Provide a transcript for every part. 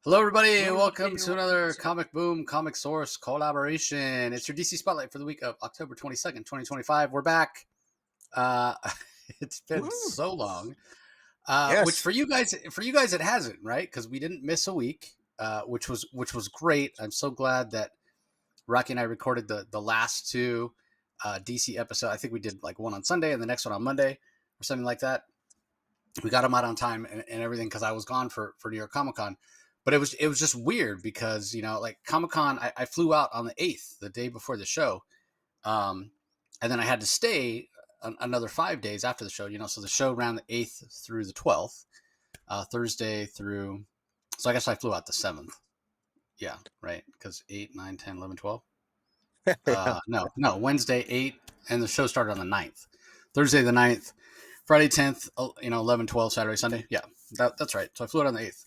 Hello, everybody, and welcome to another Comic Boom Comic Source collaboration. It's your DC Spotlight for the week of October 22nd, 2025. We're back. Uh, it's been Woo! so long. Which Yes. for you guys, it hasn't, right? Because we didn't miss a week, which was great. I'm so glad that Rocky and I recorded the last two DC episodes. I think we did like one on Sunday and the next one on Monday or something like that. We got them out on time and everything because I was gone for New York Comic Con. But it was just weird because like Comic Con, I flew out on the 8th, the day before the show, and then I had to stay another 5 days after the show. So the show ran the 8th through the 12th, Thursday through. So I guess I flew out the 7th. Yeah, right, because 8, 9, 10, 11, 12. Yeah. No, Wednesday 8, and the show started on the 9th. Thursday the 9th, Friday 10th, 11, 12, Saturday, Sunday. Yeah, that's right. So I flew out on the 8th.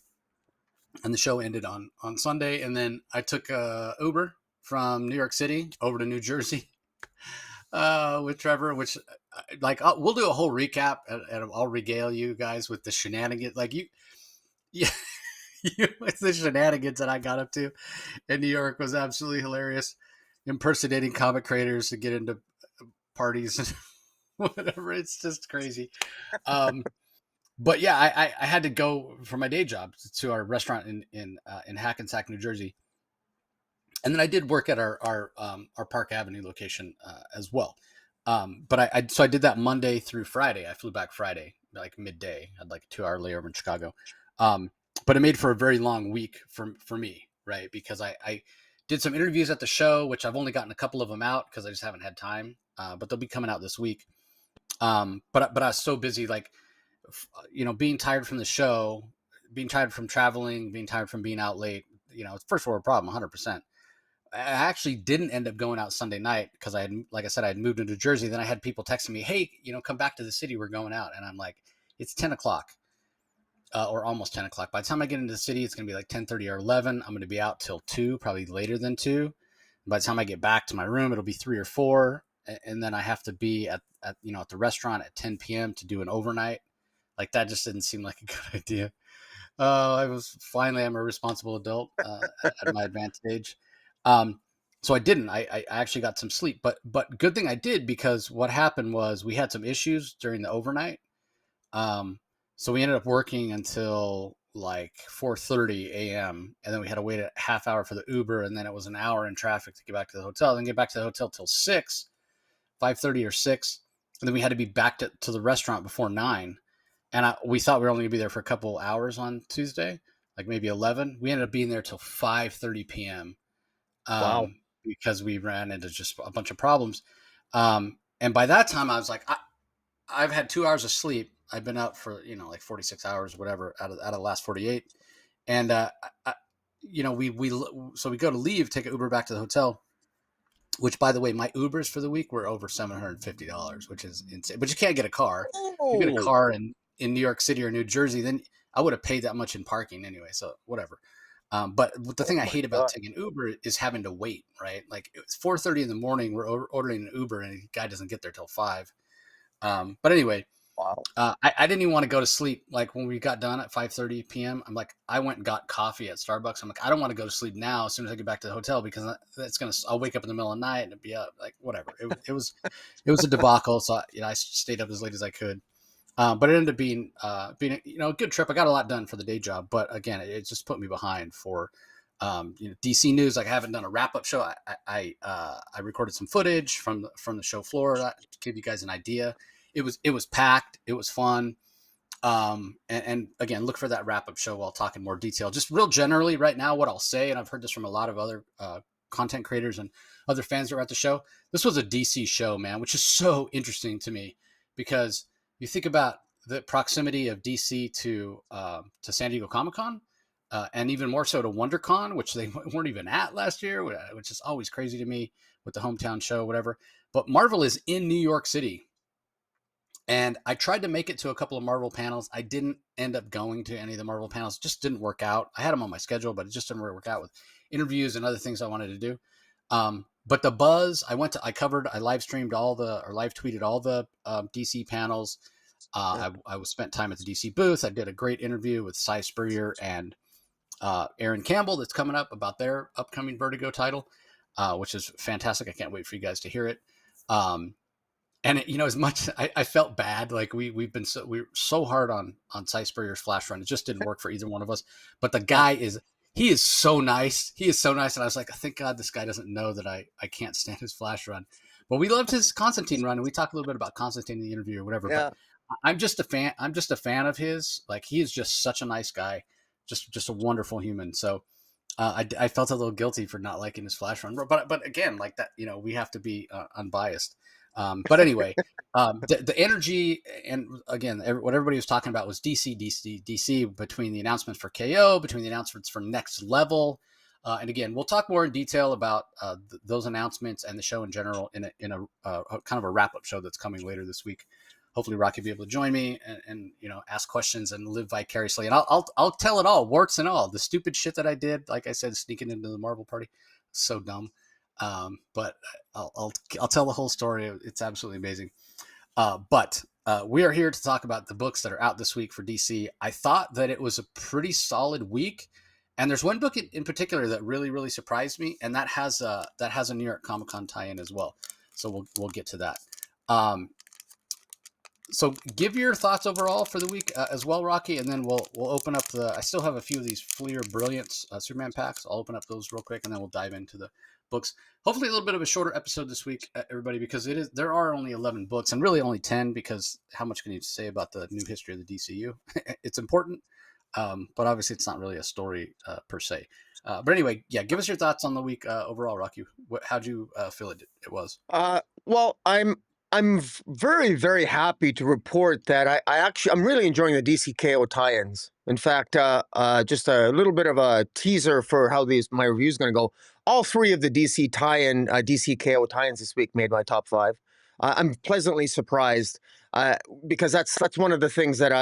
And the show ended on Sunday. And then I took Uber from New York City over to New Jersey with Trevor, which we'll do a whole recap and I'll regale you guys with the shenanigans. Yeah, with the shenanigans that I got up to in New York was absolutely hilarious. Impersonating comic creators to get into parties and whatever. It's just crazy. Um, but yeah, I had to go for my day job to our restaurant in Hackensack, New Jersey, and then I did work at our Park Avenue location as well. But I did that Monday through Friday. I flew back Friday like midday. I had like a 2 hour layover in Chicago. But it made for a very long week for me, right? Because I did some interviews at the show, which I've only gotten a couple of them out because I just haven't had time. But they'll be coming out this week. But I was so busy, like being tired from the show, being tired from traveling, being tired from being out late. First world problem, 100%. I actually didn't end up going out Sunday night because like I said, I had moved to New Jersey. Then I had people texting me, "Hey, come back to the city. We're going out." And I'm like, "It's 10 o'clock, or almost 10 o'clock. By the time I get into the city, it's gonna be like 10:30 or 11. I'm gonna be out till 2, probably later than 2. By the time I get back to my room, it'll be 3 or 4, and then I have to be at the restaurant at 10 p.m. to do an overnight. Like that just didn't seem like a good idea. I'm a responsible adult at my advanced age. Um, so I didn't. I actually got some sleep, but good thing I did because what happened was we had some issues during the overnight. Um, so we ended up working until like 4:30 a.m. and then we had to wait a half hour for the Uber, and then it was an hour in traffic to get back to the hotel. Then get back to the hotel till 5:30 or 6, and then we had to be back to the restaurant before 9. And we thought we were only gonna be there for a couple hours on Tuesday, like maybe 11. We ended up being there till 5:30 p.m. Wow. Because we ran into just a bunch of problems. And by that time, I was like, I've had 2 hours of sleep. I've been out for like 46 hours, whatever, out of the last 48. And I, we go to leave, take an Uber back to the hotel. Which, by the way, my Ubers for the week were over $750, which is insane. But you can't get a car. If you get a Oh, car in New York City or New Jersey, then I would have paid that much in parking anyway. So whatever. But the oh thing I my hate about God. taking Uber is having to wait. Right, like it's 4:30 in the morning. We're ordering an Uber, and the guy doesn't get there till 5. But anyway, Wow. I didn't even want to go to sleep. Like when we got done at 5:30 p.m., I'm like, I went and got coffee at Starbucks. I'm like, I don't want to go to sleep now. As soon as I get back to the hotel, because I'll wake up in the middle of the night and be up. Like whatever. It was a debacle. So I stayed up as late as I could. But it ended up being a good trip. I got a lot done for the day job, but again, it just put me behind for DC news. Like I haven't done a wrap up show. I recorded some footage from the show floor to give you guys an idea. It was packed. It was fun. And again, look for that wrap up show. I'll talk in more detail. Just real generally right now, what I'll say, and I've heard this from a lot of other content creators and other fans that were at the show. This was a DC show, man, which is so interesting to me because you think about the proximity of DC to San Diego Comic Con, and even more so to WonderCon, which they weren't even at last year, which is always crazy to me with the hometown show, whatever. But Marvel is in New York City, and I tried to make it to a couple of Marvel panels. I didn't end up going to any of the Marvel panels. It just didn't work out. I had them on my schedule, but it just didn't really work out with interviews and other things I wanted to do. But the buzz, I live streamed or live tweeted all the DC panels. Yeah. I spent time at the DC booth. I did a great interview with Cy Spurrier and Aaron Campbell that's coming up about their upcoming Vertigo title, which is fantastic. I can't wait for you guys to hear it. And as much I felt bad, like we were so hard on Cy Spurrier's flash run, it just didn't work for either one of us. But the guy is so nice. He is so nice, and I was like, thank God this guy doesn't know that I can't stand his flash run. But we loved his Constantine run, and we talked a little bit about Constantine in the interview or whatever. Yeah. But I'm just a fan. I'm just a fan of his. Like, he is just such a nice guy, just a wonderful human. So I felt a little guilty for not liking his flash run, but again, like that, we have to be unbiased. But anyway, the energy, and again, what everybody was talking about was DC between the announcements for KO, between the announcements for Next Level. And again, we'll talk more in detail about those announcements and the show in general in a kind of a wrap-up show that's coming later this week. Hopefully Rocky will be able to join me and ask questions and live vicariously. And I'll tell it all, warts and all. The stupid shit that I did, like I said, sneaking into the Marvel party, so dumb. But I'll tell the whole story. It's absolutely amazing. But we are here to talk about the books that are out this week for DC. I thought that it was a pretty solid week, and there's one book in particular that really, really surprised me, and that has a New York Comic Con tie-in as well. So we'll get to that. So give your thoughts overall for the week as well, Rocky, and then we'll open up I still have a few of these Fleer Brilliance Superman packs. I'll open up those real quick, and then we'll dive into the books. Hopefully a little bit of a shorter episode this week, everybody, because there are only 11 books, and really only 10, because how much can you say about the new history of the DCU? It's important, but obviously it's not really a story per se. But anyway, yeah, give us your thoughts on the week overall, Rocky. How'd you feel it was? Well, I'm very, very happy to report that I'm really enjoying the DCKO tie-ins. In fact, just a little bit of a teaser for how my review is going to go. All three of the DCKO tie-ins this week made my top 5. I'm pleasantly surprised because that's one of the things that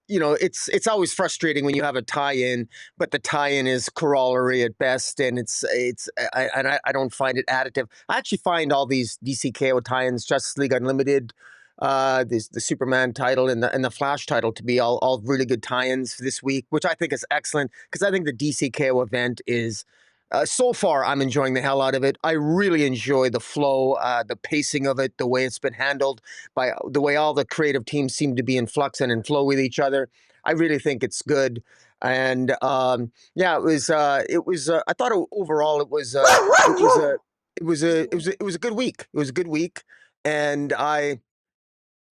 it's always frustrating when you have a tie-in, but the tie-in is corollary at best, and I don't find it additive. I actually find all these DCKO tie-ins, Justice League Unlimited, the Superman title and the Flash title, to be all really good tie-ins this week, which I think is excellent, because I think the DCKO event is so far, I'm enjoying the hell out of it. I really enjoy the flow, the pacing of it, the way it's been handled, by the way all the creative teams seem to be in flux and in flow with each other. I really think it's good. And yeah, it was. I thought overall it was. It was a good week. It was a good week, and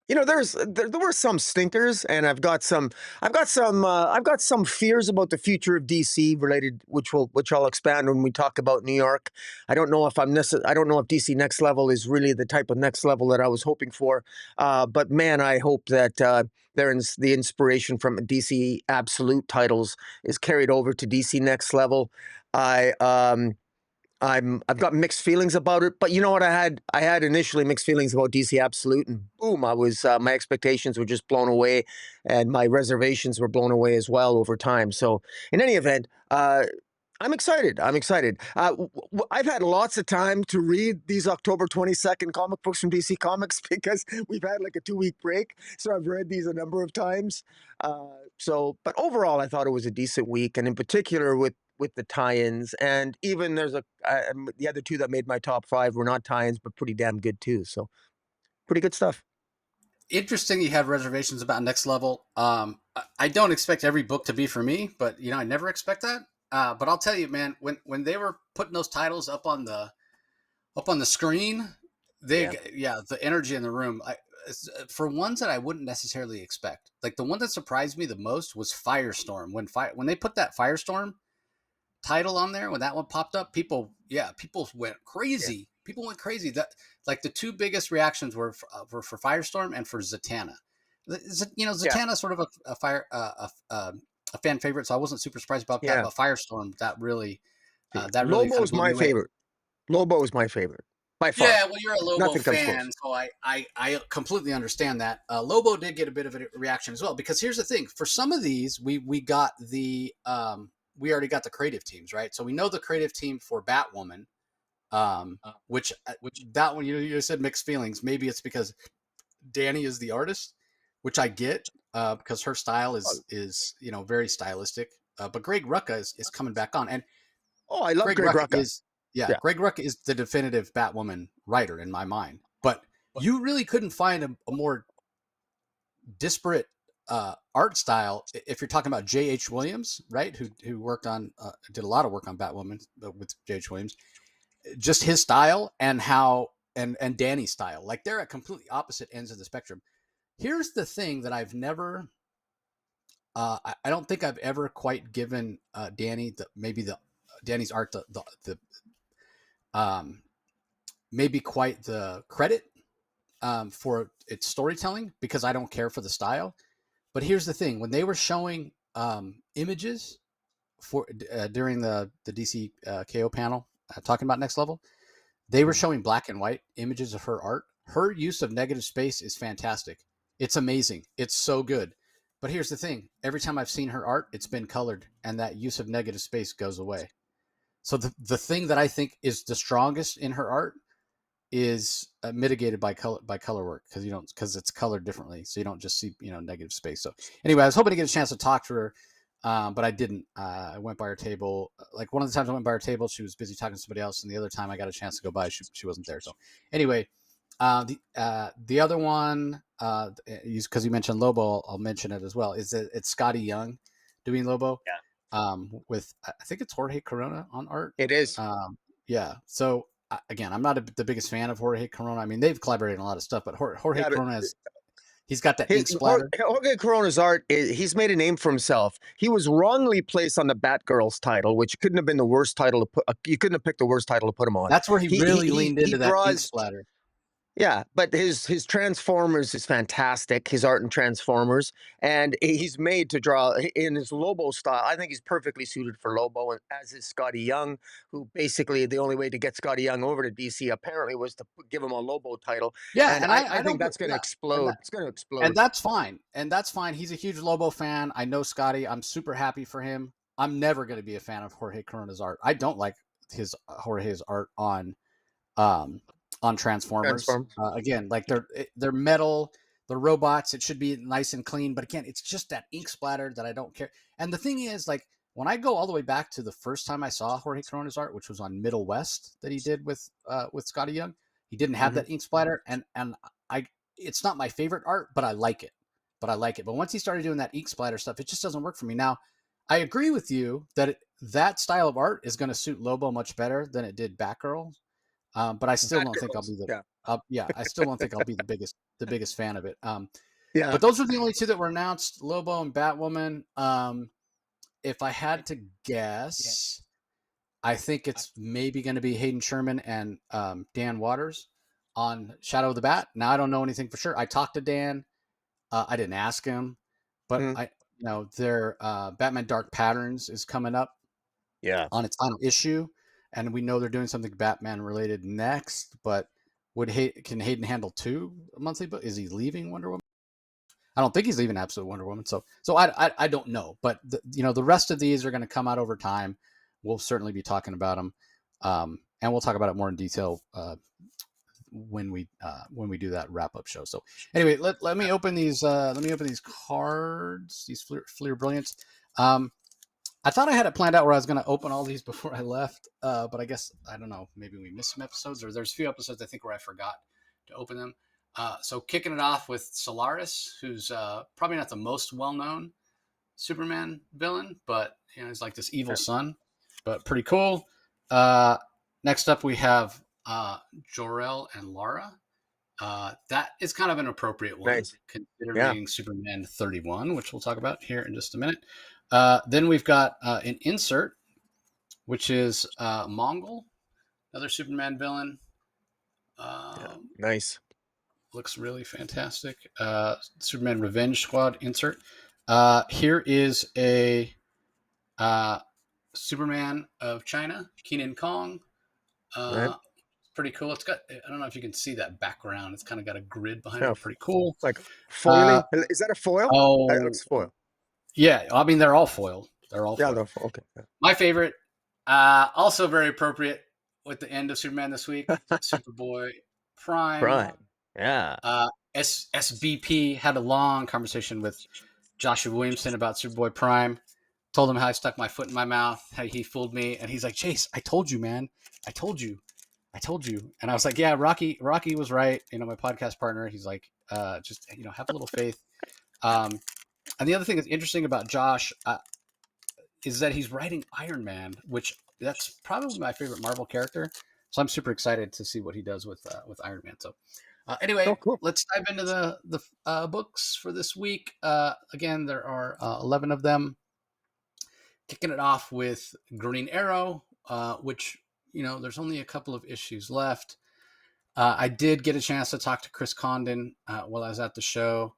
there were some stinkers, and I've got some fears about the future of DC related, which I'll expand when we talk about New York. I don't know if DC Next Level is really the type of next level that I was hoping for. But man, I hope that the inspiration from DC Absolute titles is carried over to DC Next Level. I've got mixed feelings about it, but you know what? I had initially mixed feelings about DC Absolute, and boom, my expectations were just blown away, and my reservations were blown away as well over time. So in any event, I'm excited. I've had lots of time to read these October 22nd comic books from DC Comics because we've had like a 2-week break. So I've read these a number of times. But overall, I thought it was a decent week, and in particular with the tie-ins, and even the other two that made my top 5 were not tie-ins, but pretty damn good too. So pretty good stuff. Interesting you have reservations about Next Level. I don't expect every book to be for me, but I never expect that. But I'll tell you, man, when they were putting those titles up on the screen, the energy in the room, for ones that I wouldn't necessarily expect. Like, the one that surprised me the most was Firestorm. When they put that Firestorm title on there, when that one popped up, people went crazy. Yeah. People went crazy. That, like, the two biggest reactions were for Firestorm and for Zatanna. Zatanna's sort of a fan favorite, so I wasn't super surprised about that. But Firestorm, that really Lobo is my favorite. Lobo is my favorite by far. Yeah, well, you're a Lobo fan, so I completely understand that. Lobo did get a bit of a reaction as well, because here's the thing: for some of these, we got we already got the creative teams, right? So we know the creative team for Batwoman, which that one, you said mixed feelings. Maybe it's because Danny is the artist, which I get, because her style is very stylistic. but Greg Rucka is coming back on, and Oh, I love Greg Rucka. Yeah. Greg Rucka is the definitive Batwoman writer in my mind. But you really couldn't find a more disparate art style if you're talking about J.H. Williams, right? Who worked on did a lot of work on Batwoman with J.H. Williams. Just his style and how and Danny's style, like they're at completely opposite ends of the spectrum. Here's the thing that I've never. I don't think I've ever quite given Danny Danny's art the maybe quite the credit for its storytelling, because I don't care for the style. But here's the thing: when they were showing images for during the DC KO panel talking about Next Level, they were showing black and white images of her art. Her use of negative space is fantastic. It's amazing. It's so good. But here's the thing: every time I've seen her art, it's been colored, and that use of negative space goes away. So the thing that I think is the strongest in her art is mitigated by color work, because it's colored differently, so you don't just see negative space. So anyway, I was hoping to get a chance to talk to her, but I didn't. I went by her table. Like one of the times I went by her table, she was busy talking to somebody else, and the other time I got a chance to go by, she wasn't there. So anyway, the other one, because you mentioned Lobo, I'll mention it as well. Is that it's Scotty Young doing Lobo? Yeah. With I think it's Jorge Corona on art. It is. Yeah. So again, I'm not the biggest fan of Jorge Corona. I mean, they've collaborated on a lot of stuff, but Jorge Corona he's got that ink splatter. Jorge Corona's art, he's made a name for himself. He was wrongly placed on the Batgirls title, which couldn't have been the worst title to put. You couldn't have picked the worst title to put him on. That's where he really leaned into that ink splatter. Yeah, but his Transformers is fantastic. His art in Transformers, and he's made to draw in his Lobo style. I think he's perfectly suited for Lobo, and as is Scotty Young, who basically the only way to get Scotty Young over to DC apparently was to give him a Lobo title. Yeah, and I think that's going to explode. It's going to explode, and that's fine. He's a huge Lobo fan. I know Scotty. I'm super happy for him. I'm never going to be a fan of Jorge Corona's art. I don't like Jorge's art on Transformers. Again, like they're metal, they're robots. It should be nice and clean, but again, it's just that ink splatter that I don't care. And the thing is, like when I go all the way back to the first time I saw Jorge Corona's art, which was on Middle West that he did with Scotty Young, he didn't have that ink splatter, and it's not my favorite art, but I like it. But once he started doing that ink splatter stuff, it just doesn't work for me. Now, I agree with you that that style of art is going to suit Lobo much better than it did Batgirl. But I still don't think I'll be I still don't think I'll be the biggest fan of it. But those are the only two that were announced: Lobo and Batwoman. If I had to guess, I think it's maybe going to be Hayden Sherman and Dan Waters on Shadow of the Bat. Now I don't know anything for sure. I talked to Dan. I didn't ask him, but their Batman Dark Patterns is coming up. Yeah, on its final issue. And we know they're doing something Batman related next, but can Hayden handle 2 monthly books? Is he leaving Wonder Woman? I don't think he's leaving Absolute Wonder Woman. So I don't know, but the rest of these are going to come out over time. We'll certainly be talking about them, and we'll talk about it more in detail when we do that wrap up show. So anyway, let me open these. Let me open these cards. These Fleer Brilliance. I thought I had it planned out where I was going to open all these before I left, but I guess, I don't know, maybe we missed some episodes, or there's a few episodes I think where I forgot to open them. So kicking it off with Solaris, who's probably not the most well-known Superman villain, but he's like this evil son, but pretty cool. Next up we have Jor-El and Lara. That is kind of an appropriate one, considering Superman 31, which we'll talk about here in just a minute. Then we've got an insert, which is Mongol, another Superman villain. Nice. Looks really fantastic. Superman Revenge Squad insert. Here is a Superman of China, Kenan Kong. Pretty cool. It's got, I don't know if you can see that background. It's kind of got a grid behind it. Pretty cool. It's like foiling. Is that a foil? Oh, that looks foil. Yeah, I mean, they're all foil. They're all foil. They're foil. Okay. Yeah. My favorite, also very appropriate with the end of Superman this week, Superboy Prime. Yeah. SBP had a long conversation with Joshua Williamson about Superboy Prime. told him how I stuck my foot in my mouth, how he fooled me, and he's like, Chase, I told you, man, I told you, I told you. And I was like, yeah, Rocky was right. My podcast partner, he's like, just have a little faith. And the other thing that's interesting about Josh is that he's writing Iron Man, which that's probably my favorite Marvel character. So I'm super excited to see what he does with Iron Man. So Oh, anyway, cool. let's dive into the books for this week. Again, there are 11 of them. Kicking it off with Green Arrow, which there's only a couple of issues left. I did get a chance to talk to Chris Condon while I was at the show,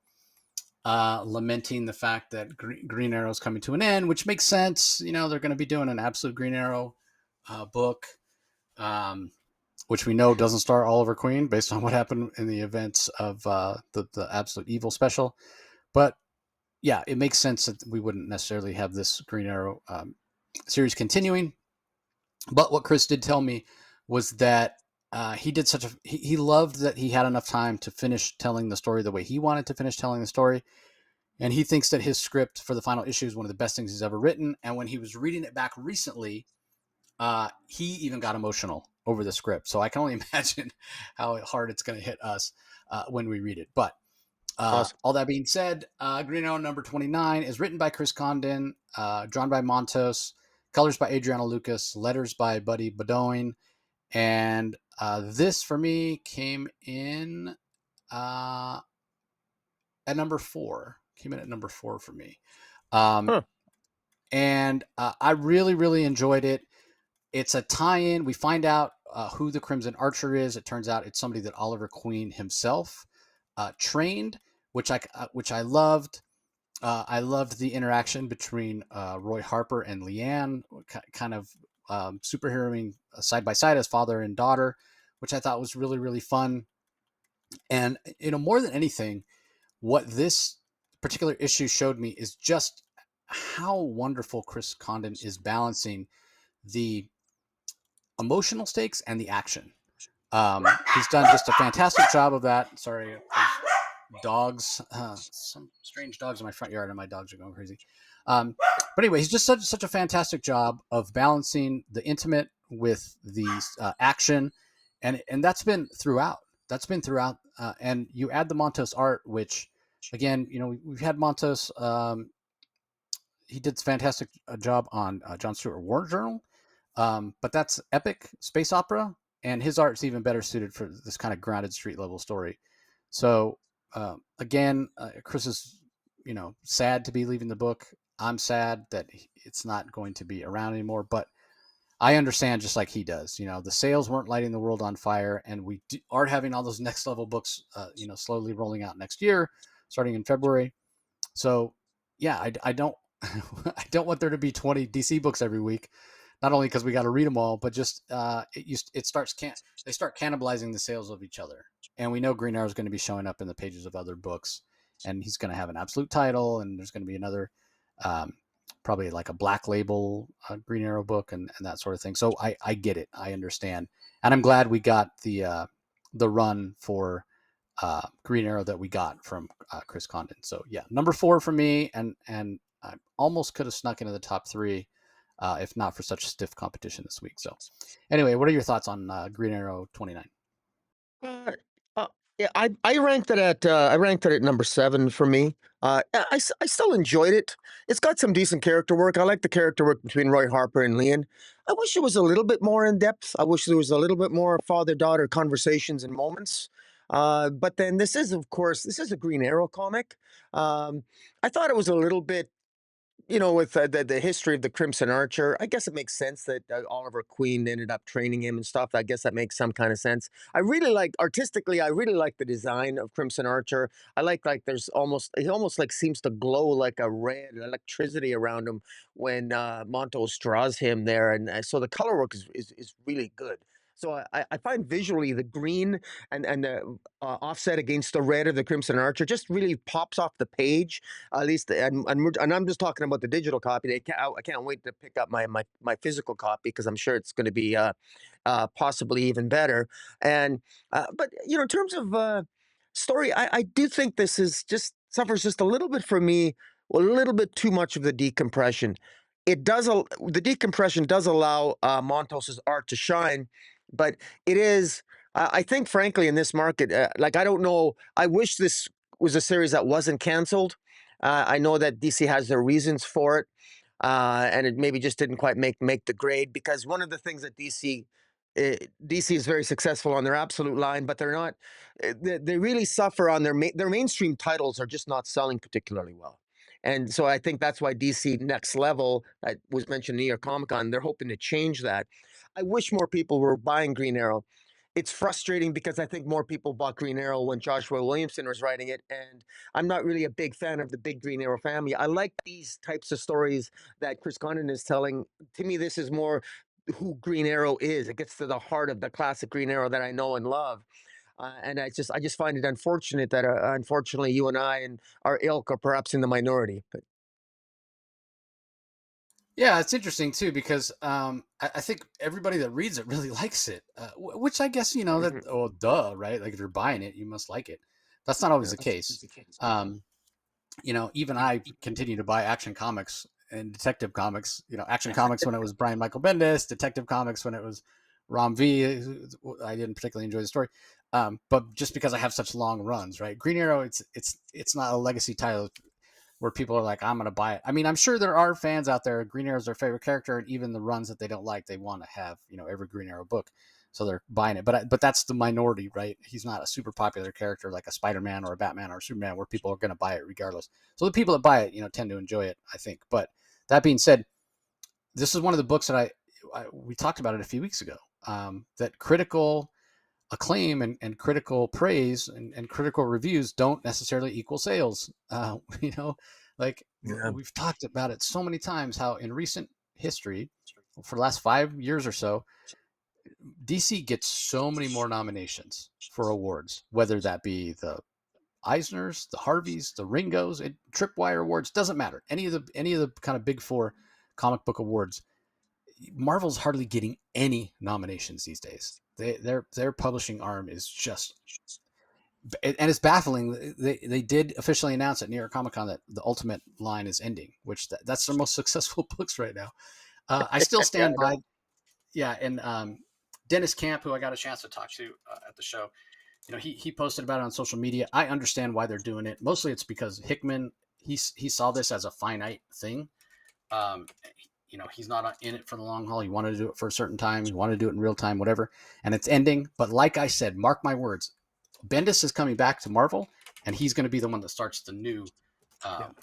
lamenting the fact that Green Arrow is coming to an end, which makes sense. They're going to be doing an Absolute Green Arrow book, which we know doesn't star Oliver Queen based on what happened in the events of the Absolute Evil special. But yeah, it makes sense that we wouldn't necessarily have this Green Arrow series continuing. But what Chris did tell me was that he did he loved that he had enough time to finish telling the story the way he wanted to finish telling the story. And he thinks that his script for the final issue is one of the best things he's ever written. And when he was reading it back recently, he even got emotional over the script. So I can only imagine how hard it's going to hit us when we read it. But Awesome. all that being said, Green Arrow number 29 is written by Chris Condon, drawn by Montos, colors by Adriana Lucas, letters by Buddy Bedoin. And this, for me, came in at number 4. Came in at number 4 for me. Huh. And I really, really enjoyed it. It's a tie-in. We find out who the Crimson Archer is. It turns out it's somebody that Oliver Queen himself trained, which I loved. I loved the interaction between Roy Harper and Leanne, kind of superheroing side by side as father and daughter, which I thought was really, really fun. And more than anything, what this particular issue showed me is just how wonderful Chris Condon is balancing the emotional stakes and the action. He's done just a fantastic job of that. Sorry, dogs, some strange dogs in my front yard, and my dogs are going crazy. But anyway, he's just such a fantastic job of balancing the intimate with the action, and that's been throughout. That's been throughout, and you add the Montos art, which again, we've had Montos. He did a fantastic job on John Stewart War Journal, but that's epic space opera, and his art's even better suited for this kind of grounded street level story. So again, Chris is sad to be leaving the book. I'm sad that it's not going to be around anymore, but I understand just like he does. The sales weren't lighting the world on fire, and we are having all those next level books, slowly rolling out next year, starting in February. So yeah, I don't I don't want there to be 20 DC books every week. Not only because we got to read them all, but just they start cannibalizing the sales of each other. And we know Green Arrow is going to be showing up in the pages of other books, and he's going to have an absolute title, and there's going to be another probably like a Black Label Green Arrow book and that sort of thing. So I get it, I understand, and I'm glad we got the run for Green Arrow that we got from Chris Condon. So yeah, number 4 for me, and I almost could have snuck into the top 3 if not for such stiff competition this week. So anyway, what are your thoughts on Green Arrow 29? Uh, uh, yeah, I ranked it at number 7 for me. I still enjoyed it. It's got some decent character work. I like the character work between Roy Harper and Leon. I wish it was a little bit more in depth. I wish there was a little bit more father-daughter conversations and moments. But then this is a Green Arrow comic. I thought it was a little bit with the history of the Crimson Archer, I guess it makes sense that Oliver Queen ended up training him and stuff. I guess that makes some kind of sense. I really like artistically. I really like the design of Crimson Archer. I like there's he almost like seems to glow like a red electricity around him when Montos draws him there, and so the color work is really good. So I find visually the green and the offset against the red of the Crimson Archer just really pops off the page. At least, and I'm just talking about the digital copy. I can't wait to pick up my physical copy because I'm sure it's going to be possibly even better. And but in terms of story, I do think this is just suffers just a little bit for me, a little bit too much of the decompression. it does the decompression does allow Montos's art to shine, but it is I think frankly in this market, like I don't know. I wish this was a series that wasn't canceled. I know that DC has their reasons for it, and it maybe just didn't quite make the grade because one of the things that DC is very successful on their absolute line, but they're not. They really suffer on their mainstream titles are just not selling particularly well. And so I think that's why DC Next Level that was mentioned in New York Comic Con, they're hoping to change that. I wish more people were buying Green Arrow. It's frustrating because I think more people bought Green Arrow when Joshua Williamson was writing it, and I'm not really a big fan of the big Green Arrow family. I like these types of stories that Chris Condon is telling. To me, this is more who Green Arrow is. It gets to the heart of the classic Green Arrow that I know and love. And I just find it unfortunate that unfortunately you and I and our ilk are perhaps in the minority. But Yeah, it's interesting too because I think everybody that reads it really likes it, which I guess that Mhm. duh, right? Like if you're buying it, you must like it. That's not always Yeah. the case. Um, even I continue to buy Action Comics and Detective Comics. Action Comics when it was Brian Michael Bendis, Detective Comics when it was Ram V. I didn't particularly enjoy the story, but just because I have such long runs, right? Green Arrow, it's not a legacy title where people are like, I'm going to buy it. I mean, I'm sure there are fans out there. Green Arrow is their favorite character, and even the runs that they don't like, they want to have, every Green Arrow book, so they're buying it. But that's the minority, right? He's not a super popular character like a Spider-Man or a Batman or a Superman, where people are going to buy it regardless. So the people that buy it, tend to enjoy it, I think. But that being said, this is one of the books that we talked about it a few weeks ago. That critical acclaim and critical praise and critical reviews don't necessarily equal sales. Like Yeah. we've talked about it so many times how in recent history, for the last 5 years or so, DC gets so many more nominations for awards, whether that be the Eisners, the Harveys, the Ringos, Tripwire Awards, doesn't matter. Any of the kind of big four comic book awards, Marvel's hardly getting any nominations these days. Their publishing arm is just, and it's baffling. They did officially announce at New York Comic Con that the Ultimate line is ending, which that's their most successful books right now. I still Yeah, stand I know. by, yeah. And Dennis Camp, who I got a chance to talk to at the show, he posted about it on social media. I understand why they're doing it. Mostly, it's because Hickman he saw this as a finite thing. Um, he's not in it for the long haul. He wanted to do it for a certain time. He wanted to do it in real time, whatever. And it's ending. But like I said, mark my words, Bendis is coming back to Marvel, and he's going to be the one that starts Yeah. um,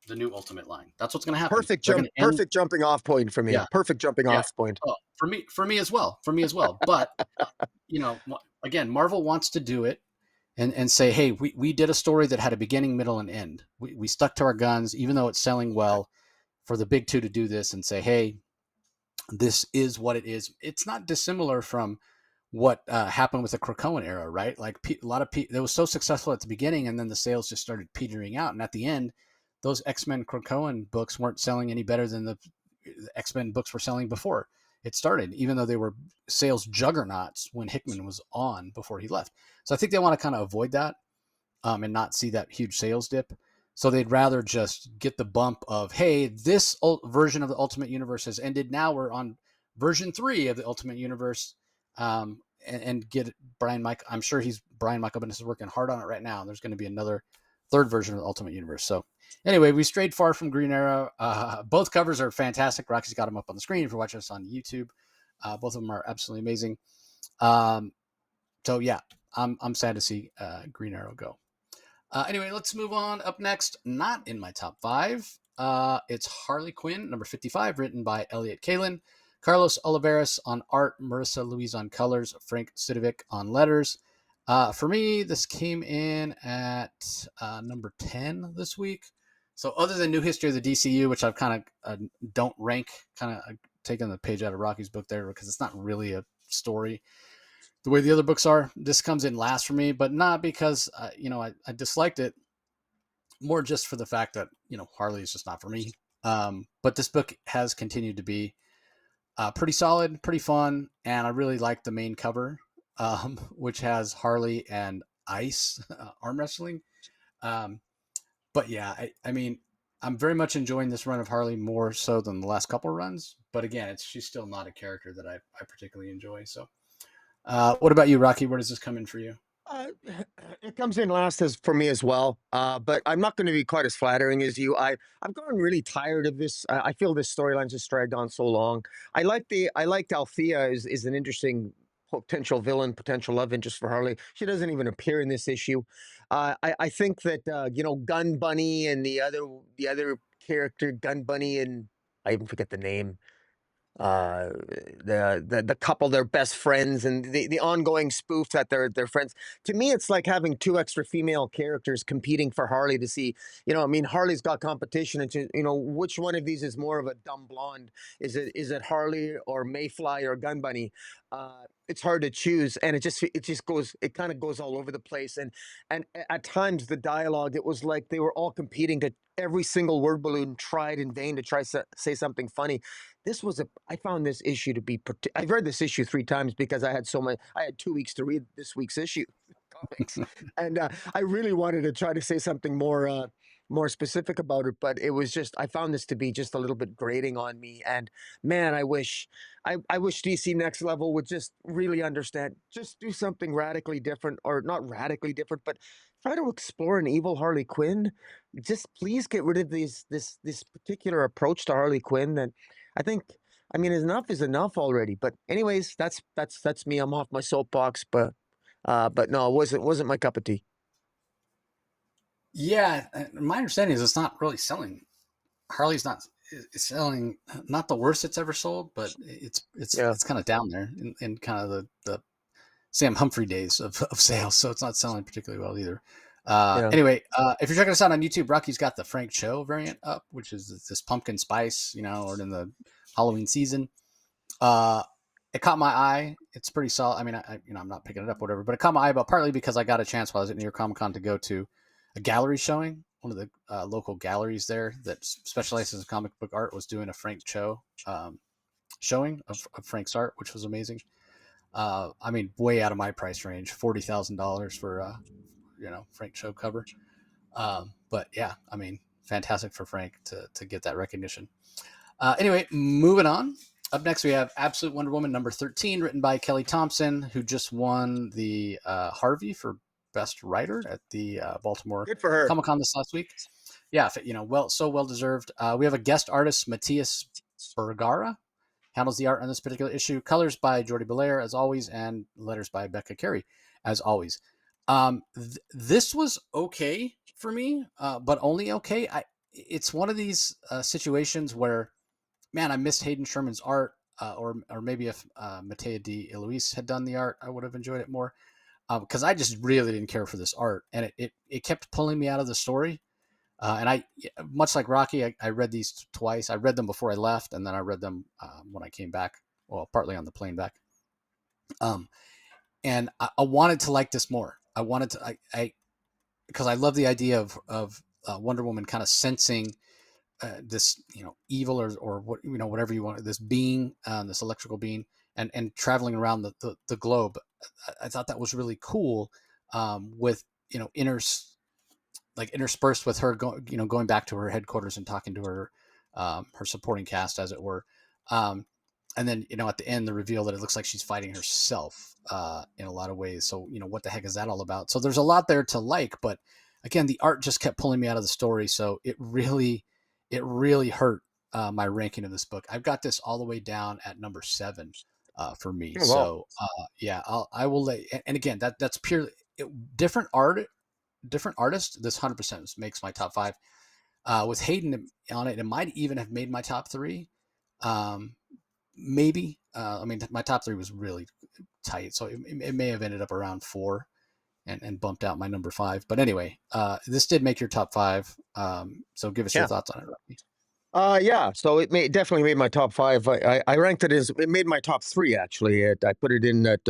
the new Ultimate line. That's what's going to happen. They're going to end. Perfect jumping off point for me. Yeah, Perfect jumping yeah. off point. Oh, for me as well. For me as well. But again, Marvel wants to do it and say, hey, we did a story that had a beginning, middle, and end. We stuck to our guns, even though it's selling well. For the big two to do this and say, hey, this is what it is. It's not dissimilar from what happened with the Krakoan era, right? Like a lot of people, it was so successful at the beginning, and then the sales just started petering out. And at the end, those X-Men Krakoan books weren't selling any better than the X-Men books were selling before it started, even though they were sales juggernauts when Hickman was on before he left. So I think they want to kind of avoid that, and not see that huge sales dip. So they'd rather just get the bump of, hey, this version of the Ultimate Universe has ended. Now we're on version 3 of the Ultimate Universe, and get Brian Mike. I'm sure Brian Michael Bendis is working hard on it right now. And there's going to be another third version of the Ultimate Universe. So anyway, we strayed far from Green Arrow. Both covers are fantastic. Rocky's got them up on the screen if you're watching us on YouTube. Both of them are absolutely amazing. So yeah, I'm sad to see Green Arrow go. Anyway, let's move on. Up next, not in my top 5. It's Harley Quinn, number 55, written by Elliot Kalin, Carlos Oliveras on art, Marissa Louise on colors, Frank Sidovic on letters. For me, this came in at number 10 this week. So other than New History of the DCU, which I've kind of don't rank, kind of taken the page out of Rocky's book there because it's not really a story the way the other books are. This comes in last for me, but not because I disliked it, more just for the fact that Harley is just not for me. But this book has continued to be pretty solid, pretty fun, and I really like the main cover, which has Harley and Ice arm wrestling. But yeah, I mean, I'm very much enjoying this run of Harley more so than the last couple of runs. But again, she's still not a character that I particularly enjoy. So, what about you, Rocky? Where does this come in for you? Uh, it comes in last as for me as well. But I'm not going to be quite as flattering as you. I've gotten really tired of this. I feel this storyline's just dragged on so long. I liked Althea is an interesting potential villain, potential love interest for Harley. She doesn't even appear in this issue. I think that Gun Bunny and the other character, Gun Bunny, and I even forget the name, uh the couple, they're best friends, and the ongoing spoof that they're friends. To me, it's like having two extra female characters competing for Harley to see, I mean, Harley's got competition, and which one of these is more of a dumb blonde? Is it Harley or Mayfly or Gun Bunny? It's hard to choose, and it kind of goes all over the place, and at times the dialogue, it was like they were all competing to every single word balloon tried in vain to say something funny. I found this issue to be, I've read this issue 3 times because I had 2 weeks to read this week's issue comics. And I really wanted to try to say something more specific about it, but I found this to be just a little bit grating on me. And man, I wish DC Next Level would just really understand, just do something radically different, or not radically different, but try to explore an evil Harley Quinn. Just please get rid of this particular approach to Harley Quinn that I think, I mean, enough is enough already. But anyways, that's me. I'm off my soapbox, but no, it wasn't my cup of tea. Yeah, my understanding is it's not really selling. Harley's not it's selling not the worst it's ever sold, but Yeah, it's kind of down there in kind of the Sam Humphrey days of sales, so it's not selling particularly well either. yeah. Anyway, if you're checking us out on YouTube, Rocky's got the Frank Cho variant up, which is this pumpkin spice, or in the Halloween season. Uh, it caught my eye. It's pretty solid. I mean, I'm not picking it up, whatever, but it caught my eye, but partly because I got a chance while I was at New York Comic Con to go to a gallery showing. One of the local galleries there that specializes in comic book art was doing a Frank Cho showing of Frank's art, which was amazing. I mean, way out of my price range, $40,000 for Frank Cho cover. But yeah, I mean, fantastic for Frank to get that recognition. Anyway, moving on. Up next, we have Absolute Wonder Woman number 13, written by Kelly Thompson, who just won the Harvey for Best Writer at the Baltimore Good for her. Comic Con this last week. Yeah, well deserved. We have a guest artist, Matthias Bergara, handles the art on this particular issue. Colors by Jordi Belair, as always, and letters by Becca Carey, as always. This was okay for me, but only okay. It's one of these situations where, man, I missed Hayden Sherman's art, or maybe if Matea de Eloise had done the art, I would have enjoyed it more. Because I just really didn't care for this art, and it kept pulling me out of the story. And I, much like Rocky, I read these twice. I read them before I left, and then I read them when I came back. Well, partly on the plane back. Um, and I wanted to like this more. I wanted to, because I love the idea of Wonder Woman kind of sensing this, evil, or what, whatever you want, this being, this electrical being, and traveling around the globe. I thought that was really cool, with inner like interspersed with her going back to her headquarters and talking to her supporting cast, as it were. And then at the end, the reveal that it looks like she's fighting herself in a lot of ways. So what the heck is that all about? So there's a lot there to like, but again, the art just kept pulling me out of the story. So it really hurt my ranking of this book. I've got this all the way down at number 7 for me. Oh, wow. So yeah, I will let. And again, that's purely different art, different artist. This 100% makes my top 5. With Hayden on it, it might even have made my top 3. Maybe. I mean, my top 3 was really tight, so it may have ended up around 4 and bumped out my number 5. But anyway, this did make your top 5. So give us your Yeah. thoughts on it, Rocky. Yeah. So definitely made my top 5. I ranked it made my top 3 actually. I put it in at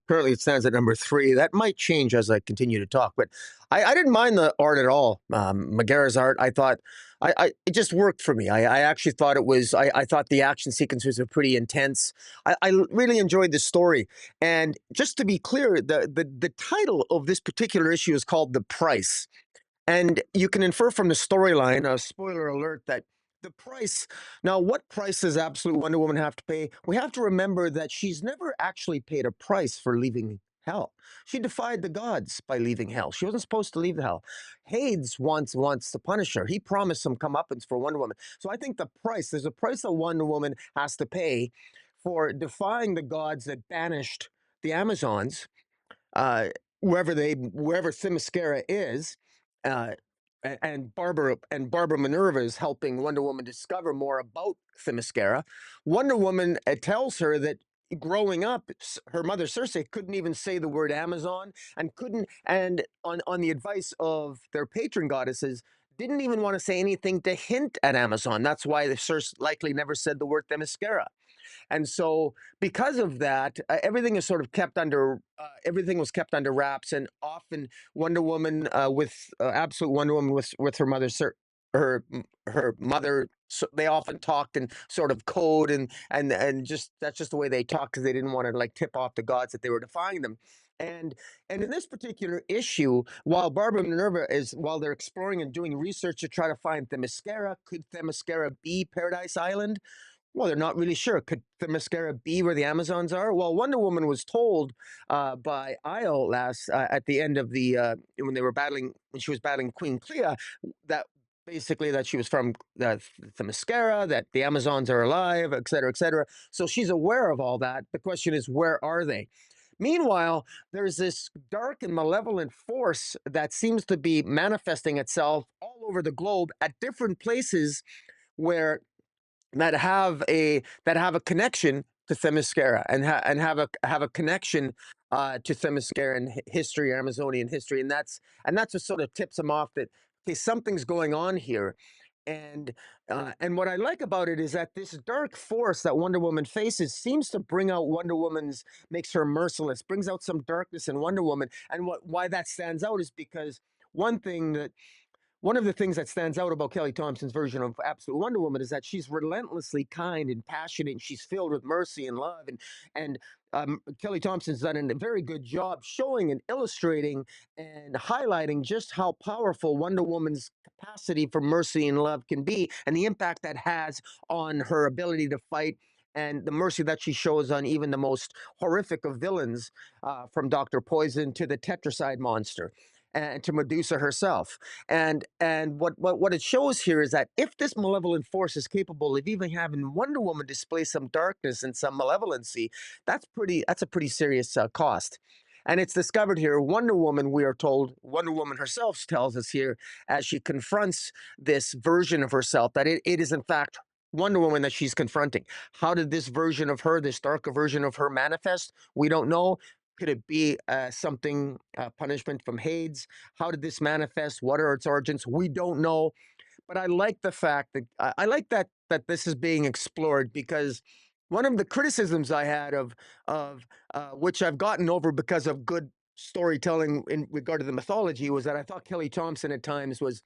currently it stands at number 3. That might change as I continue to talk, but I didn't mind the art at all. Megara's art, I thought, it just worked for me. I actually thought it was. I thought the action sequences were pretty intense. I really enjoyed the story. And just to be clear, the title of this particular issue is called "The Price." And you can infer from the storyline, spoiler alert, that the price. Now, what price does absolute Wonder Woman have to pay? We have to remember that she's never actually paid a price for leaving hell. She defied the gods by leaving hell. She wasn't supposed to leave the hell. Hades wants to punish her. He promised some comeuppance for Wonder Woman. So I think there's a price that Wonder Woman has to pay for defying the gods that banished the Amazons, uh, wherever Themyscira is, uh, and Barbara Minerva is helping Wonder Woman discover more about Themyscira. Wonder Woman tells her that growing up, her mother Circe couldn't even say the word Amazon, and on the advice of their patron goddesses, didn't even want to say anything to hint at Amazon. That's why the Circe likely never said the word Themyscira. And so, because of that, everything is sort of kept under everything was kept under wraps, and often Wonder Woman with absolute Wonder Woman with her mother, her mother. So they often talked in sort of code, and just that's just the way they talked because they didn't want to like tip off the gods that they were defying them. And and in this particular issue, while they're exploring and doing research to try to find Themyscira, could Themyscira be Paradise Island? Well, they're not really sure. Could Themyscira be where the Amazons are? Well, Wonder Woman was told by Io last at the end of the when she was battling Queen Clea, that basically that she was from Themyscira, that the Amazons are alive, et cetera, et cetera. So she's aware of all that. The question is, where are they? Meanwhile, there's this dark and malevolent force that seems to be manifesting itself all over the globe at different places where that have a connection to Themyscira and have a connection to Themyscira and history, Amazonian history, and that's what sort of tips them off that okay, something's going on here. And what I like about it is that this dark force that Wonder Woman faces seems to bring out makes her merciless, brings out some darkness in Wonder Woman. And why that stands out is because one thing that one of the things that stands out about Kelly Thompson's version of Absolute Wonder Woman is that she's relentlessly kind and passionate, and she's filled with mercy and love. And Kelly Thompson's done a very good job showing and illustrating and highlighting just how powerful Wonder Woman's capacity for mercy and love can be, and the impact that has on her ability to fight. And the mercy that she shows on even the most horrific of villains, from Dr. Poison to the Tetracide monster, and to Medusa herself. And what it shows here is that if this malevolent force is capable of even having Wonder Woman display some darkness and some malevolency, that's a pretty serious cost. And it's discovered here. Wonder Woman, we are told, Wonder Woman herself tells us here, as she confronts this version of herself, that it is in fact Wonder Woman that she's confronting. How did this version of her, this darker version of her, manifest? We don't know. Could it be something, punishment from Hades? How did this manifest? What are its origins? We don't know. But I like the fact that I like that this is being explored, because one of the criticisms I had of which I've gotten over because of good storytelling in regard to the mythology, was that I thought Kelly Thompson at times was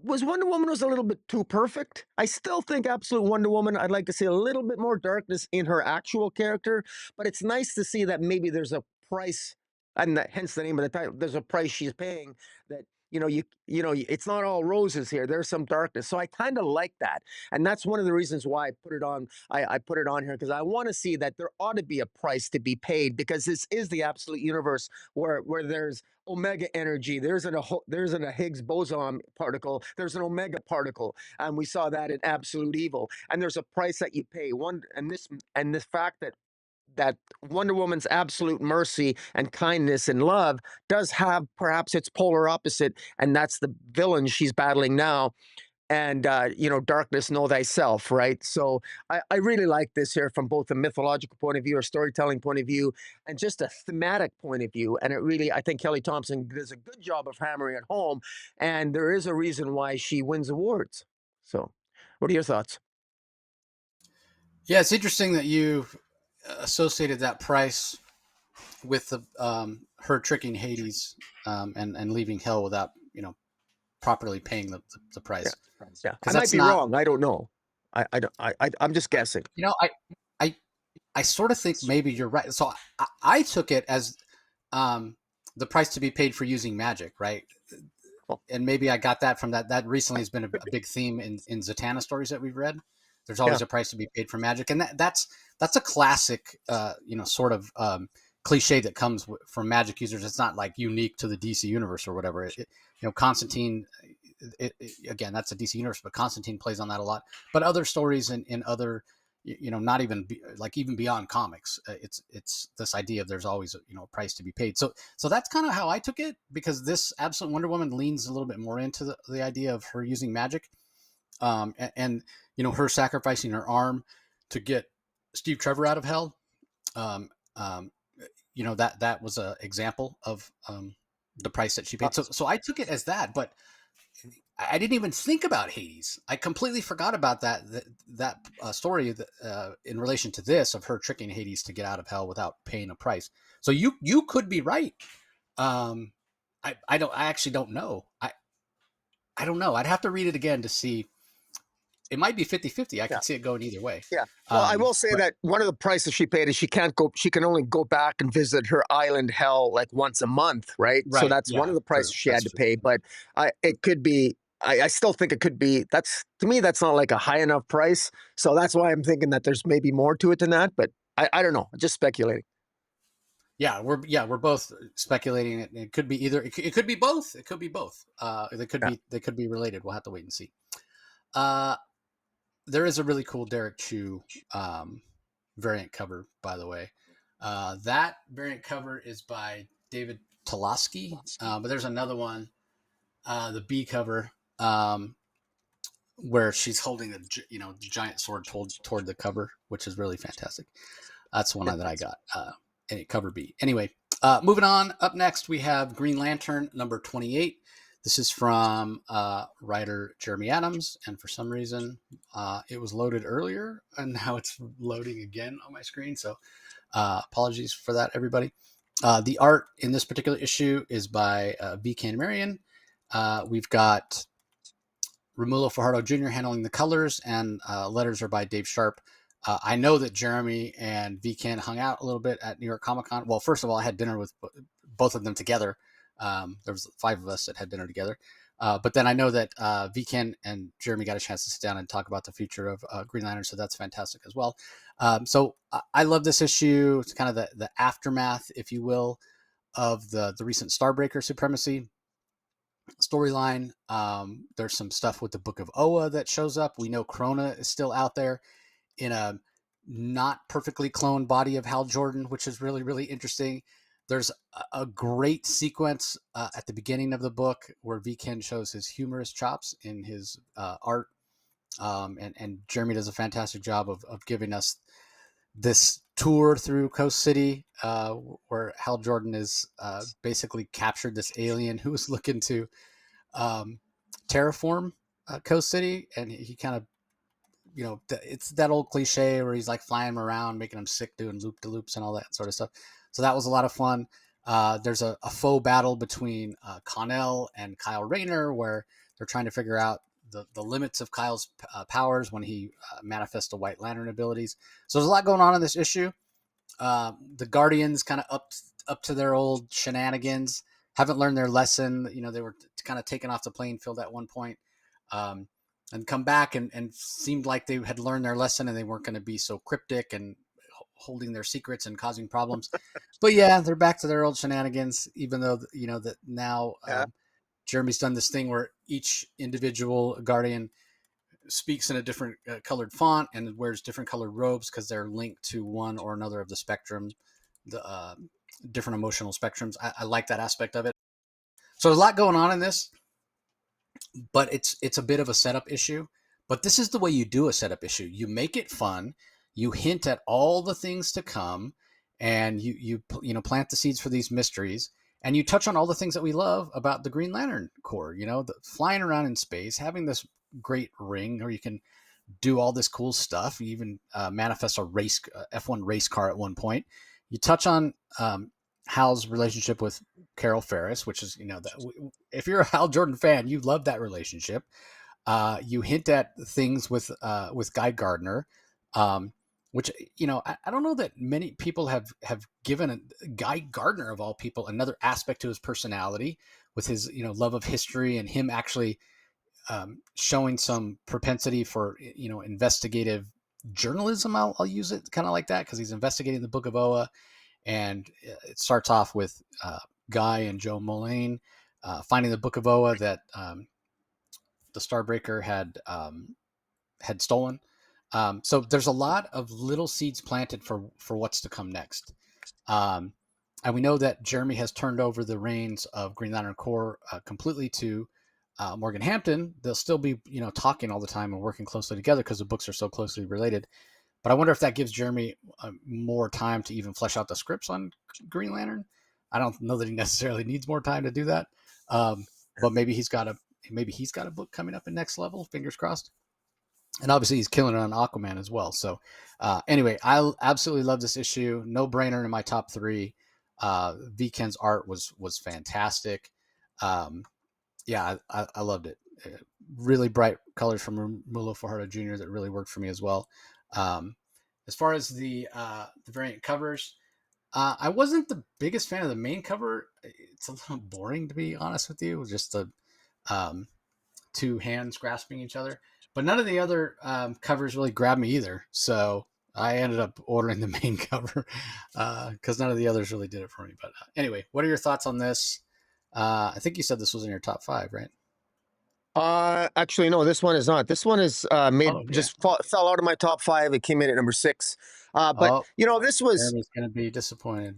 Wonder Woman was a little bit too perfect. I still think Absolute Wonder Woman, I'd like to see a little bit more darkness in her actual character, but it's nice to see that maybe there's a price, and hence the name of the title. There's a price she's paying, that it's not all roses here. There's some darkness. So I kind of like that. And that's one of the reasons why I put it on. I put it on here because I want to see that there ought to be a price to be paid, because this is the absolute universe where there's omega energy. There's a Higgs boson particle. There's an omega particle, and we saw that in Absolute Evil. And there's a price that you pay. This fact that Wonder Woman's absolute mercy and kindness and love does have perhaps its polar opposite, and that's the villain she's battling now. And darkness, know thyself, right? So I really like this here from both a mythological point of view, a storytelling point of view, and just a thematic point of view. And I think Kelly Thompson does a good job of hammering it home, and there is a reason why she wins awards. So what are your thoughts? Yeah, it's interesting that you associated that price with the her tricking Hades, and leaving hell without properly paying the Yeah, price, yeah. I because might that's be not wrong. I don't know. I'm just guessing. you know I I sort of think maybe you're right. So I took it as, um, the price to be paid for using magic, right? Well, And maybe I got that from that. That recently has been a big theme in Zatanna stories that we've read. There's yeah, always a price to be paid for magic, and that's a classic, sort of cliche that comes from magic users. It's not like unique to the DC universe or whatever. Constantine. Again, that's a DC universe, but Constantine plays on that a lot. But other stories in other, not even even beyond comics, it's this idea of there's always a price to be paid. So that's kind of how I took it, because this Absolute Wonder Woman leans a little bit more into the idea of her using magic, and her sacrificing her arm to get Steve Trevor out of hell. Um, um, that was a example of the price that she paid. So I took it as that, but I didn't even think about Hades. I completely forgot about that story in relation to this, of her tricking Hades to get out of hell without paying a price. So you could be right. Um, I actually don't know. I don't know. I'd have to read it again to see. It might be 50-50. I yeah. could see it going either way. Yeah. Well, I will say But that one of the prices she paid is she can only go back and visit her island hell like once a month, right? So right, that's one yeah, of the prices true. she had That's to true. pay. But it could be. I still think it could be. That's to me, that's not like a high enough price. So that's why I'm thinking that there's maybe more to it than that. But I don't know. Just speculating. We're both speculating. It could be either. It could be both. It could be both. Yeah. They could be related. We'll have to wait and see. Uh, there is a really cool Derek Chu variant cover, by the way. That variant cover is by David Toloski, but there's another one, the B cover, where she's holding the giant sword toward the cover, which is really fantastic. That's one that I got. Cover B. Anyway, moving on. Up next, we have Green Lantern number 28. This is from writer Jeremy Adams, and for some reason, it was loaded earlier, and now it's loading again on my screen. So, apologies for that, everybody. The art in this particular issue is by V. Marion. We've got Romulo Fajardo Jr. handling the colors, and letters are by Dave Sharp. I know that Jeremy and Vcan hung out a little bit at New York Comic Con. Well, first of all, I had dinner with both of them together. There was 5 of us that had dinner together. But then I know that Vcan and Jeremy got a chance to sit down and talk about the future of Green Lantern, so that's fantastic as well. So I love this issue. It's kind of the aftermath, if you will, of the recent Starbreaker supremacy storyline. There's some stuff with the Book of Oa that shows up. We know Krona is still out there in a not perfectly cloned body of Hal Jordan, which is really, really interesting. There's a great sequence at the beginning of the book where Vken shows his humorous chops in his art. And Jeremy does a fantastic job of giving us this tour through Coast City, where Hal Jordan is basically captured this alien who is looking to terraform Coast City, and he kind of, it's that old cliche where he's like flying him around, making him sick, doing loop to loops and all that sort of stuff. So that was a lot of fun. There's a faux battle between Connell and Kyle Rayner, where they're trying to figure out the limits of Kyle's powers when he manifests the White Lantern abilities. So there's a lot going on in this issue. The Guardians kind of up to their old shenanigans, haven't learned their lesson. They were kind of taken off the playing field at one point, and come back and seemed like they had learned their lesson and they weren't going to be so cryptic and holding their secrets and causing problems. But yeah, they're back to their old shenanigans, even though, that now Yeah. Jeremy's done this thing where each individual Guardian speaks in a different colored font and wears different colored robes because they're linked to one or another of the spectrum, the different emotional spectrums. I like that aspect of it. So there's a lot going on in this, but it's a bit of a setup issue. But this is the way you do a setup issue. You make it fun. You hint at all the things to come, and you plant the seeds for these mysteries, and you touch on all the things that we love about the Green Lantern Corps. The flying around in space, having this great ring where you can do all this cool stuff. You even manifest a F1 race car at one point. You touch on Hal's relationship with Carol Ferris, which is, if you're a Hal Jordan fan, you love that relationship. You hint at things with Guy Gardner. which I don't know that many people have given Guy Gardner of all people another aspect to his personality with his love of history and him actually showing some propensity for investigative journalism. I'll use it kind of like that because he's investigating the Book of Oa, and it starts off with Guy and Joe Mullane finding the Book of Oa that the Starbreaker had stolen. So there's a lot of little seeds planted for what's to come next. Um, and we know that Jeremy has turned over the reins of Green Lantern Corps completely to Morgan Hampton. They'll still be talking all the time and working closely together because the books are so closely related. But I wonder if that gives Jeremy more time to even flesh out the scripts on Green Lantern. I don't know that he necessarily needs more time to do that. But maybe he's got a book coming up in Next Level. Fingers crossed. And obviously he's killing it on Aquaman as well. So anyway, I absolutely love this issue. No brainer in my top 3. Vken's art was fantastic. Yeah, I loved it. Really bright colors from Mulo Fajardo Jr. that really worked for me as well. As far as the variant covers, I wasn't the biggest fan of the main cover. It's a little boring, to be honest with you. Just the two hands grasping each other. But none of the other covers really grabbed me either. So I ended up ordering the main cover because none of the others really did it for me. But anyway, what are your thoughts on this? I think you said this was in your top 5, right? Actually, no, this one is not. This one is Oh, yeah. fell out of my top 5. It came in at number 6. But Oh, this was Jeremy's going to be disappointed.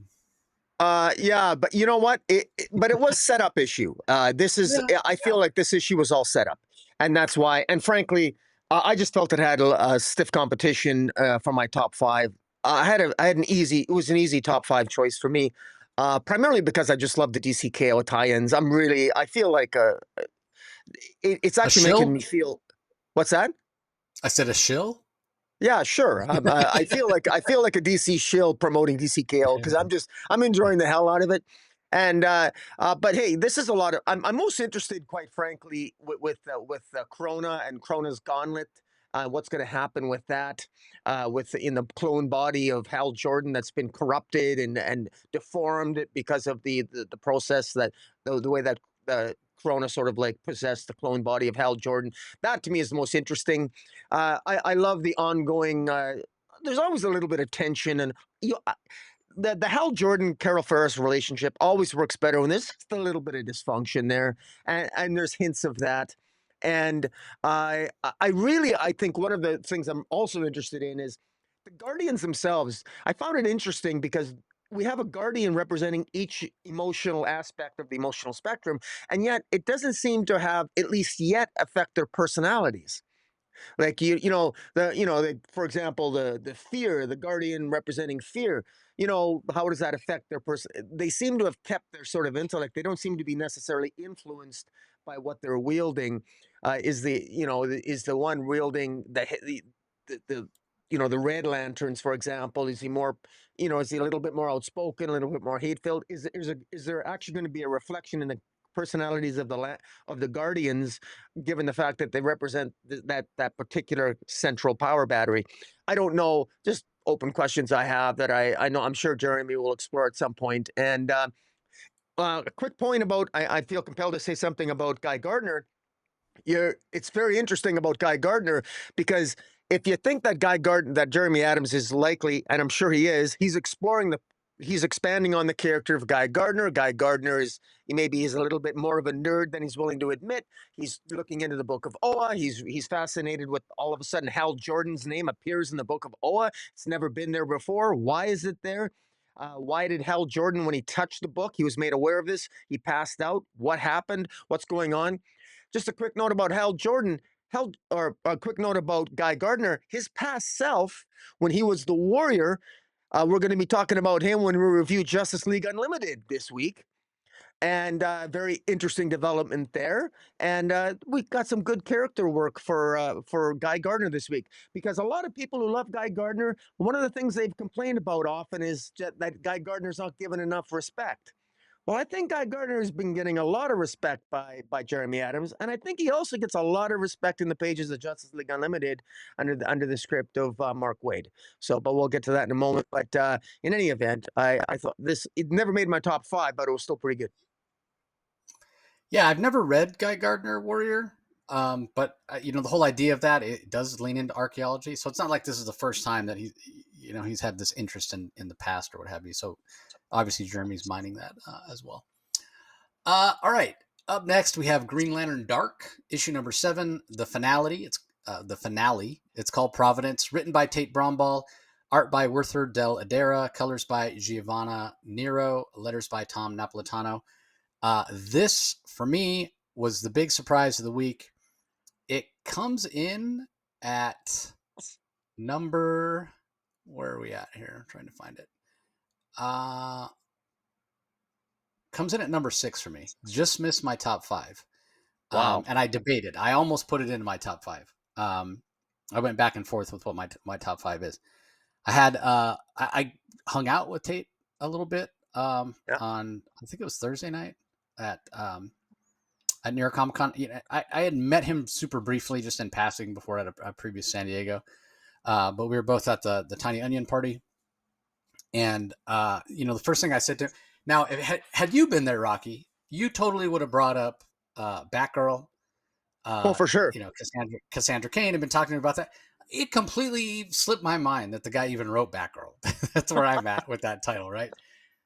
yeah, but you know what? But it was set up issue. This is Yeah. I feel like this issue was all set up, and that's why. And frankly, I just felt it had a stiff competition for my top 5. I had an easy. It was an easy top 5 choice for me, primarily because I just love the DCKO tie-ins. I feel like it's A actually making shill? me feel. What's that? I said a shill? Yeah, sure. I feel like a DC shill promoting DCKO because I'm enjoying the hell out of it. And but hey, this is a lot of. I'm most interested, quite frankly, with Krona and Krona's Gauntlet. What's going to happen with that? With in the clone body of Hal Jordan that's been corrupted and deformed because of the process that the way that Krona sort of like possessed the clone body of Hal Jordan. That to me is the most interesting. I love the ongoing. There's always a little bit of tension, and the Hal Jordan Carol Ferris relationship always works better when there's just a little bit of dysfunction there, and there's hints of that. And I think one of the things I'm also interested in is the Guardians themselves. I found it interesting because we have a Guardian representing each emotional aspect of the emotional spectrum, and yet it doesn't seem to have, at least yet, affect their personalities. Like for example, the fear, the guardian representing fear. How does that affect their person? They seem to have kept their sort of intellect. They don't seem to be necessarily influenced by what they're wielding. Is the one wielding the red lanterns, for example? Is he more, is he a little bit more outspoken, a little bit more hate filled? Is there actually going to be a reflection in the personalities of the Guardians, given the fact that they represent that particular central power battery? I don't know. Just open questions I have that I know I'm sure Jeremy will explore at some point. And a quick point about I feel compelled to say something about Guy Gardner. It's very interesting about Guy Gardner because if you think that Jeremy Adams is likely, and I'm sure he is, he's expanding on the character of Guy Gardner. Guy Gardner he's a little bit more of a nerd than he's willing to admit. He's looking into the Book of Oa. He's fascinated with all of a sudden Hal Jordan's name appears in the Book of Oa. It's never been there before. Why is it there? Why did Hal Jordan, when he touched the book, he was made aware of this? He passed out. What happened? What's going on? Just a quick note about Hal Jordan. Or a quick note about Guy Gardner. His past self, when he was the Warrior, we're going to be talking about him when we review Justice League Unlimited this week. And very interesting development there. And we got some good character work for Guy Gardner this week. Because a lot of people who love Guy Gardner, one of the things they've complained about often is that Guy Gardner's not given enough respect. Well, I think Guy Gardner has been getting a lot of respect by Jeremy Adams, and I think he also gets a lot of respect in the pages of Justice League Unlimited under the script of Mark Waid. So, but we'll get to that in a moment. But in any event, I thought this it never made my top 5, but it was still pretty good. Yeah, I've never read Guy Gardner Warrior, but the whole idea of that, it does lean into archaeology. So it's not like this is the first time that he's had this interest in the past or what have you. So obviously Jeremy's mining that as well. All right. Up next, we have Green Lantern Dark, issue number 7, the finale. It's the finale. It's called Providence, written by Tate Brombal, art by Werther Dell'Edera, colors by Giovanna Nero, letters by Tom Napolitano. This, for me, was the big surprise of the week. It comes in at number. Where are we at here? I'm trying to find it. Comes in at number 6 for me. Just missed my top 5. Wow. And I debated. I almost put it into my top 5. I went back and forth with what my top 5 is. I had I hung out with Tate a little bit on, I think it was Thursday night at New York Comic Con. I had met him super briefly just in passing before at a previous San Diego, but we were both at the Tiny Onion party. And the first thing I said to him, now had you been there, Rocky, you totally would have brought up Batgirl. Oh, for sure. Cassandra Cain had been talking about that. It completely slipped my mind that the guy even wrote Batgirl. That's where I'm at with that title, right?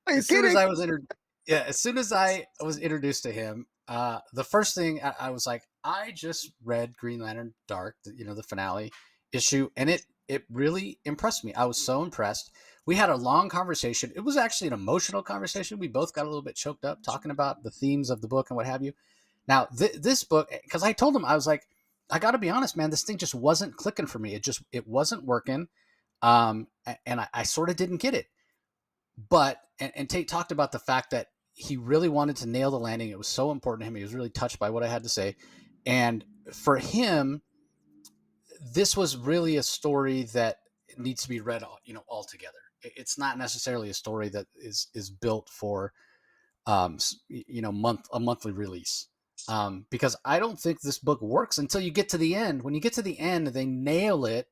Are you As soon kidding? as I was introduced to him, the first thing I was like, I just read Green Lantern Dark, the finale issue, and it really impressed me. I was so impressed. We had a long conversation. It was actually an emotional conversation. We both got a little bit choked up talking about the themes of the book and what have you. Now, this book, because I told him, I was like, I got to be honest, man, this thing just wasn't clicking for me. It wasn't working, and I sort of didn't get it. But and Tate talked about the fact that he really wanted to nail the landing. It was so important to him. He was really touched by what I had to say, and for him, this was really a story that needs to be read, all together. It's not necessarily a story that is built for a monthly release. Because I don't think this book works until you get to the end. When you get to the end, they nail it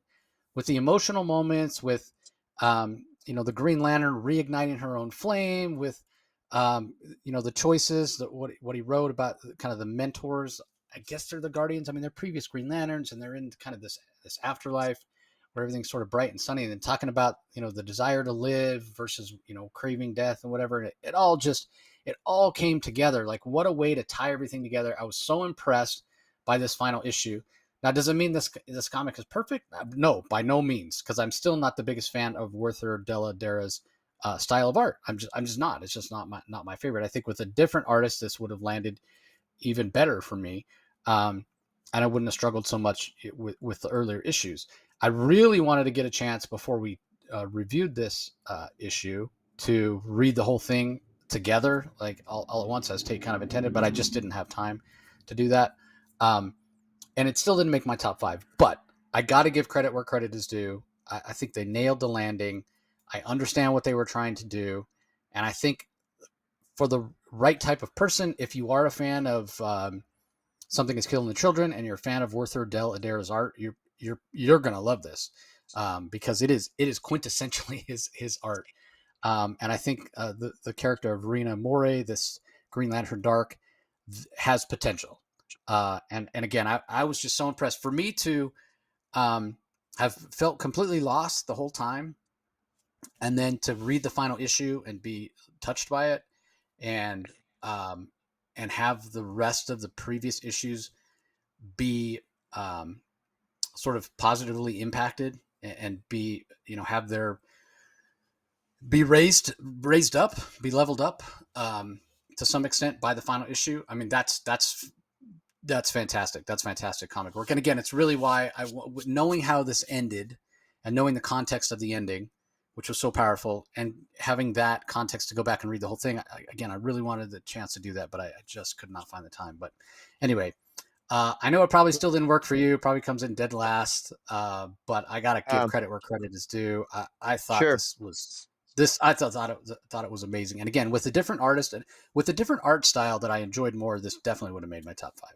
with the emotional moments, with the Green Lantern reigniting her own flame, with the choices, what he wrote about kind of the mentors. I guess they're the Guardians. I mean, they're previous Green Lanterns, and they're in kind of this afterlife where everything's sort of bright and sunny. And then talking about the desire to live versus craving death and whatever. And it all came together. Like, what a way to tie everything together. I was so impressed by this final issue. Now, does it mean this comic is perfect? No, by no means, because I'm still not the biggest fan of Werther Dell'Edera's style of art. I'm just not. It's just not my favorite. I think with a different artist, this would have landed even better for me, and I wouldn't have struggled so much with the earlier issues. I really wanted to get a chance before we reviewed this issue to read the whole thing together, like all at once, as Tate kind of intended, but I just didn't have time to do that. And it still didn't make my top 5, but I got to give credit where credit is due. I think they nailed the landing. I understand what they were trying to do. And I think for the right type of person, if you are a fan of Something is Killing the Children and you're a fan of Werther Dell'Edera's art, you're going to love this because it is quintessentially his art. And I think the character of Rena Mora, this Green Lantern Dark, has potential. And again, I was just so impressed. For me to have felt completely lost the whole time, and then to read the final issue and be touched by it, and have the rest of the previous issues be sort of positively impacted and be have their be raised up, be leveled up to some extent by the final issue. I mean, that's fantastic. That's fantastic comic work. And again, it's really why knowing how this ended and knowing the context of the ending, which was so powerful, and having that context to go back and read the whole thing. I really wanted the chance to do that, but I just could not find the time. But anyway, I know it probably still didn't work for you. It probably comes in dead last. But I got to give credit where credit is due. I thought Sure. this was This I thought it was amazing, and again with a different artist and with a different art style that I enjoyed more. This definitely would have made my top 5.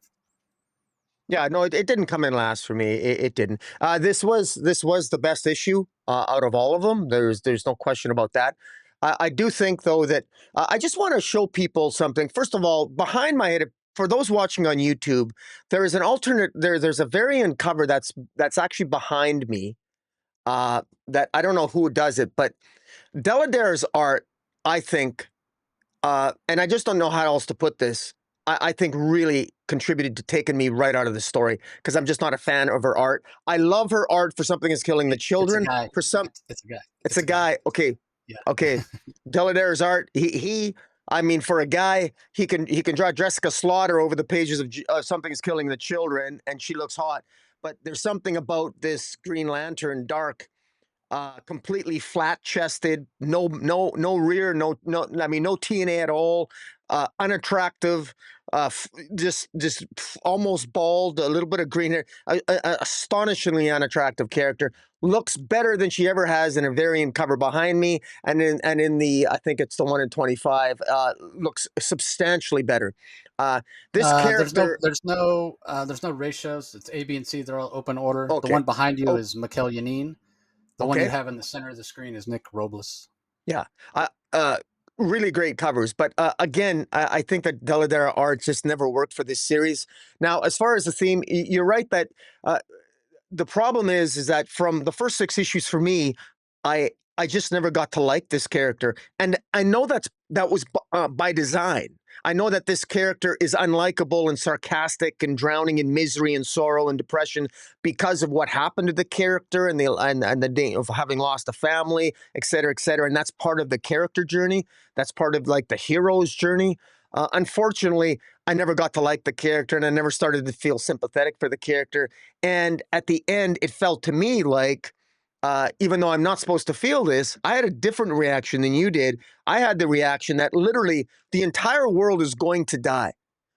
Yeah, no, it didn't come in last for me. It didn't. This was the best issue out of all of them. There's no question about that. I do think though that I just want to show people something. First of all, behind my head, for those watching on YouTube, there is an alternate. There's a variant cover that's actually behind me. That I don't know who does it, but Dell'Edera's art, I think, and I just don't know how else to put this. I think really contributed to taking me right out of the story because I'm just not a fan of her art. I love her art for Something Is Killing the It's a Children. guy. For some, It's a guy. it's a guy. Okay, Yeah. okay. Dell'Edera's art. I mean, for a guy, he can draw Jessica Slaughter over the pages of Something Is Killing the Children, and she looks hot. But there's something about this Green Lantern Dark, completely flat chested, no rear, I mean, no TNA at all, unattractive, just almost bald, a little bit of green hair, astonishingly unattractive character. Looks better than she ever has in a variant cover behind me, and in the, I think it's the one in 25, looks substantially better. This There's no character, there's no ratios. It's A, B, and C. They're all open order. The okay, one behind you oh, is Mikel Janin. The one you okay. have in the center of the screen is Nick Robles. Yeah. Really great covers. But again, I think that Dell'Edera art just never worked for this series. Now, as far as the theme, you're right that uh, the problem is that from the first 6 issues for me, I just never got to like this character, and I know that was by design. I know that this character is unlikable and sarcastic and drowning in misery and sorrow and depression because of what happened to the character and the day of having lost a family, et cetera, et cetera. And that's part of the character journey. That's part of like the hero's journey. Unfortunately, I never got to like the character, and I never started to feel sympathetic for the character. And at the end, it felt to me like, even though I'm not supposed to feel this, I had a different reaction than you did. I had the reaction that literally the entire world is going to die.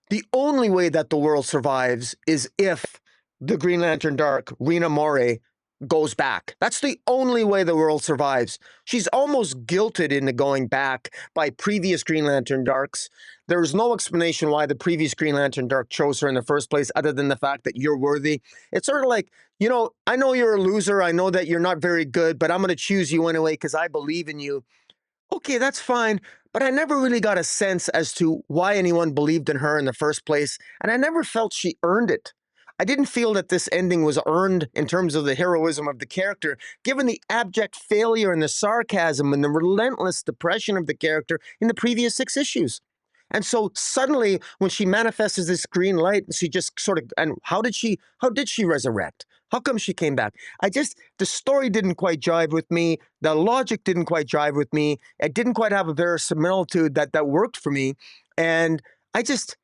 The only way that the world survives is if the Green Lantern Dark, Rena Mora, goes back. That's the only way the world survives. She's almost guilted into going back by previous Green Lantern Darks. There's no explanation why the previous Green Lantern Dark chose her in the first place, other than the fact that you're worthy. It's sort of like, I know you're a loser. I know that you're not very good, but I'm going to choose you anyway because I believe in you. Okay, that's fine, but I never really got a sense as to why anyone believed in her in the first place, and I never felt she earned it. I didn't feel that this ending was earned in terms of the heroism of the character, given the abject failure and the sarcasm and the relentless depression of the character in the previous 6 issues. And so suddenly, when she manifests as this green light, she just sort of, and how did she resurrect? How come she came back? The story didn't quite jive with me. The logic didn't quite jive with me. It didn't quite have a verisimilitude that worked for me. And I just,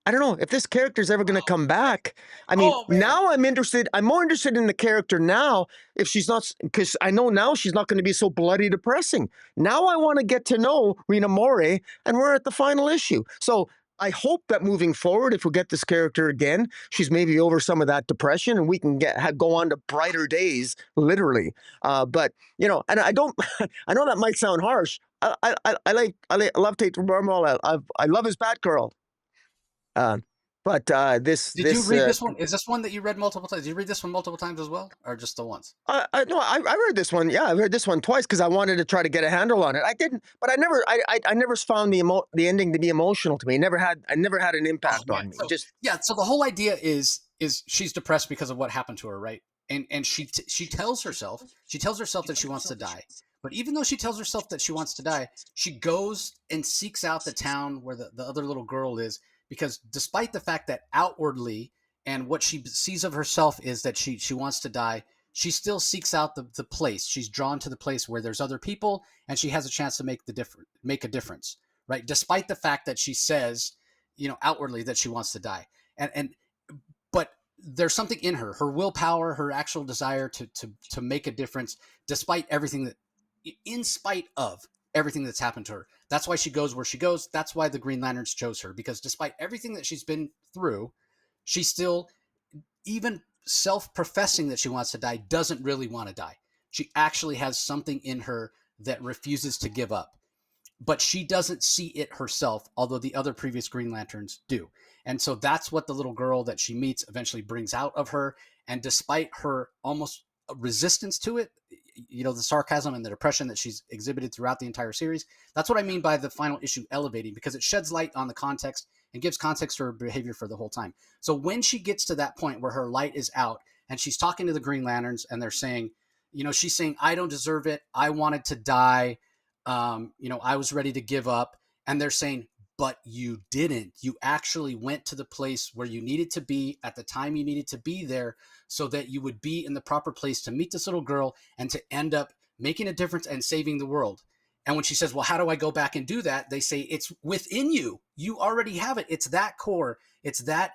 I don't know if this character's ever going to come back. I mean, Oh man, now I'm interested. I'm more interested in the character now if she's not, because I know now she's not going to be so bloody depressing. Now I want to get to know Rena Mora, and we're at the final issue. So I hope that moving forward, if we get this character again, she's maybe over some of that depression, and we can go on to brighter days, literally. But and I don't. I know that might sound harsh. I love Tate Brombal. I love his Batgirl. Uh, but did you read this one? Is this one that you read multiple times? Did you read this one multiple times as well, or just the once? no, I read this one. Yeah, I read this one twice because I wanted to try to get a handle on it. I didn't, but I never found the ending to be emotional to me. I never had an Oh impact man, on me. so Just yeah, so the whole idea is she's depressed because of what happened to her, right? And she tells herself that she wants to die. But even though she tells herself that she wants to die, she goes and seeks out the town where the other little girl is, because despite the fact that outwardly and what she sees of herself is that she wants to die, she still seeks out the place. She's drawn to the place where there's other people and she has a chance to make a difference, right? Despite the fact that she says, outwardly that she wants to die. And but there's something in her willpower, her actual desire to make a difference, despite everything that, in spite of everything that's happened to her. That's why she goes where she goes. That's why the Green Lanterns chose her, because despite everything that she's been through, she still, even self-professing that she wants to die, doesn't really want to die. She actually has something in her that refuses to give up. But she doesn't see it herself, although the other previous Green Lanterns do. And so that's what the little girl that she meets eventually brings out of her. And despite her almost resistance to it, you know, the sarcasm and the depression that she's exhibited throughout the entire series, that's what I mean by the final issue elevating, because it sheds light on the context and gives context to her behavior for the whole time. So when she gets to that point where her light is out and she's talking to the Green Lanterns and they're saying, you know, she's saying, I don't deserve it. I wanted to die. You know, I was ready to give up. And they're saying, but you didn't. You actually went to the place where you needed to be at the time you needed to be there so that you would be in the proper place to meet this little girl and to end up making a difference and saving the world. And when she says, well, how do I go back and do that? They say, it's within you. You already have it. It's that core. It's that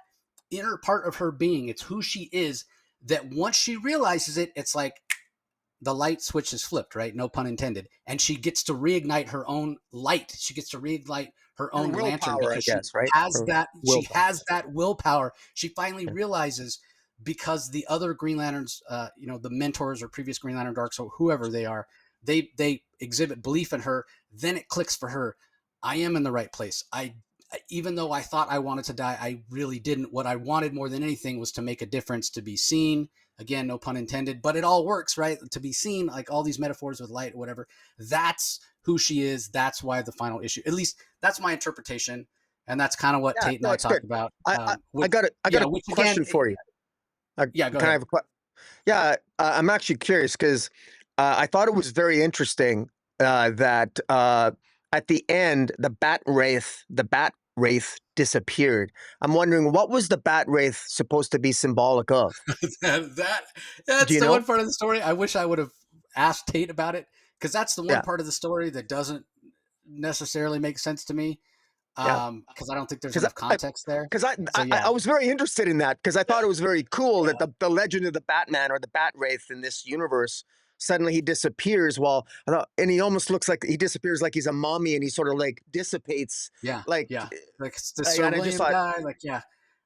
inner part of her being. It's who she is, that once she realizes it, it's like, the light switch is flipped, right? No pun intended. And she gets to reignite her own light. She gets to reignite her own lantern because I guess, right? She has that willpower. She finally realizes, because the other Green Lanterns, you know, the mentors or previous Green Lantern Darks or whoever they are, they exhibit belief in her. Then it clicks for her. I am in the right place. Even though I thought I wanted to die, I really didn't. What I wanted more than anything was to make a difference, to be seen. Again, no pun intended, but it all works, right? To be seen, like all these metaphors with light or whatever. That's who she is. That's why the final issue, at least that's my interpretation. And that's kind of what Tate and I talked about. I got a question for you. Yeah, go can ahead. I have a question? Yeah, I'm actually curious because I thought it was very interesting that at the end, the Bat Wraith disappeared. I'm wondering, what was the Bat Wraith supposed to be symbolic of? That's the one part of the story. I wish I would have asked Tate about it, because that's the one part of the story that doesn't necessarily make sense to me. Because I don't think there's enough context there. Because I was very interested in that, because I thought it was very cool that the legend of the Batman or the Bat Wraith in this universe, suddenly he disappears. Well, and he almost looks like he disappears like he's a mummy, and he sort of like dissipates. Like the Sir William guy. Like,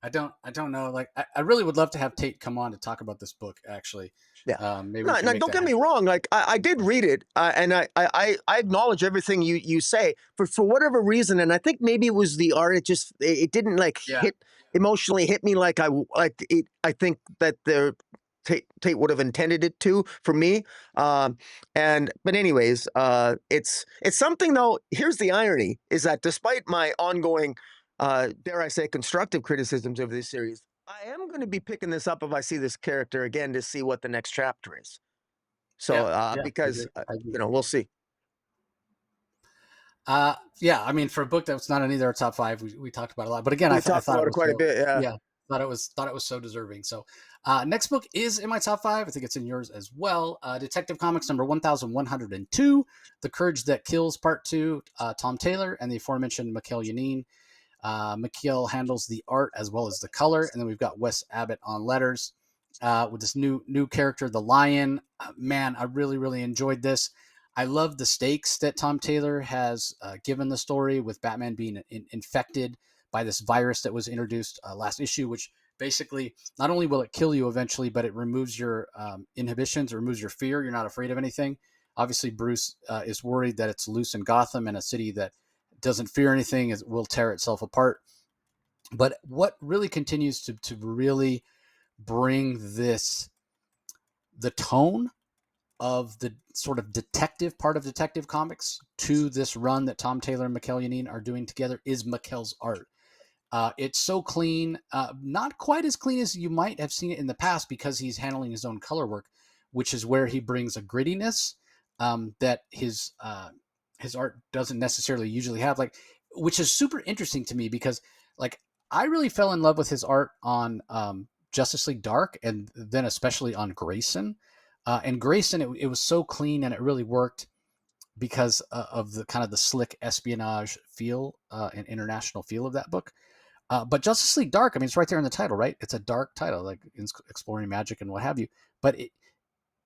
I don't know. Like, I really would love to have Tate come on to talk about this book, actually. Maybe don't get me wrong. Like, I did read it, and I acknowledge everything you say. For whatever reason, and I think maybe it was the art. It didn't like emotionally hit me like I think that the Tate would have intended it to for me. But anyways, it's something though. Here's the irony: is that despite my ongoing, dare I say, constructive criticisms of this series, I am going to be picking this up if I see this character again to see what the next chapter is. So, because you know, we'll see. Yeah, I mean, for a book that's not in either our top 5, we talked about a lot. But again, I thought about it quite a bit. Thought it was so deserving. So, next book is in my top 5. I think it's in yours as well. Detective Comics number 1102, The Courage That Kills, Part 2. Tom Taylor and the aforementioned Mikel Janin. Mikel handles the art as well as the color, and then we've got Wes Abbott on letters with this new character, the Lion. Man, I really enjoyed this. I love the stakes that Tom Taylor has given the story, with Batman being infected by this virus that was introduced last issue, which basically not only will it kill you eventually, but it removes your inhibitions, removes your fear. You're not afraid of anything. Obviously, Bruce is worried that it's loose in Gotham, in a city that doesn't fear anything, it will tear itself apart. But what really continues to really bring the tone of the sort of detective part of Detective Comics to this run that Tom Taylor and Mikel Janin are doing together is Mikel's art. It's so clean, not quite as clean as you might have seen it in the past, because he's handling his own color work, which is where he brings a grittiness that his art doesn't necessarily usually have, like, which is super interesting to me, because like I really fell in love with his art on Justice League Dark, and then especially on Grayson. And Grayson, it was so clean, and it really worked because of the kind of the slick espionage feel and international feel of that book. But Justice League Dark, I mean, it's right there in the title, right? It's a dark title, like exploring magic and what have you. But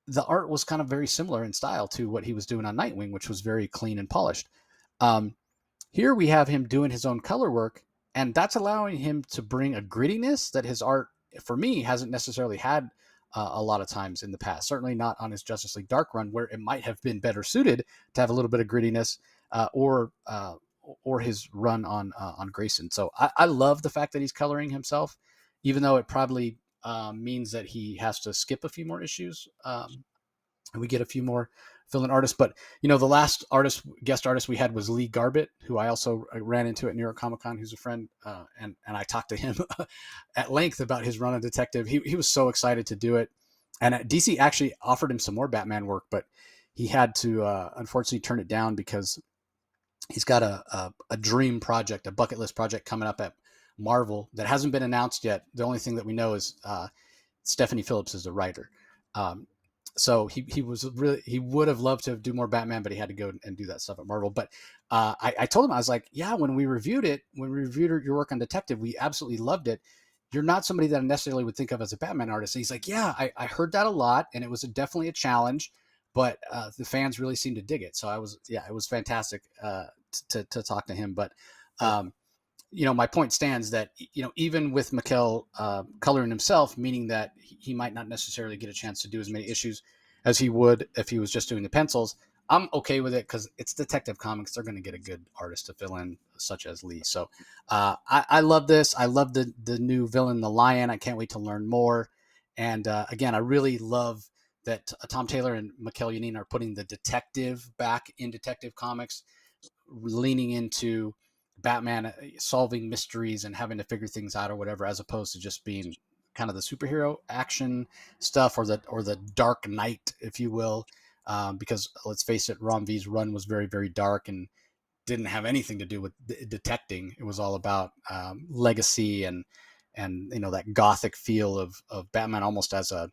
the art was kind of very similar in style to what he was doing on Nightwing, which was very clean and polished. Here we have him doing his own color work, and that's allowing him to bring a grittiness that his art, for me, hasn't necessarily had a lot of times in the past. Certainly not on his Justice League Dark run, where it might have been better suited to have a little bit of grittiness, or his run on Grayson. So I love the fact that he's coloring himself, even though it probably means that he has to skip a few more issues. And we get a few more fill-in artists. But the last guest artist we had was Lee Garbett, who I also ran into at New York Comic Con, who's a friend, and I talked to him at length about his run on Detective. He was so excited to do it, and DC actually offered him some more Batman work, but he had to unfortunately turn it down because he's got a dream project, a bucket list project coming up at Marvel that hasn't been announced yet. The only thing that we know is Stephanie Phillips is the writer. So he would have loved to do more Batman, but he had to go and do that stuff at Marvel. But I told him, I was like, yeah, when we reviewed your work on Detective, we absolutely loved it. You're not somebody that I necessarily would think of as a Batman artist. And he's like, yeah, I heard that a lot, and it was definitely a challenge, but the fans really seemed to dig it. So it was fantastic to talk to him. But my point stands that even with Mikel coloring himself, meaning that he might not necessarily get a chance to do as many issues as he would if he was just doing the pencils. I'm okay with it because it's Detective Comics. They're going to get a good artist to fill in, such as Lee. So I love this. I love the new villain, the Lion. I can't wait to learn more. And again, I really love that Tom Taylor and Mikel Janin are putting the detective back in Detective Comics, leaning into Batman solving mysteries and having to figure things out or whatever, as opposed to just being kind of the superhero action stuff or the Dark Knight, if you will. Because let's face it, Ron V's run was very, very dark and didn't have anything to do with detecting. It was all about legacy and that gothic feel of Batman, almost as a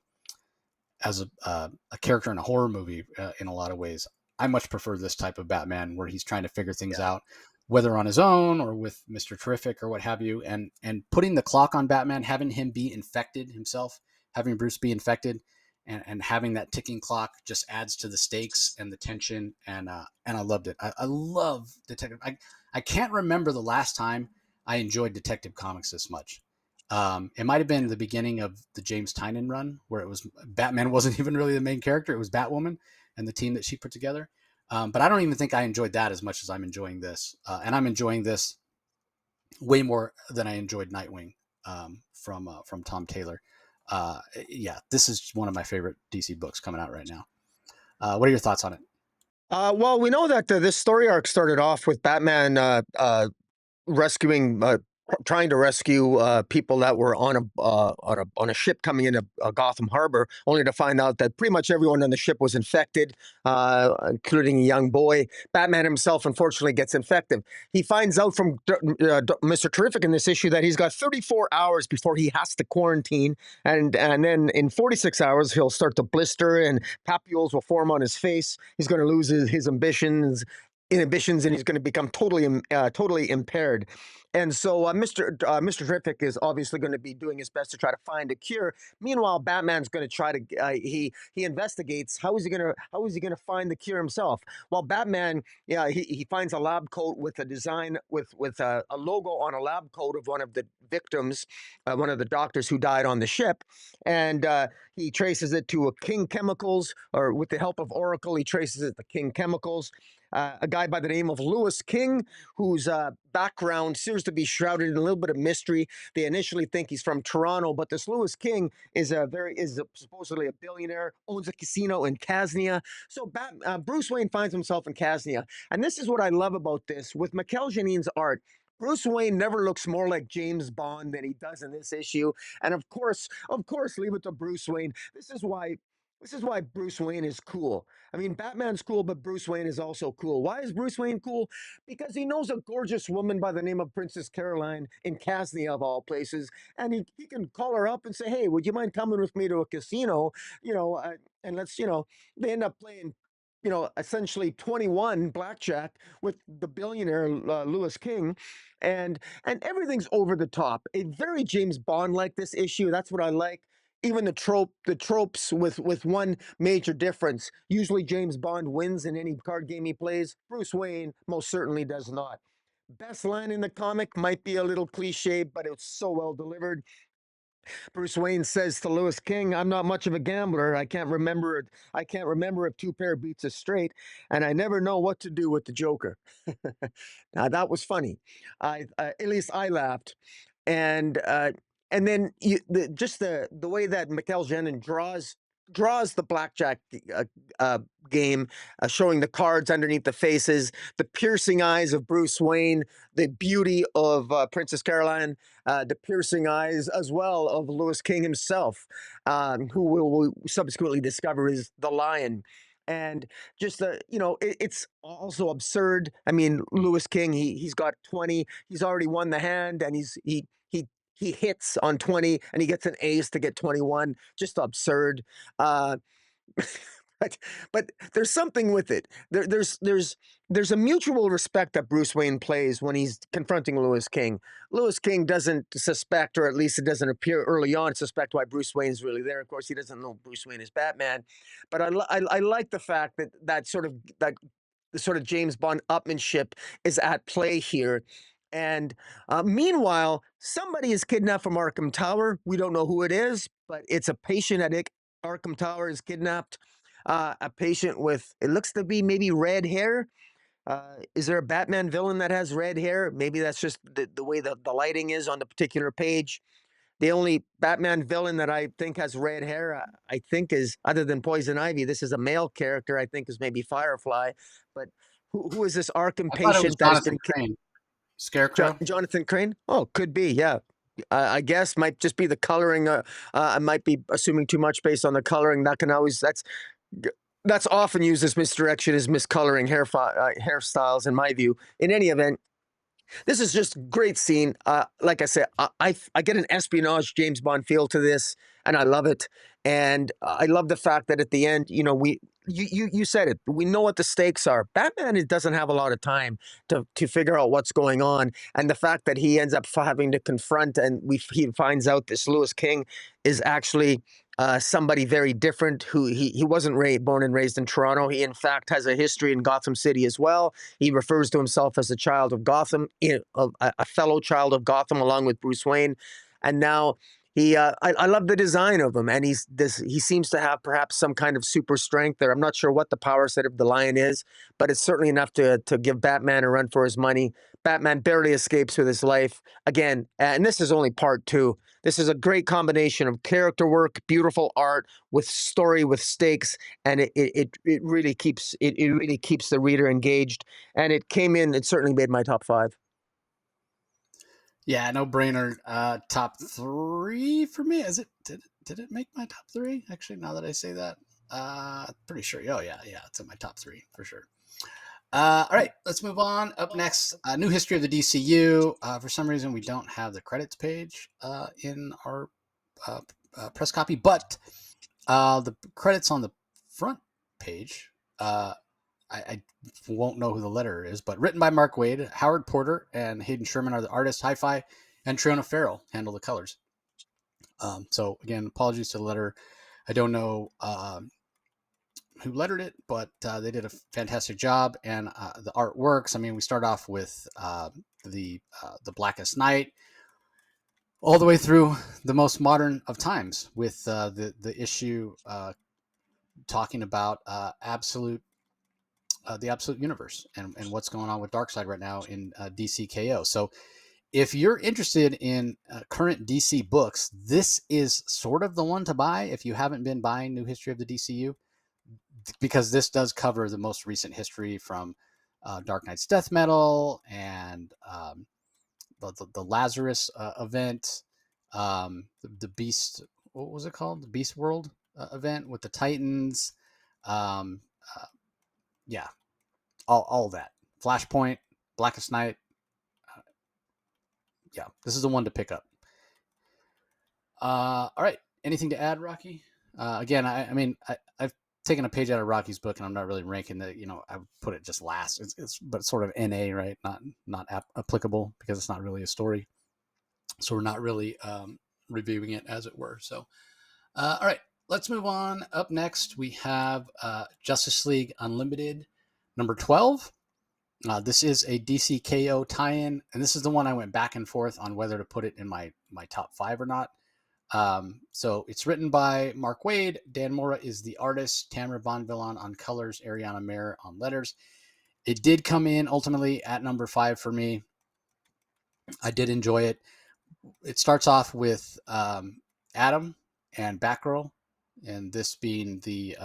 character in a horror movie in a lot of ways. I much prefer this type of Batman where he's trying to figure things out, whether on his own or with Mr. Terrific or what have you, and putting the clock on Batman, having him be infected himself, having Bruce be infected, and having that ticking clock just adds to the stakes and the tension, and I loved it. I love Detective. I can't remember the last time I enjoyed Detective Comics this much. It might have been the beginning of the James Tynion run, where it was Batman wasn't even really the main character; it was Batwoman and the team that she put together. But I don't even think I enjoyed that as much as I'm enjoying this, and I'm enjoying this way more than I enjoyed Nightwing from Tom Taylor. Yeah, this is one of my favorite DC books coming out right now. What are your thoughts on it? Well, we know that this story arc started off with Batman rescuing, trying to rescue people that were on a ship coming into Gotham Harbor, only to find out that pretty much everyone on the ship was infected, including a young boy. Batman himself, unfortunately, gets infected. He finds out from Mr. Terrific in this issue that he's got 34 hours before he has to quarantine, and then in 46 hours he'll start to blister and papules will form on his face. He's going to lose his inhibitions, and he's going to become totally impaired. And so Mr. Terrific is obviously going to be doing his best to try to find a cure. Meanwhile, Batman's going to try to he investigates how is he going to find the cure himself. Well, Batman, yeah, he finds a lab coat with a design with a logo on a lab coat of one of the victims, one of the doctors who died on the ship, and he traces it to a King Chemicals, or with the help of Oracle, he traces it to King Chemicals. A guy by the name of Lewis King, whose background seems to be shrouded in a little bit of mystery. They initially think he's from Toronto, but this Lewis King is supposedly a billionaire, owns a casino in Casnia. So Bruce Wayne finds himself in Casnia, and this is what I love about this with Mikel Janin's art. Bruce Wayne never looks more like James Bond than he does in this issue, and of course, leave it to Bruce Wayne. This is why Bruce Wayne is cool. I mean, Batman's cool, but Bruce Wayne is also cool. Why is Bruce Wayne cool? Because he knows a gorgeous woman by the name of Princess Caroline in Casnia, of all places, and he can call her up and say, "Hey, would you mind coming with me to a casino? And let's, they end up playing." Essentially 21 blackjack with the billionaire Lewis King, and everything's over the top. A very James Bond like this issue. That's what I like. Even the tropes with one major difference. Usually James Bond wins in any card game he plays. Bruce Wayne most certainly does not. Best line in the comic might be a little cliche, but it's so well delivered. Bruce Wayne says to Lewis King, "I'm not much of a gambler. I can't remember. I can't remember if two pair beats us straight, and I never know what to do with the Joker." Now that was funny. At least I laughed, and then just the way that Mikel Janin draws the blackjack uh, game, showing the cards underneath the faces, the piercing eyes of Bruce Wayne, the beauty of Princess Caroline, the piercing eyes as well of Lewis King himself, who we'll subsequently discover is the Lion. And just it's also absurd. I mean, Lewis King, he's got 20. He's already won the hand, and he hits on 20, and he gets an ace to get 21. Just absurd. Uh, but there's something with it. There's a mutual respect that Bruce Wayne plays when he's confronting Lewis King. Lewis King doesn't suspect, or at least it doesn't appear early on, suspect why Bruce Wayne's really there. Of course, he doesn't know Bruce Wayne is Batman. But I like the fact that the sort of James Bond upmanship is at play here. And meanwhile, somebody is kidnapped from Arkham Tower. We don't know who it is, but it's a patient at Arkham Tower is kidnapped. A patient with, it looks to be maybe red hair. Is there a Batman villain that has red hair? Maybe that's just the way the lighting is on the particular page. The only Batman villain that I think has red hair, I think, is, other than Poison Ivy, this is a male character, I think, is maybe Firefly. But who is this Arkham I thought it was patient that has Jonathan been Crane. Scarecrow? Jonathan Crane? Oh, could be, yeah. I guess might just be the coloring. I might be assuming too much based on the coloring. That can always that's often used as misdirection, as miscoloring hairstyles, in my view. In any event, this is just a great scene. Like I said, I get an espionage James Bond feel to this, and I love it. And I love the fact that at the end, you said it. We know what the stakes are. Batman doesn't have a lot of time to figure out what's going on, and the fact that he ends up having to confront, and he finds out this Lewis King is actually somebody very different. Who he wasn't born and raised in Toronto. He in fact has a history in Gotham City as well. He refers to himself as a child of Gotham, a fellow child of Gotham, along with Bruce Wayne, and now. I love the design of him, and he seems to have perhaps some kind of super strength there. I'm not sure what the power set of the Lion is, but it's certainly enough to give Batman a run for his money. Batman barely escapes with his life again, and this is only part two. This is a great combination of character work, beautiful art, with story, with stakes, and it really keeps the reader engaged. And it came in. It certainly made my top 5. Yeah, no brainer. Top 3 for me. Is it? Did it make my top 3? Actually, now that I say that, pretty sure. Oh yeah, it's in my top 3 for sure. All right, let's move on. Up next, new history of the DCU. For some reason, we don't have the credits page in our press copy, but the credits on the front page. I won't know who the letter is, but written by Mark Waid, Howard Porter, and Hayden Sherman are the artists. Hi-Fi and Triona Farrell handle the colors. So again, apologies to the letter. I don't know who lettered it, but they did a fantastic job, and the art works. I mean, we start off with the Blackest Night, all the way through the most modern of times, with the issue talking about the absolute universe and what's going on with Darkseid right now in DCKO. So if you're interested in current DC books, this is sort of the one to buy if you haven't been buying New History of the DCU, because this does cover the most recent history from Dark Knight's Death Metal and the Lazarus event, the Beast, what was it called? The Beast World event with the Titans. Yeah, all that. Flashpoint, Blackest Night. Yeah, this is the one to pick up. All right. Anything to add, Rocky? Again, I mean, I've taken a page out of Rocky's book, and I'm not really ranking the. I would put it just last. But sort of NA, right? Not applicable because it's not really a story. So we're not really reviewing it, as it were. So, all right, let's move on. Up next, we have Justice League Unlimited, number 12. This is a DCKO tie-in, and this is the one I went back and forth on whether to put it in my top 5 or not. So it's written by Mark Waid. Dan Mora is the artist. Tamara Bonvillain on colors. Ariana Mayer on letters. It did come in ultimately at number 5 for me. I did enjoy it. It starts off with Adam and Batgirl, and this being the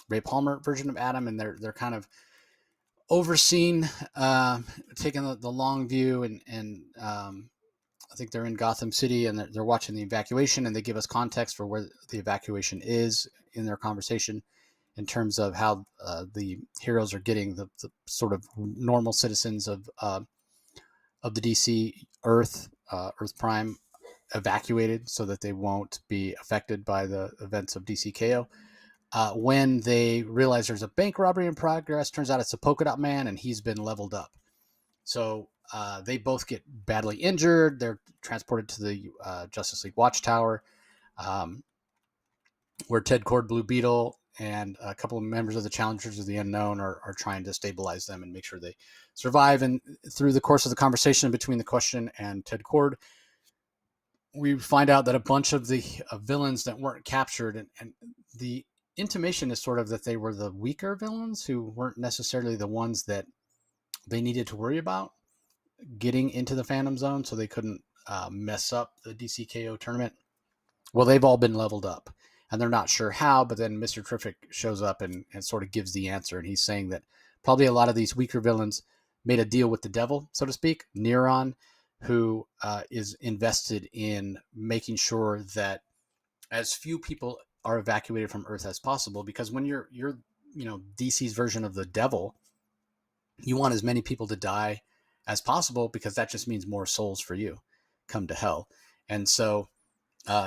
Ray Palmer version of Adam, and they're kind of overseeing, taking the long view, and I think they're in Gotham City, and they're watching the evacuation, and they give us context for where the evacuation is in their conversation in terms of how the heroes are getting the sort of normal citizens of the DC Earth Prime evacuated so that they won't be affected by the events of DCKO. When they realize there's a bank robbery in progress, turns out it's a polka dot man, and he's been leveled up. So they both get badly injured. They're transported to the Justice League Watchtower, where Ted Kord, Blue Beetle, and a couple of members of the Challengers of the Unknown are trying to stabilize them and make sure they survive. And through the course of the conversation between the Question and Ted Kord, we find out that a bunch of the villains that weren't captured, and the intimation is sort of that they were the weaker villains who weren't necessarily the ones that they needed to worry about getting into the Phantom Zone, so they couldn't mess up the DCKO tournament. Well, they've all been leveled up, and they're not sure how, but then Mr. Terrific shows up and sort of gives the answer, and he's saying that probably a lot of these weaker villains made a deal with the devil, so to speak, Neron, who is invested in making sure that as few people are evacuated from Earth as possible, because when you're DC's version of the devil, you want as many people to die as possible, because that just means more souls for you come to hell. And so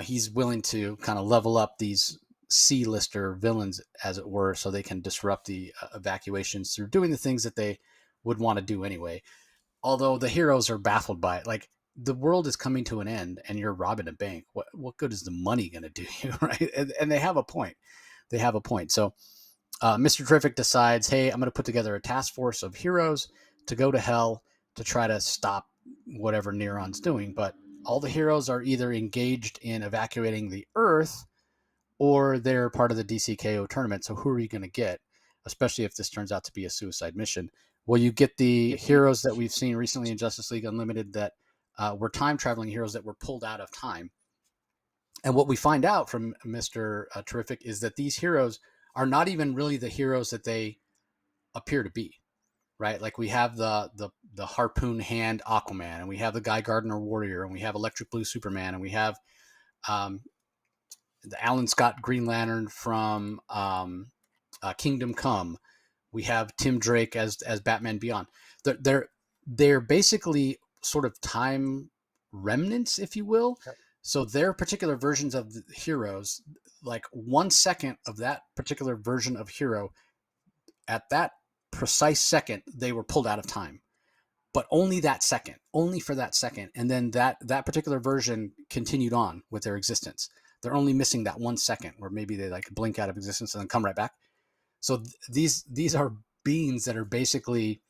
he's willing to kind of level up these C-lister villains, as it were, so they can disrupt the evacuations through doing the things that they would want to do anyway. Although the heroes are baffled by it. Like, the world is coming to an end and you're robbing a bank. What good is the money going to do you, right? And they have a point. So Mr. Terrific decides, hey, I'm going to put together a task force of heroes to go to hell to try to stop whatever Neron's doing. But all the heroes are either engaged in evacuating the Earth or they're part of the DCKO tournament. So who are you going to get, especially if this turns out to be a suicide mission? Well, you get the heroes that we've seen recently in Justice League Unlimited that were time-traveling heroes that were pulled out of time. And what we find out from Mr. Terrific is that these heroes are not even really the heroes that they appear to be, right? Like, we have the harpoon hand Aquaman, and we have the Guy Gardner Warrior, and we have Electric Blue Superman, and we have the Alan Scott Green Lantern from Kingdom Come. We have Tim Drake as Batman Beyond. They're basically sort of time remnants, if you will. Okay. So their particular versions of the heroes, like 1 second of that particular version of hero, at that precise second, they were pulled out of time. But only that second, only for that second. And then that particular version continued on with their existence. They're only missing that 1 second where maybe they like blink out of existence and then come right back. So these are beings that are basically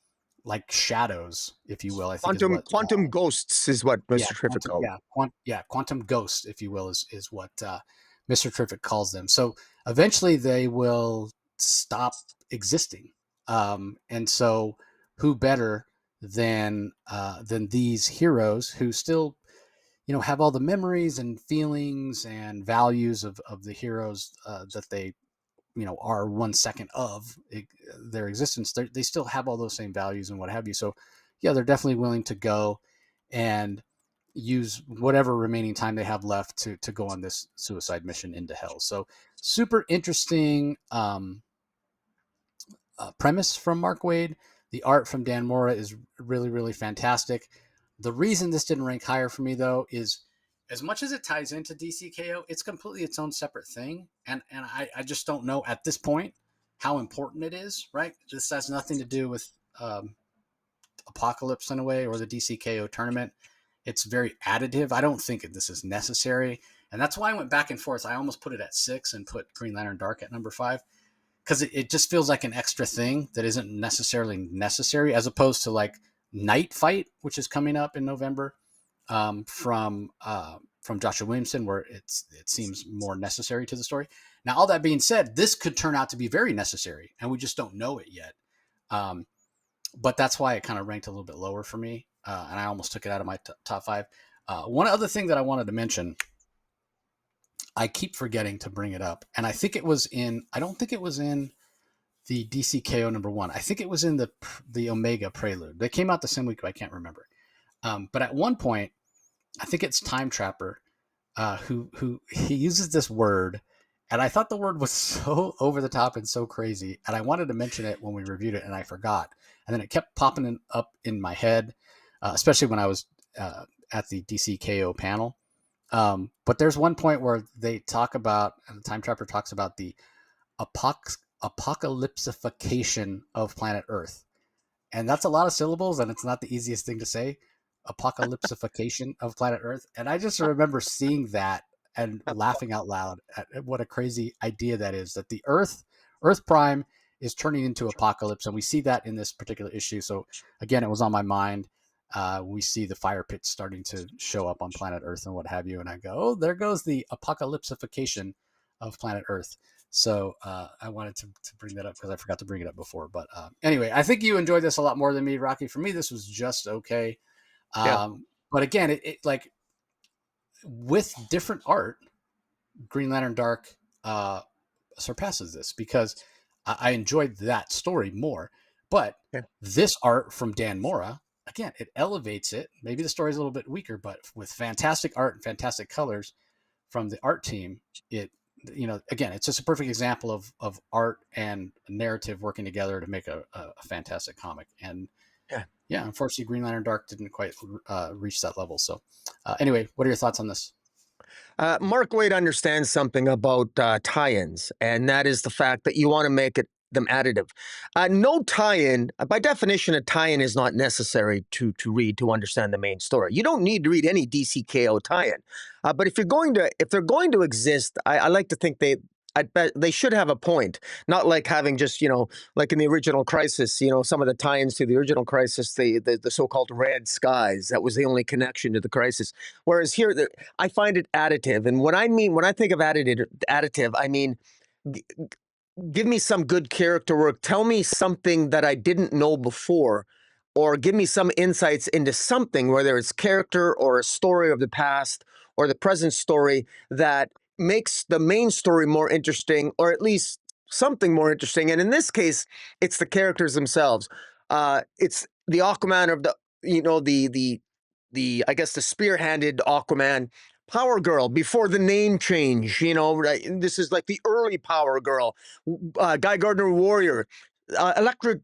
like shadows, if you will. I think quantum ghosts is what Mr. Terrific called. Quantum ghosts, if you will, is what Mr. Terrific calls them. So eventually they will stop existing, and so who better than these heroes who still have all the memories and feelings and values of the heroes that they are 1 second of their existence. They still have all those same values and what have you. So yeah, they're definitely willing to go and use whatever remaining time they have left to go on this suicide mission into hell. So super interesting premise from Mark Waid. The art from Dan Mora is really, really fantastic. The reason this didn't rank higher for me, though, is as much as it ties into DCKO, it's completely its own separate thing. And I just don't know at this point how important it is, right? This has nothing to do with Apocalypse in a way or the DCKO tournament. It's very additive. I don't think this is necessary. And that's why I went back and forth. I almost put it at 6 and put Green Lantern Dark at number 5. Because it just feels like an extra thing that isn't necessarily necessary, as opposed to like Night Fight, which is coming up in November from from Joshua Williamson, where it seems more necessary to the story. Now, all that being said, this could turn out to be very necessary, and we just don't know it yet. Um, but that's why it kind of ranked a little bit lower for me, and I almost took it out of my top five. One other thing that I wanted to mention, I keep forgetting to bring it up, and I think it was in. I don't think it was in the DCKO #1. I think it was in the Omega Prelude. They came out the same week, but I can't remember. But at one point, I think it's Time Trapper, who he uses this word, and I thought the word was so over the top and so crazy, and I wanted to mention it when we reviewed it, and I forgot, and then it kept popping up in my head, especially when I was at the DCKO panel. But there's one point where they talk about, and the Time Trapper talks about the apocalypsification of planet Earth. And that's a lot of syllables, and it's not the easiest thing to say. Apocalypsification of planet Earth. And I just remember seeing that and laughing out loud at what a crazy idea that is, that the Earth Prime is turning into apocalypse. And we see that in this particular issue. So again, it was on my mind. We see the fire pits starting to show up on planet Earth and what have you. And I go, oh, there goes the apocalypsification of planet Earth. So I wanted to bring that up because I forgot to bring it up before. But anyway, I think you enjoyed this a lot more than me, Rocky. For me, this was just okay. Yeah. But again, it like with different art, Green Lantern Dark surpasses this because I enjoyed that story more. But Yeah. this art from Dan Mora, again, it elevates it. Maybe the story's a little bit weaker, but with fantastic art and fantastic colors from the art team, again, it's just a perfect example of art and narrative working together to make a fantastic comic. And yeah, unfortunately, Green Lantern Dark didn't quite reach that level. So anyway, what are your thoughts on this? Mark Waid understands something about tie-ins, and that is the fact that you want to make them additive. No tie-in, by definition, a tie-in is not necessary to read to understand the main story. You don't need to read any DCKO tie-in, but if they're going to exist, I like to think I bet they should have a point, not like having just, like in the original Crisis, some of the tie-ins to the original Crisis, the so-called red skies, that was the only connection to the Crisis. Whereas here, I find it additive. And when I think of additive, I mean, give me some good character work. Tell me something that I didn't know before, or give me some insights into something, whether it's character or a story of the past or the present story that makes the main story more interesting, or at least something more interesting. And in this case, it's the characters themselves. It's the Aquaman of the I guess the spear-handed Aquaman, Power Girl before the name change. Right? This is like the early Power Girl, Guy Gardner Warrior, Electric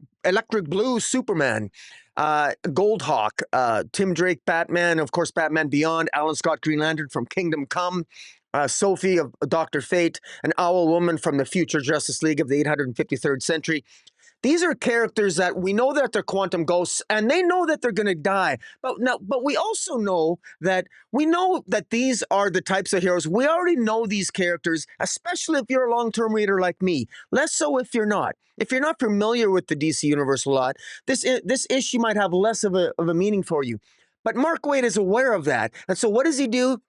Blue Superman, Goldhawk, Tim Drake Batman, of course Batman Beyond, Alan Scott Green Lantern from Kingdom Come, Sophie of Dr. Fate, an Owl Woman from the future Justice League of the 853rd century. These are characters that we know that they're quantum ghosts, and they know that they're going to die. But we also know that these are the types of heroes. We already know these characters, especially if you're a long-term reader like me. Less so if you're not. If you're not familiar with the DC Universe a lot, this issue might have less of a meaning for you. But Mark Waid is aware of that, and so what does he do?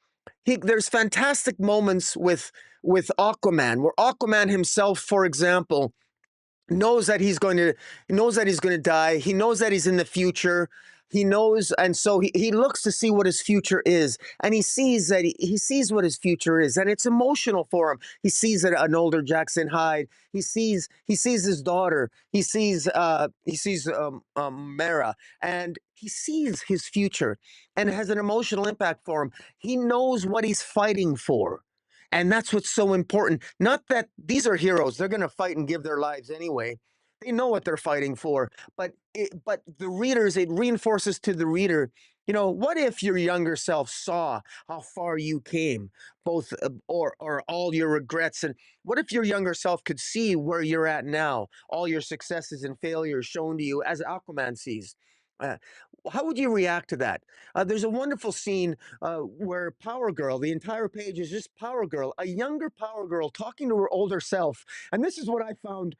There's fantastic moments with Aquaman, where Aquaman himself, for example, knows that he's going to die. He knows that he's in the future. He knows, and so he looks to see what his future is, and he sees that he sees what his future is, and it's emotional for him. He sees an older Jackson Hyde. He sees his daughter. He sees Mara, and he sees his future, and it has an emotional impact for him. He knows what he's fighting for. And that's what's so important. Not that these are heroes. They're going to fight and give their lives anyway. They know what they're fighting for. But the readers, it reinforces to the reader, what if your younger self saw how far you came, both or all your regrets? And what if your younger self could see where you're at now, all your successes and failures shown to you as Aquaman sees? How would you react to that? There's a wonderful scene where Power Girl, the entire page is just Power Girl, a younger Power Girl talking to her older self. And this is what I found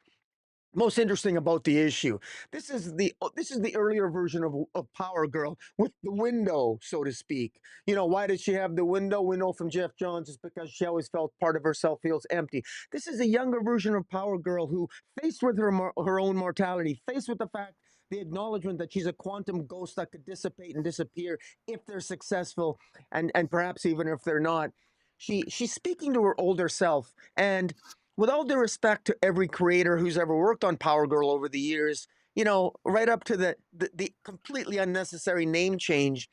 most interesting about the issue. This is the earlier version of Power Girl with the window, so to speak. You know, why did she have the window? We know from Jeff Johns it's because she always felt part of herself feels empty. This is a younger version of Power Girl who, faced with her own mortality, faced with the acknowledgement that she's a quantum ghost that could dissipate and disappear if they're successful, and perhaps even if they're not. She's speaking to her older self, and with all due respect to every creator who's ever worked on Power Girl over the years, you know, right up to the completely unnecessary name change,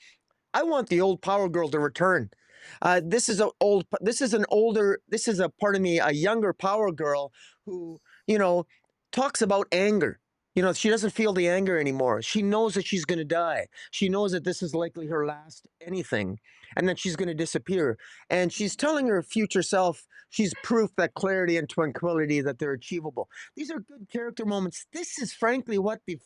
I want the old Power Girl to return. This is a old. This is an older. This is a pardon me, a younger Power Girl who, you know, talks about anger. You know, she doesn't feel the anger anymore. She knows that she's going to die. She knows that this is likely her last anything, and that she's going to disappear. And she's telling her future self she's proof that clarity and tranquility that they're achievable. These are good character moments. This is frankly what the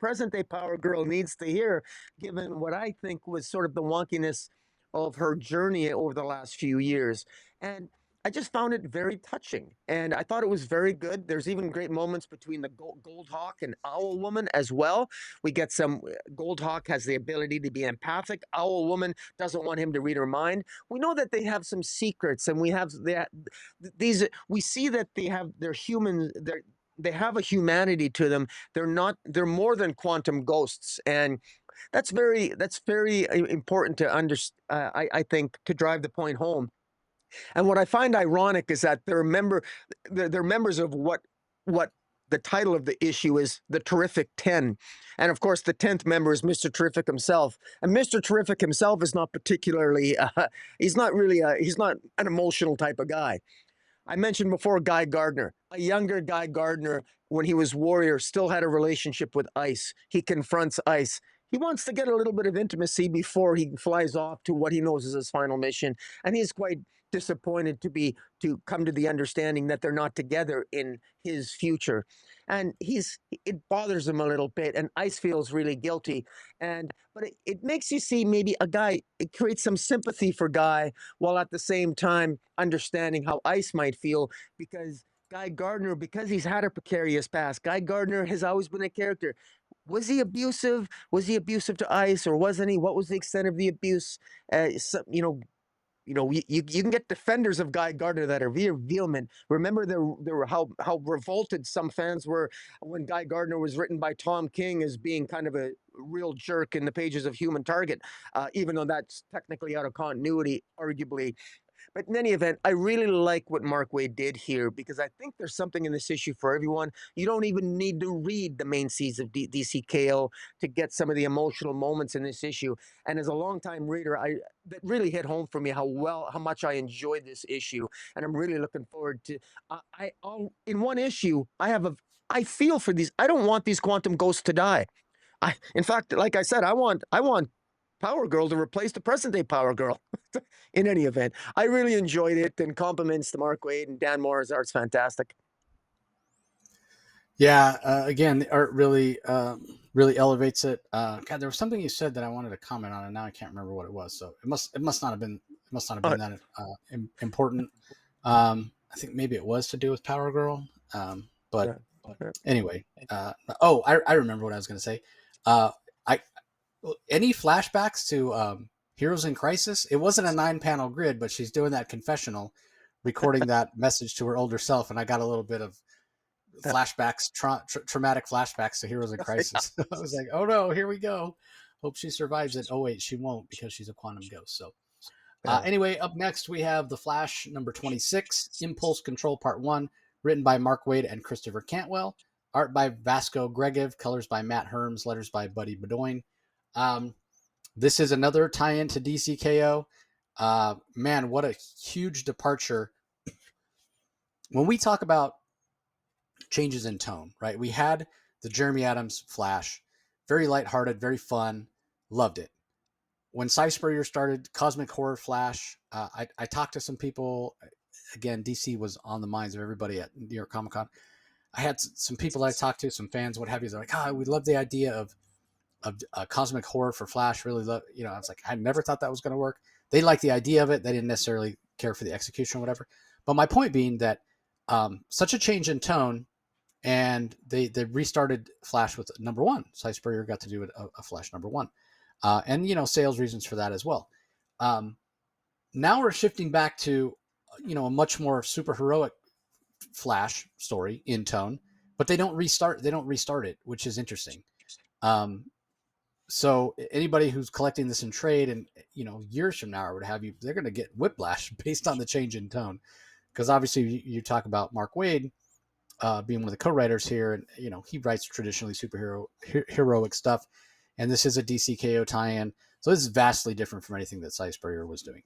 present day Power Girl needs to hear, given what I think was sort of the wonkiness of her journey over the last few years. And I just found it very touching, and I thought it was very good. There's even great moments between the Gold Hawk and Owl Woman as well. We get some. Gold Hawk has the ability to be empathic. Owl Woman doesn't want him to read her mind. We know that they have some secrets, and these. We see that they're human. They have a humanity to them. They're not. They're more than quantum ghosts, and that's very important to understand. I think to drive the point home. And what I find ironic is that they're members of what the title of the issue is, the Terrific 10. And of course, the 10th member is Mr. Terrific himself. And Mr. Terrific himself is not particularly, he's not really, he's not an emotional type of guy. I mentioned before Guy Gardner, a younger Guy Gardner, when he was Warrior, still had a relationship with Ice. He confronts Ice. He wants to get a little bit of intimacy before he flies off to what he knows is his final mission. And he's quite disappointed to come to the understanding that they're not together in his future. And it bothers him a little bit, and Ice feels really guilty. But it makes you see maybe it creates some sympathy for Guy, while at the same time understanding how Ice might feel, because Guy Gardner, because he's had a precarious past, Guy Gardner has always been a character. Was he abusive? Was he abusive to Ice, or wasn't he? What was the extent of the abuse? You can get defenders of Guy Gardner that are very vehement. Remember how revolted some fans were when Guy Gardner was written by Tom King as being kind of a real jerk in the pages of Human Target, even though that's technically out of continuity, arguably. But in any event, I really like what Mark Waid did here, because I think there's something in this issue for everyone. You don't even need to read the main series of DCKO to get some of the emotional moments in this issue. And as a longtime reader, that really hit home for me how much I enjoyed this issue, and I'm really looking forward to. In one issue, I feel for these. I don't want these quantum ghosts to die. In fact, like I said, I want Power Girl to replace the present day Power Girl. In any event, I really enjoyed it, and compliments to Mark Waid and Dan Mora's art's fantastic. Yeah, again, the art really elevates it. God, there was something you said that I wanted to comment on, and now I can't remember what it was. So it must not have been that important. I think maybe it was to do with Power Girl. But anyway, I remember what I was going to say. I Any flashbacks to Heroes in Crisis? It wasn't a 9-panel grid, but she's doing that confessional, recording that message to her older self, and I got a little bit of flashbacks, traumatic flashbacks to Heroes in Crisis. I was like, oh no, here we go. Hope she survives it. Oh wait, she won't, because she's a quantum ghost. So anyway, up next we have The Flash number 26, Impulse Control Part 1, written by Mark Waid and Christopher Cantwell, art by Vasco Gregev, colors by Matt Herms, letters by Buddy Bedoin. This is another tie-in to DCKO. Man, what a huge departure. When we talk about changes in tone, right? We had the Jeremy Adams Flash, very lighthearted, very fun, loved it. When Cy Spurrier started Cosmic Horror Flash, I talked to some people. Again, DC was on the minds of everybody at New York Comic Con. I had some people that I talked to, some fans, what have you. They're like, we love the idea of Cosmic Horror for Flash. Really love, I was like, I never thought that was going to work. They liked the idea of it. They didn't necessarily care for the execution or whatever. But my point being that such a change in tone and they restarted Flash with number one. Cy Spurrier got to do a Flash number one, and sales reasons for that as well. Now we're shifting back to a much more superheroic Flash story in tone, but they don't restart it, which is interesting. So anybody who's collecting this in trade and years from now or what have you, they're going to get whiplash based on the change in tone, because obviously you talk about Mark Waid being one of the co-writers here, and he writes traditionally heroic stuff, and this is a DCKO tie-in, so this is vastly different from anything that Cy Spurrier was doing.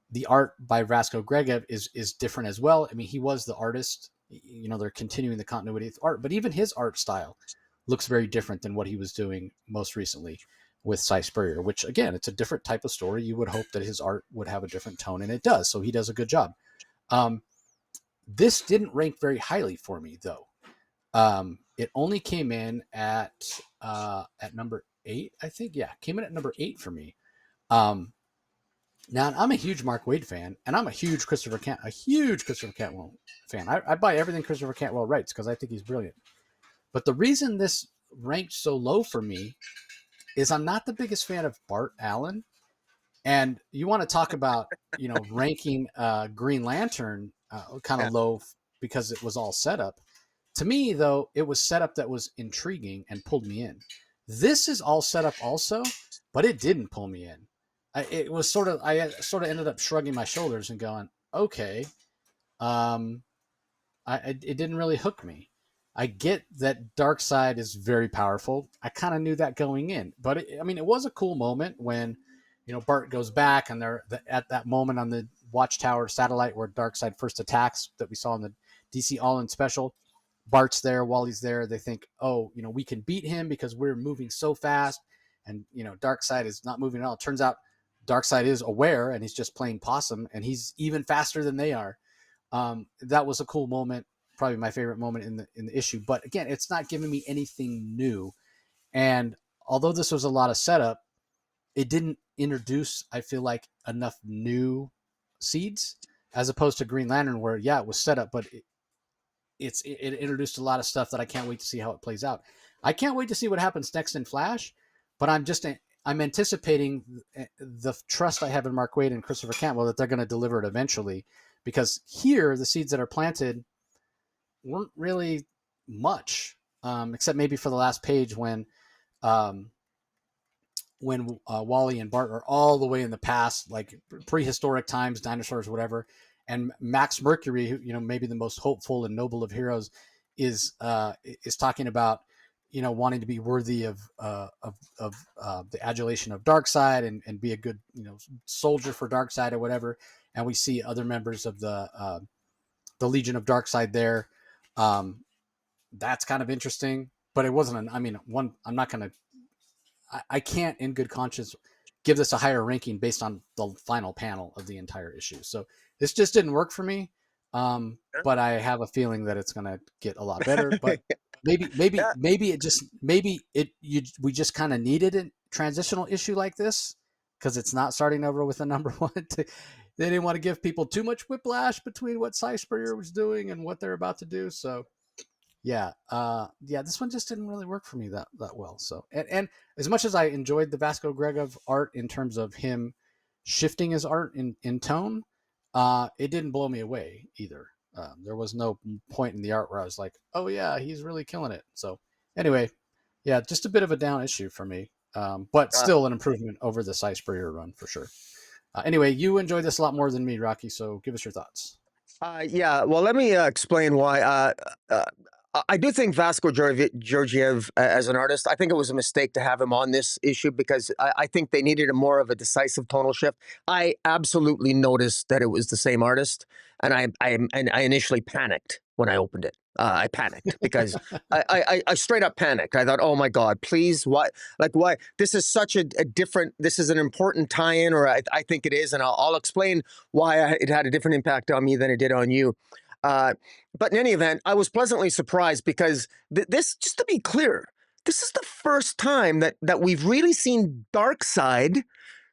The art by Vasco Gregev is different as well. I mean, he was the artist. They're continuing the continuity of art, but even his art style looks very different than what he was doing most recently with Cy Spurrier, which, again, it's a different type of story. You would hope that his art would have a different tone, and it does, so he does a good job. This didn't rank very highly for me, though. It only came in at number 8, I think. Yeah, came in at number 8 for me. Now, I'm a huge Mark Waid fan, and I'm a huge Christopher Cantwell fan. I buy everything Christopher Cantwell writes because I think he's brilliant. But the reason this ranked so low for me is I'm not the biggest fan of Bart Allen. And you want to talk about, ranking Green Lantern kind of low because it was all set up. To me, though, it was set up that was intriguing and pulled me in. This is all set up also, but it didn't pull me in. I sort of ended up shrugging my shoulders and going, okay, it didn't really hook me. I get that Darkseid is very powerful. I kind of knew that going in, but it was a cool moment when, Bart goes back and they're at that moment on the Watchtower satellite where Darkseid first attacks that we saw in the DC All-In special. Bart's there. While he's there, they think, oh, we can beat him because we're moving so fast, and Darkseid is not moving at all. It turns out Darkseid is aware and he's just playing possum, and he's even faster than they are. That was a cool moment, probably my favorite moment in the issue. But again, it's not giving me anything new. And although this was a lot of setup, it didn't introduce, I feel like, enough new seeds, as opposed to Green Lantern, where it was set up, but it introduced a lot of stuff that I can't wait to see how it plays out. I can't wait to see what happens next in Flash, but I'm anticipating the trust I have in Mark Waid and Christopher Cantwell that they're going to deliver it eventually, because here the seeds that are planted weren't really much, except maybe for the last page when Wally and Bart are all the way in the past, like prehistoric times, dinosaurs, whatever, and Max Mercury, who maybe the most hopeful and noble of heroes, is talking about wanting to be worthy of the adulation of Darkseid and be a good soldier for Darkseid or whatever. And we see other members of the Legion of Darkseid there. That's kind of interesting, but it wasn't. I'm not going to. I can't, in good conscience, give this a higher ranking based on the final panel of the entire issue. So this just didn't work for me. But I have a feeling that it's going to get a lot better. But maybe we just kind of needed a transitional issue like this, because it's not starting over with a number one. They didn't want to give people too much whiplash between what Cy Spurrier was doing and what they're about to do. So this one just didn't really work for me that well. So and as much as I enjoyed the Vasco Gregev art in terms of him shifting his art in tone, it didn't blow me away either. There was no point in the art where I was like, oh yeah, he's really killing it. So anyway, just a bit of a down issue for me, but still an improvement over the Cy Spurrier run for sure. Anyway, you enjoyed this a lot more than me, Rocky, so give us your thoughts. Well, let me explain why. I do think Vasco Georgiev as an artist, I think it was a mistake to have him on this issue, because I think they needed a more of a decisive tonal shift. I absolutely noticed that it was the same artist, and I initially panicked when I opened it. I panicked because I straight up panicked. I thought, oh my God, please, why? Like, why? This is such a different, this is an important tie-in, or I think it is, and I'll explain why it had a different impact on me than it did on you. But in any event, I was pleasantly surprised because this, just to be clear, this is the first time that we've really seen Darkseid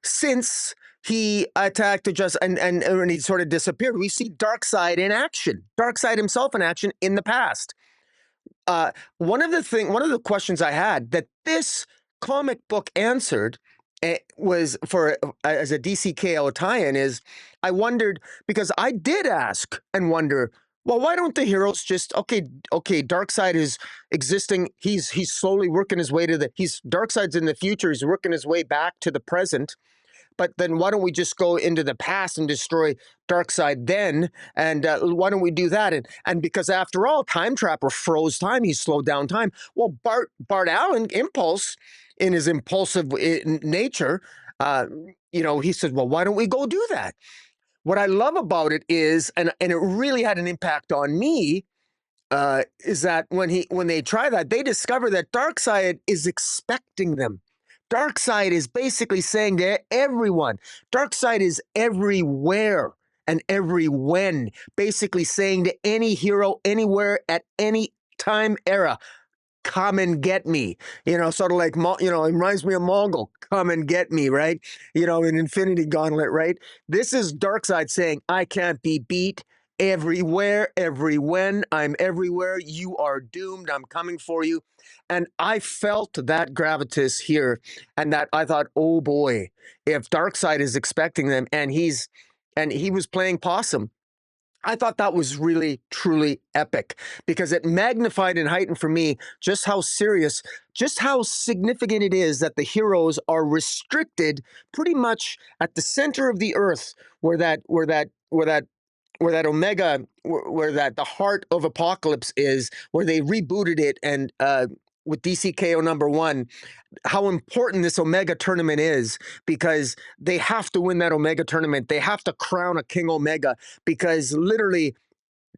since he attacked just and he sort of disappeared. We see Darkseid in action, Darkseid himself in action in the past. One of the questions I had that this comic book answered was for as a DCKO tie-in is I wondered because I did ask and wonder. Well, why don't the heroes just okay? Darkseid is existing. He's slowly working his way to he's Darkseid's in the future. He's working his way back to the present. But then why don't we just go into the past and destroy Darkseid then? And why don't we do that? And because after all, Time Trapper froze time. He slowed down time. Well, Bart Allen, Impulse, in his impulsive nature, he said, well, why don't we go do that? What I love about it is, and it really had an impact on me, is that when they try that, they discover that Darkseid is expecting them. Darkseid is basically saying to everyone, Darkseid is everywhere and every when, basically saying to any hero anywhere at any time era, come and get me, sort of like, it reminds me of Mongol, come and get me, right? In Infinity Gauntlet, right? This is Darkseid saying, I can't be beat. Everywhere, every when, I'm everywhere. You are doomed. I'm coming for you. And I felt that gravitas here, and that I thought, oh boy, if Darkseid is expecting them, and he was playing possum. I thought that was really, truly epic because it magnified and heightened for me just how serious, just how significant it is that the heroes are restricted pretty much at the center of the earth where that Omega, where that the heart of Apocalypse is, where they rebooted it, and with DCKO #1, how important this Omega tournament is because they have to win that Omega tournament. They have to crown a King Omega because literally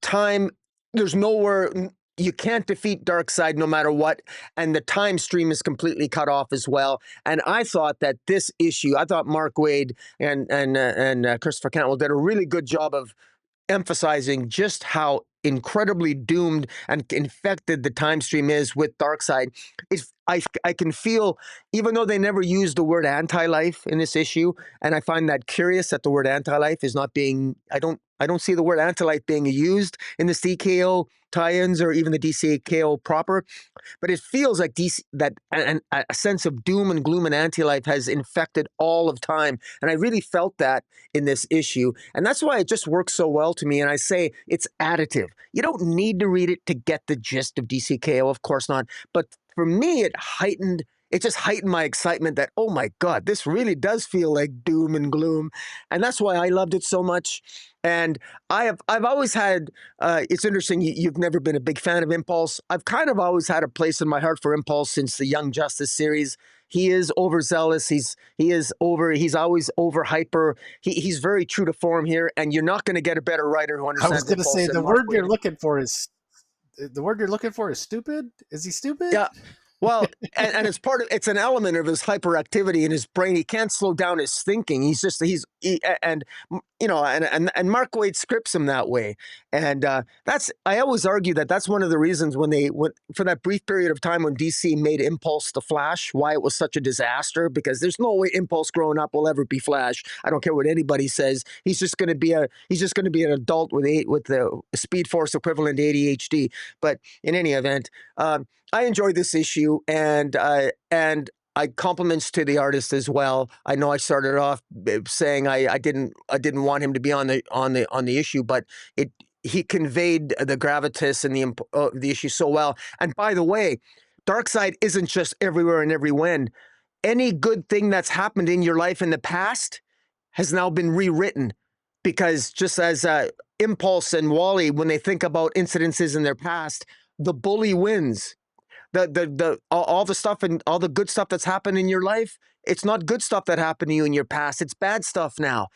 time, there's nowhere, you can't defeat Darkseid no matter what, and the time stream is completely cut off as well. And I thought that this issue, I thought Mark Waid and Christopher Cantwell did a really good job of emphasizing just how incredibly doomed and infected the time stream is with Darkseid. I can feel, even though they never used the word anti-life in this issue, and I find that curious that the word anti-life is not being, I don't see the word anti-life being used in the CKO tie-ins or even the DCKO proper. But it feels like a sense of doom and gloom and anti-life has infected all of time. And I really felt that in this issue. And that's why it just works so well to me. And I say it's additive. You don't need to read it to get the gist of DCKO, of course not. But for me, it just heightened my excitement that, oh my God, this really does feel like doom and gloom. And that's why I loved it so much. And I've always had, it's interesting, you've never been a big fan of Impulse. I've kind of always had a place in my heart for Impulse since the Young Justice series. He is overzealous. He's always over hyper. He's very true to form here, and you're not going to get a better writer who I was understands going to Impulse say than Mark Waid. the word you're looking for is stupid. Is he stupid? Yeah. Well, and it's an element of his hyperactivity in his brain. He can't slow down his thinking. And Mark Waid scripts him that way. And I always argue that's one of the reasons when for that brief period of time when DC made Impulse the Flash, why it was such a disaster, because there's no way Impulse growing up will ever be Flash. I don't care what anybody says. He's just going to be an adult with the Speed Force equivalent ADHD. But in any event, I enjoyed this issue, and I compliments to the artist as well. I know I started off saying I didn't want him to be on the issue, but he conveyed the gravitas and the issue so well. And by the way, Darkseid isn't just everywhere and every when. Any good thing that's happened in your life in the past has now been rewritten, because just as Impulse and Wally, when they think about incidences in their past, the bully wins. All the stuff and all the good stuff that's happened in your life, it's not good stuff that happened to you in your past. It's bad stuff now.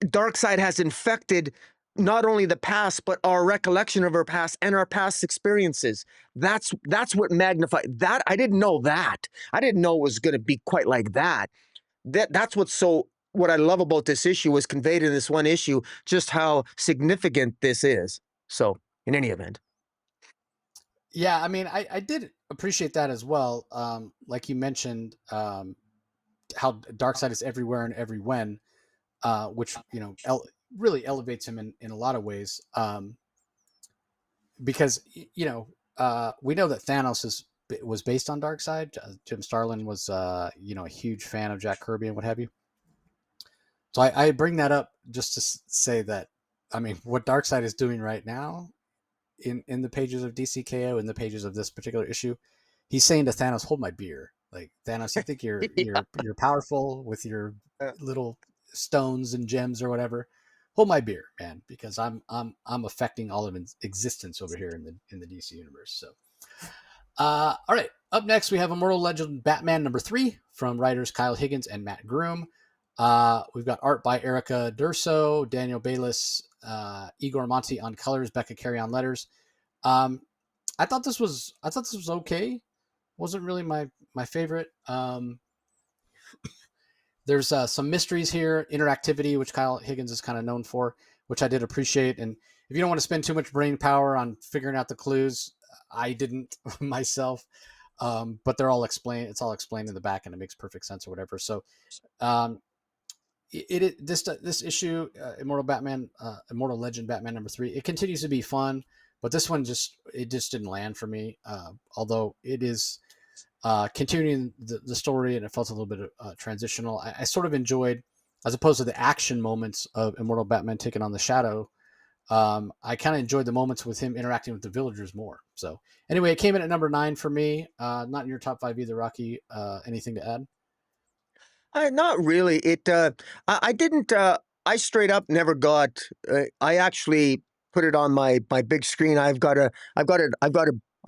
Darkseid has infected not only the past, but our recollection of our past and our past experiences. That's what magnified that. I didn't know that. I didn't know it was going to be quite like that. That's what I love about this issue was conveyed in this one issue, just how significant this is. So in any event. Yeah, I mean, I did appreciate that as well. Like you mentioned, how Darkseid is everywhere and every when. which really elevates him in a lot of ways. Because we know that Thanos was based on Darkseid. Jim Starlin was a huge fan of Jack Kirby and what have you. So I bring that up just to say that, I mean, what Darkseid is doing right now in the pages of DCKO, in the pages of this particular issue, he's saying to Thanos, "Hold my beer." Like, Thanos, you think you're Yeah. you're powerful with your little stones and gems or whatever? Hold my beer, man, because I'm affecting all of existence over here in the DC universe. So, all right. Up next, we have Immortal Legend Batman #3 from writers Kyle Higgins and Matt Groom. We've got art by Erica Durso, Daniel Bayliss, Igor Monti on colors, Becca Carey on letters. I thought this was okay. Wasn't really my favorite. There's some mysteries here, interactivity, which Kyle Higgins is kind of known for, which I did appreciate. And if you don't want to spend too much brain power on figuring out the clues, I didn't myself. But they're all explained. It's all explained in the back, and it makes perfect sense or whatever. So, this issue, Immortal Legend Batman #3, it continues to be fun, but this one just didn't land for me. Although it is continuing the story, and it felt a little bit transitional. I sort of enjoyed, as opposed to the action moments of Immortal Batman taking on the Shadow. I kind of enjoyed the moments with him interacting with the villagers more. So anyway, it came in at #9 for me. Not in your top 5 either, Rocky. Anything to add? Not really. I didn't. I straight up never got. I actually put it on my big screen. I've got a.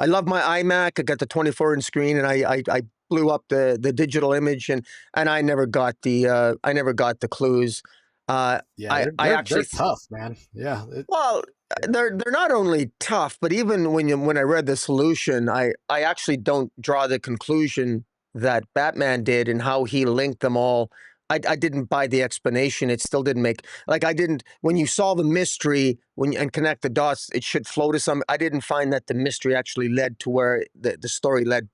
I love my iMac. I got the 24-inch screen, and I blew up the digital image, and I never got the clues. Yeah, I they're actually tough, man. Yeah. well, they're not only tough, but even when I read the solution, I actually don't draw the conclusion that Batman did and how he linked them all. I didn't buy the explanation. It still didn't make like I didn't when you solve a mystery and connect the dots, it should flow to some. I didn't find that the mystery actually led to where the story led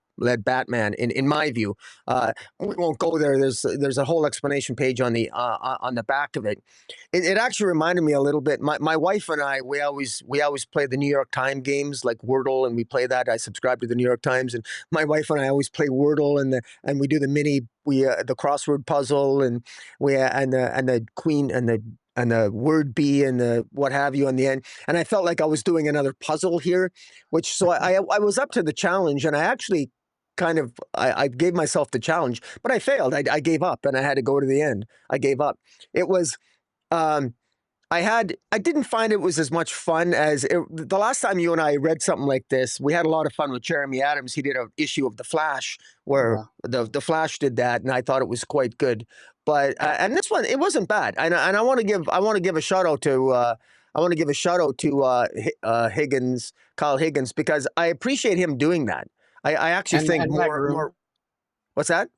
Batman in my view. We won't go there. There's a whole explanation page on the back of it. It actually reminded me a little bit. My wife and I, we always play the New York Times games like Wordle, and we play that. I subscribe to the New York Times, and my wife and I always play Wordle, and we do the crossword puzzle, and the queen and the word bee and the what have you on the end. And I felt like I was doing another puzzle here, so I was up to the challenge, and I actually kind of I gave myself the challenge, but I failed. I gave up, and I had to go to the end. I gave up. It was. Um, I didn't find it was as much fun as the last time you and I read something like this. We had a lot of fun with Jeremy Adams. He did an issue of The Flash where the Flash did that, and I thought it was quite good. But and this one, it wasn't bad. And I want to give a shout out to Higgins, Kyle Higgins, because I appreciate him doing that. I actually think And Matt Groom. What's that?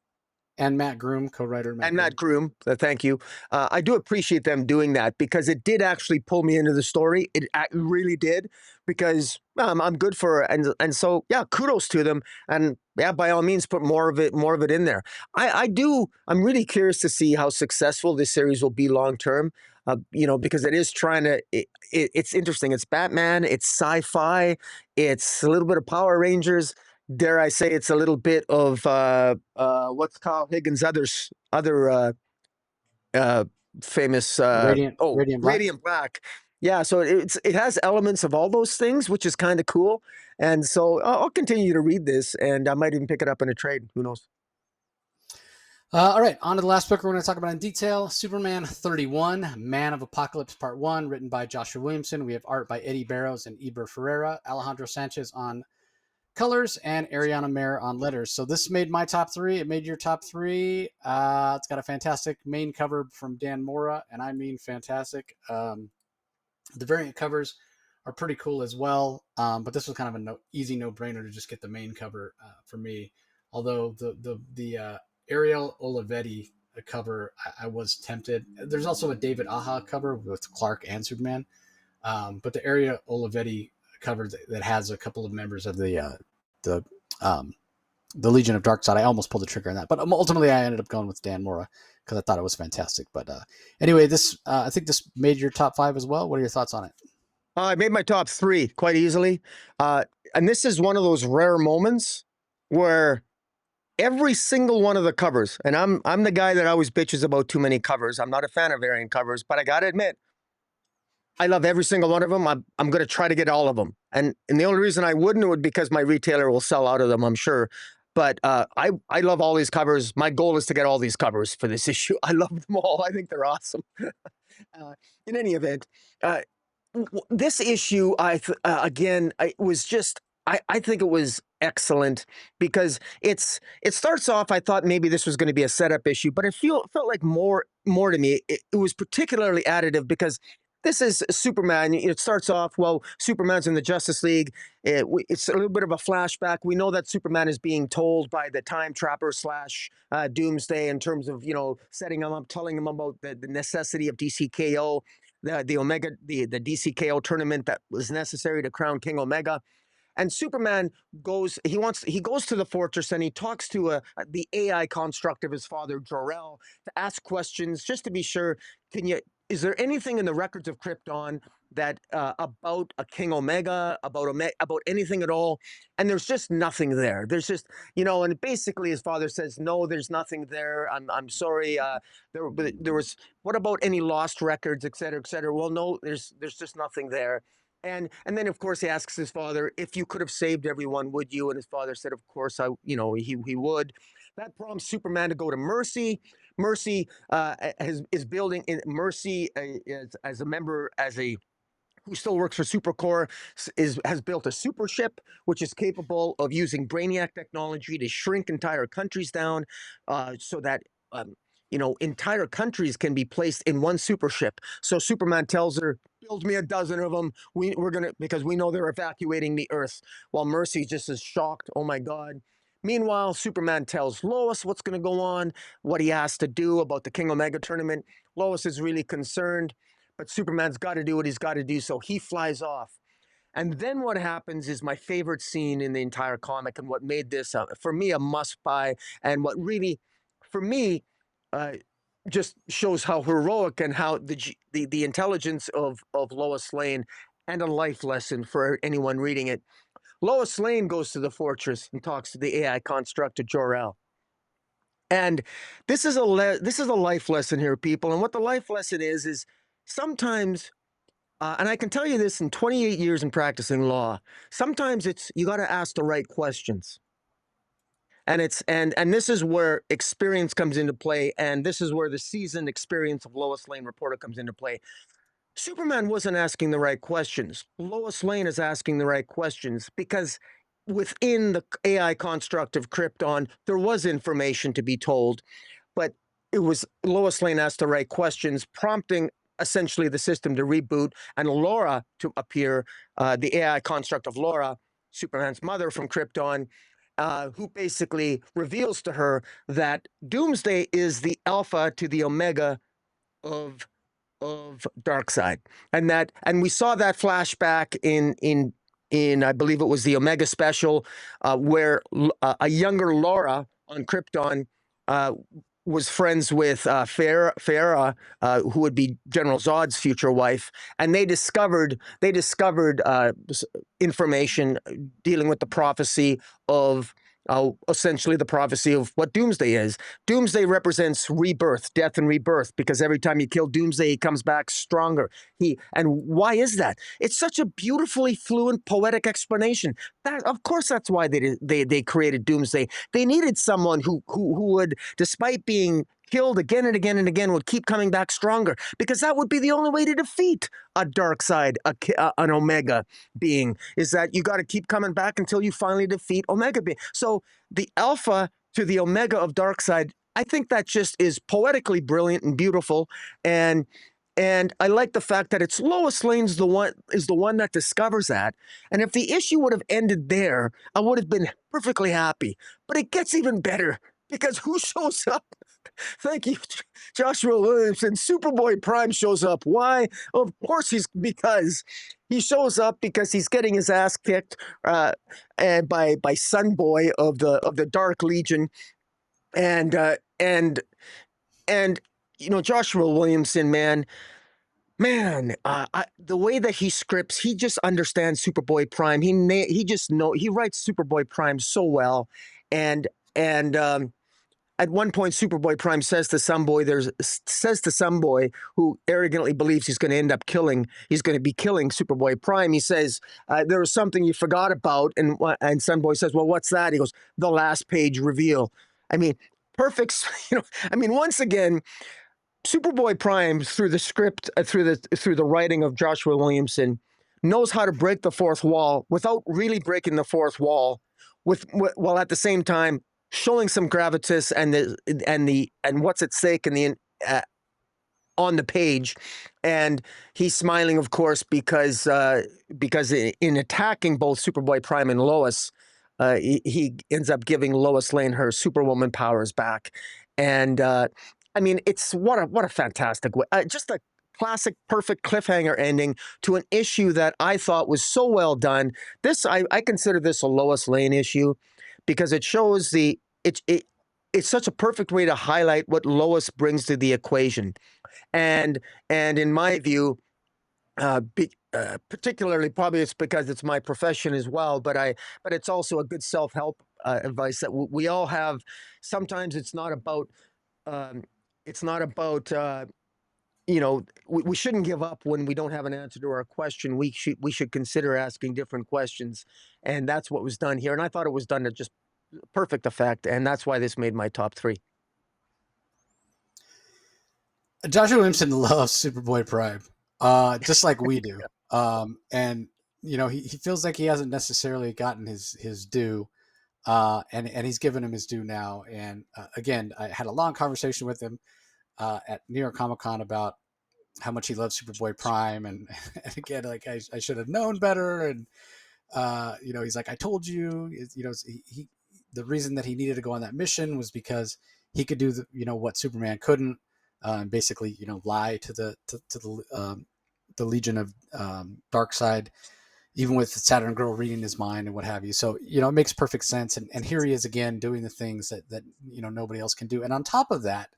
And Matt Groom, co-writer Matt And Groom. Matt Groom, thank you. I do appreciate them doing that because it did actually pull me into the story. It really did because I'm good for and so yeah, kudos to them. And yeah, by all means, put more of it in there. I'm really curious to see how successful this series will be long term. Because it is trying to. It's interesting. It's Batman. It's sci-fi. It's a little bit of Power Rangers. Dare I say it's a little bit of what's Kyle Higgins' other famous Radiant Black. Radiant Black. Yeah, so it has elements of all those things, which is kind of cool. And so I'll continue to read this, and I might even pick it up in a trade. Who knows? All right, on to the last book we're going to talk about in detail. Superman 31, Man of Apocalypse Part 1, written by Joshua Williamson. We have art by Eddie Barrows and Eber Ferreira. Alejandro Sanchez on colors, and Ariana Mayer on letters. So this made my top 3. It made your top 3. It's got a fantastic main cover from Dan Mora, and I mean fantastic. The variant covers are pretty cool as well, but this was kind of an easy no-brainer to just get the main cover for me. Although the Ariel Olivetti cover, I was tempted. There's also a David Aja cover with Clark and Superman, but the Ariel Olivetti cover that has a couple of members of the the Legion of Darkseid. I almost pulled the trigger on that, but ultimately I ended up going with Dan Mora because I thought it was fantastic. But anyway, this I think this made your top 5 as well. What are your thoughts on it? I made my top 3 quite easily. And this is one of those rare moments where every single one of the covers, and I'm the guy that always bitches about too many covers. I'm not a fan of variant covers, but I got to admit, I love every single one of them. I'm going to try to get all of them. And the only reason I wouldn't would because my retailer will sell out of them, I'm sure. But I love all these covers. My goal is to get all these covers for this issue. I love them all. I think they're awesome. In any event, this issue, again, it was just, I think it was excellent because it starts off, I thought maybe this was going to be a setup issue, but it felt like more to me. It was particularly additive because this is Superman. It starts off, well, Superman's in the Justice League. It's a little bit of a flashback. We know that Superman is being told by the Time Trapper / Doomsday in terms of, setting him up, telling him about the necessity of DCKO, the Omega, the DCKO tournament that was necessary to crown King Omega. And Superman goes to the fortress and he talks to the AI construct of his father, Jor-El, to ask questions just to be sure. Is there anything in the records of Krypton that about a King Omega, about anything at all? And there's just nothing there. There's just, and basically his father says, no, there's nothing there. I'm sorry. There was, what about any lost records, et cetera, et cetera? Well, no, there's just nothing there. And then, of course, he asks his father, if you could have saved everyone, would you? And his father said, of course, he would. That prompts Superman to go to Mercy. Mercy is building in Mercy as a member, who still works for Supercorps, has built a super ship which is capable of using Brainiac technology to shrink entire countries down, so that entire countries can be placed in one super ship. So Superman tells her, build me a dozen of them. Because we know they're evacuating the Earth. While Mercy just is shocked. Oh my God. Meanwhile, Superman tells Lois what's going to go on, what he has to do about the King Omega tournament. Lois is really concerned, but Superman's got to do what he's got to do, so he flies off. And then what happens is my favorite scene in the entire comic, and what made this, for me, a must-buy, and what really, for me, just shows how heroic and how the intelligence of Lois Lane, and a life lesson for anyone reading it. Lois Lane goes to the fortress and talks to the AI construct of Jor-El. And this is a life lesson here, people. And what the life lesson is sometimes, and I can tell you this in 28 years in practicing law, sometimes you got to ask the right questions. And this is where experience comes into play, and this is where the seasoned experience of Lois Lane reporter comes into play. Superman wasn't asking the right questions. Lois Lane is asking the right questions because within the AI construct of Krypton, there was information to be told, but it was Lois Lane asked the right questions, prompting essentially the system to reboot and Laura to appear, the AI construct of Laura, Superman's mother from Krypton, who basically reveals to her that Doomsday is the alpha to the omega of Darkseid, and we saw that flashback in I believe it was the Omega special, where a younger Laura on Krypton was friends with Farah, who would be General Zod's future wife, and they discovered information dealing with the prophecy of. Essentially the prophecy of what Doomsday is. Doomsday represents rebirth, death and rebirth, because every time you kill Doomsday, he comes back stronger. And why is that? It's such a beautifully fluent, poetic explanation. Of course, that's why they created Doomsday. They needed someone who would, despite being killed again and again and again, would keep coming back stronger, because that would be the only way to defeat a Darkseid, an Omega being, is that you got to keep coming back until you finally defeat Omega being. So the alpha to the Omega of Darkseid, I think that just is poetically brilliant and beautiful, and I like the fact that it's Lois Lane's the one that discovers that. And if the issue would have ended there, I would have been perfectly happy. But it gets even better, because who shows up Thank you, Joshua Williamson. Superboy Prime shows up. Why? Of course, because he shows up because he's getting his ass kicked and by Sunboy of the Dark Legion, and Joshua Williamson, the way that he scripts, he just understands Superboy Prime. He writes Superboy Prime so well, and at one point, Superboy Prime says to Sunboy, who arrogantly believes he's going to be killing Superboy Prime. He says, there was something you forgot about. And Sunboy says, well, what's that? He goes, the last page reveal. I mean, perfect. Once again, Superboy Prime, through the script, through the writing of Joshua Williamson, knows how to break the fourth wall without really breaking the fourth wall, while at the same time showing some gravitas and what's at stake on the page. And he's smiling, of course, because in attacking both Superboy Prime and Lois, he ends up giving Lois Lane her Superwoman powers back. And it's what a fantastic way, just a classic, perfect cliffhanger ending to an issue that I thought was so well done. I consider this a Lois Lane issue because it shows it's such a perfect way to highlight what Lois brings to the equation, and in my view, particularly, probably it's because it's my profession as well, but it's also a good self-help advice that we all have. Sometimes it's not about we shouldn't give up when we don't have an answer to our question. We should consider asking different questions, and that's what was done here. And I thought it was done to just perfect effect, and that's why this made my top 3. Joshua Williamson loves Superboy Prime, just like we do. And he feels like he hasn't necessarily gotten his due, and he's given him his due now. And again, I had a long conversation with him at New York Comic Con about how much he loves Superboy Prime, and again, like I should have known better. And he's like, I told you. He the reason that he needed to go on that mission was because he could do what Superman couldn't, and basically lie to the Legion of Darkseid, even with Saturn Girl reading his mind and what have you. So it makes perfect sense. And here he is again doing the things that nobody else can do. And on top of that,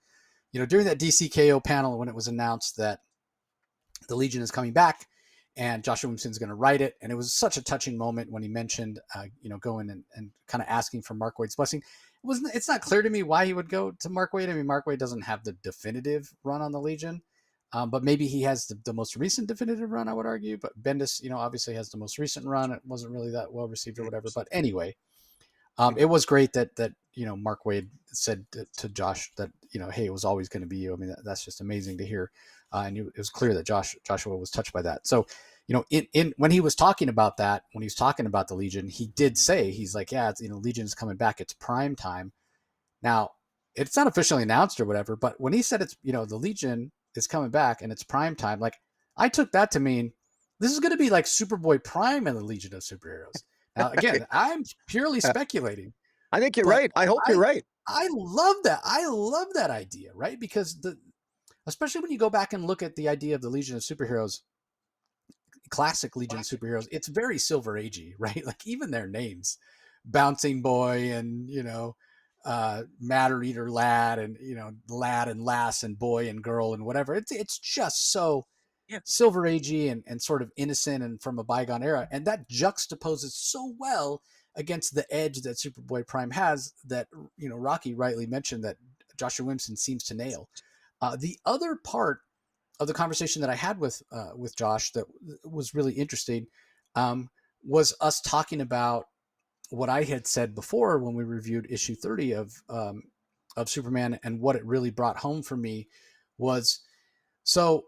during that DCKO panel when it was announced that the Legion is coming back and Joshua Williamson's going to write it, and it was such a touching moment when he mentioned, going and kind of asking for Mark Waid's blessing. It's not clear to me why he would go to Mark Waid. I mean, Mark Waid doesn't have the definitive run on the Legion, but maybe he has the most recent definitive run, I would argue. But Bendis, obviously has the most recent run. It wasn't really that well received or whatever. But anyway, it was great that Mark Waid said to Josh that hey, it was always going to be you. I mean, that's just amazing to hear, and it was clear that Joshua was touched by that. So in when he was talking about that, when he was talking about the Legion, he did say, he's like, yeah, it's, Legion is coming back. It's prime time. Now, it's not officially announced or whatever, but when he said it's the Legion is coming back and it's prime time, like I took that to mean this is going to be like Superboy Prime and the Legion of Superheroes. Now, again, I'm purely speculating. I think you're right. I hope you're right. I love that. I love that idea, right? Because especially when you go back and look at the idea of the Legion of Superheroes, classic Legion of Superheroes, it's very Silver Agey, right? Like even their names, Bouncing Boy and Matter Eater Lad and Lad and Lass and Boy and Girl and whatever. It's just so Silver Agey and sort of innocent and from a bygone era, and that juxtaposes so well against the edge that Superboy Prime has that Rocky rightly mentioned that Joshua Williamson seems to nail. The other part of the conversation that I had with Josh that was really interesting was us talking about what I had said before when we reviewed issue 30 of Superman, and what it really brought home for me was, so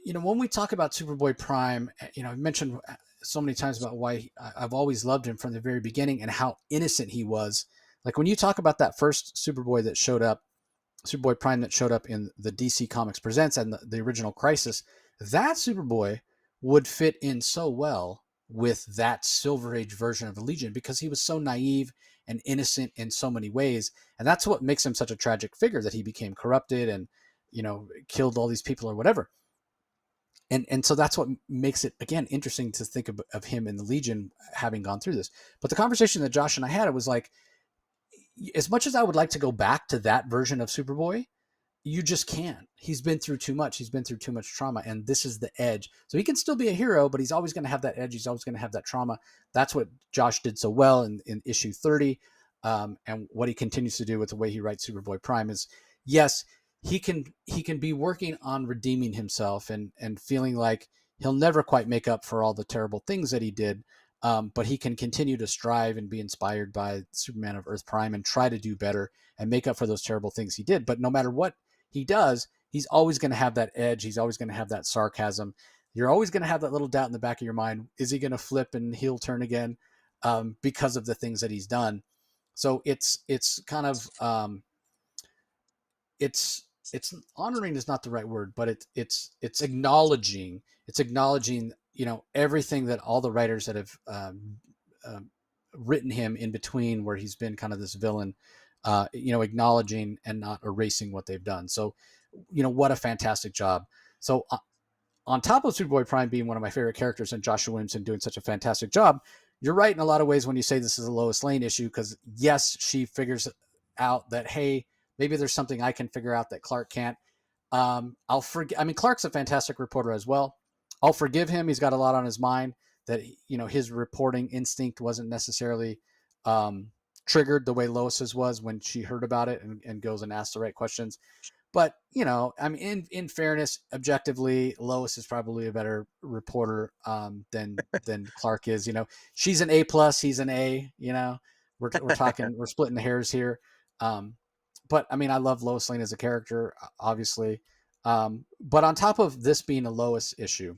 when we talk about Superboy Prime, I've mentioned so many times about why I've always loved him from the very beginning and how innocent he was. Like when you talk about that first Superboy Prime that showed up in the DC Comics Presents and the original Crisis, that Superboy would fit in so well with that Silver Age version of the Legion because he was so naive and innocent in so many ways. And that's what makes him such a tragic figure, that he became corrupted and, killed all these people or whatever. And so that's what makes it, again, interesting to think of him in the Legion having gone through this. But the conversation that Josh and I had, it was like, as much as I would like to go back to that version of Superboy, you just can't. He's been through too much. He's been through too much trauma, and this is the edge. So he can still be a hero, but he's always going to have that edge. He's always going to have that trauma. That's what Josh did so well in issue 30, and what he continues to do with the way he writes Superboy Prime is, yes, he can be working on redeeming himself and feeling like he'll never quite make up for all the terrible things that he did, but he can continue to strive and be inspired by Superman of Earth Prime and try to do better and make up for those terrible things he did. But no matter what he does, he's always going to have that edge. He's always going to have that sarcasm. You're always going to have that little doubt in the back of your mind. Is he going to flip and heel turn again because of the things that he's done? So it's kind of it's honoring is not the right word, but it's acknowledging everything that all the writers that have written him in between, where he's been kind of this villain, acknowledging and not erasing what they've done. So, what a fantastic job. So on top of Superboy Prime being one of my favorite characters and Joshua Williamson doing such a fantastic job, you're right in a lot of ways when you say this is a Lois Lane issue, because yes, she figures out that, hey, maybe there's something I can figure out that Clark can't. I'll forgive. I mean, Clark's a fantastic reporter as well. I'll forgive him. He's got a lot on his mind that, his reporting instinct wasn't necessarily triggered the way Lois's was when she heard about it and goes and asks the right questions. But, I mean, in fairness, objectively, Lois is probably a better reporter than Clark is. She's an A+, he's an A. We're talking, we're splitting the hairs here. But I mean, I love Lois Lane as a character, obviously. But on top of this being a Lois issue,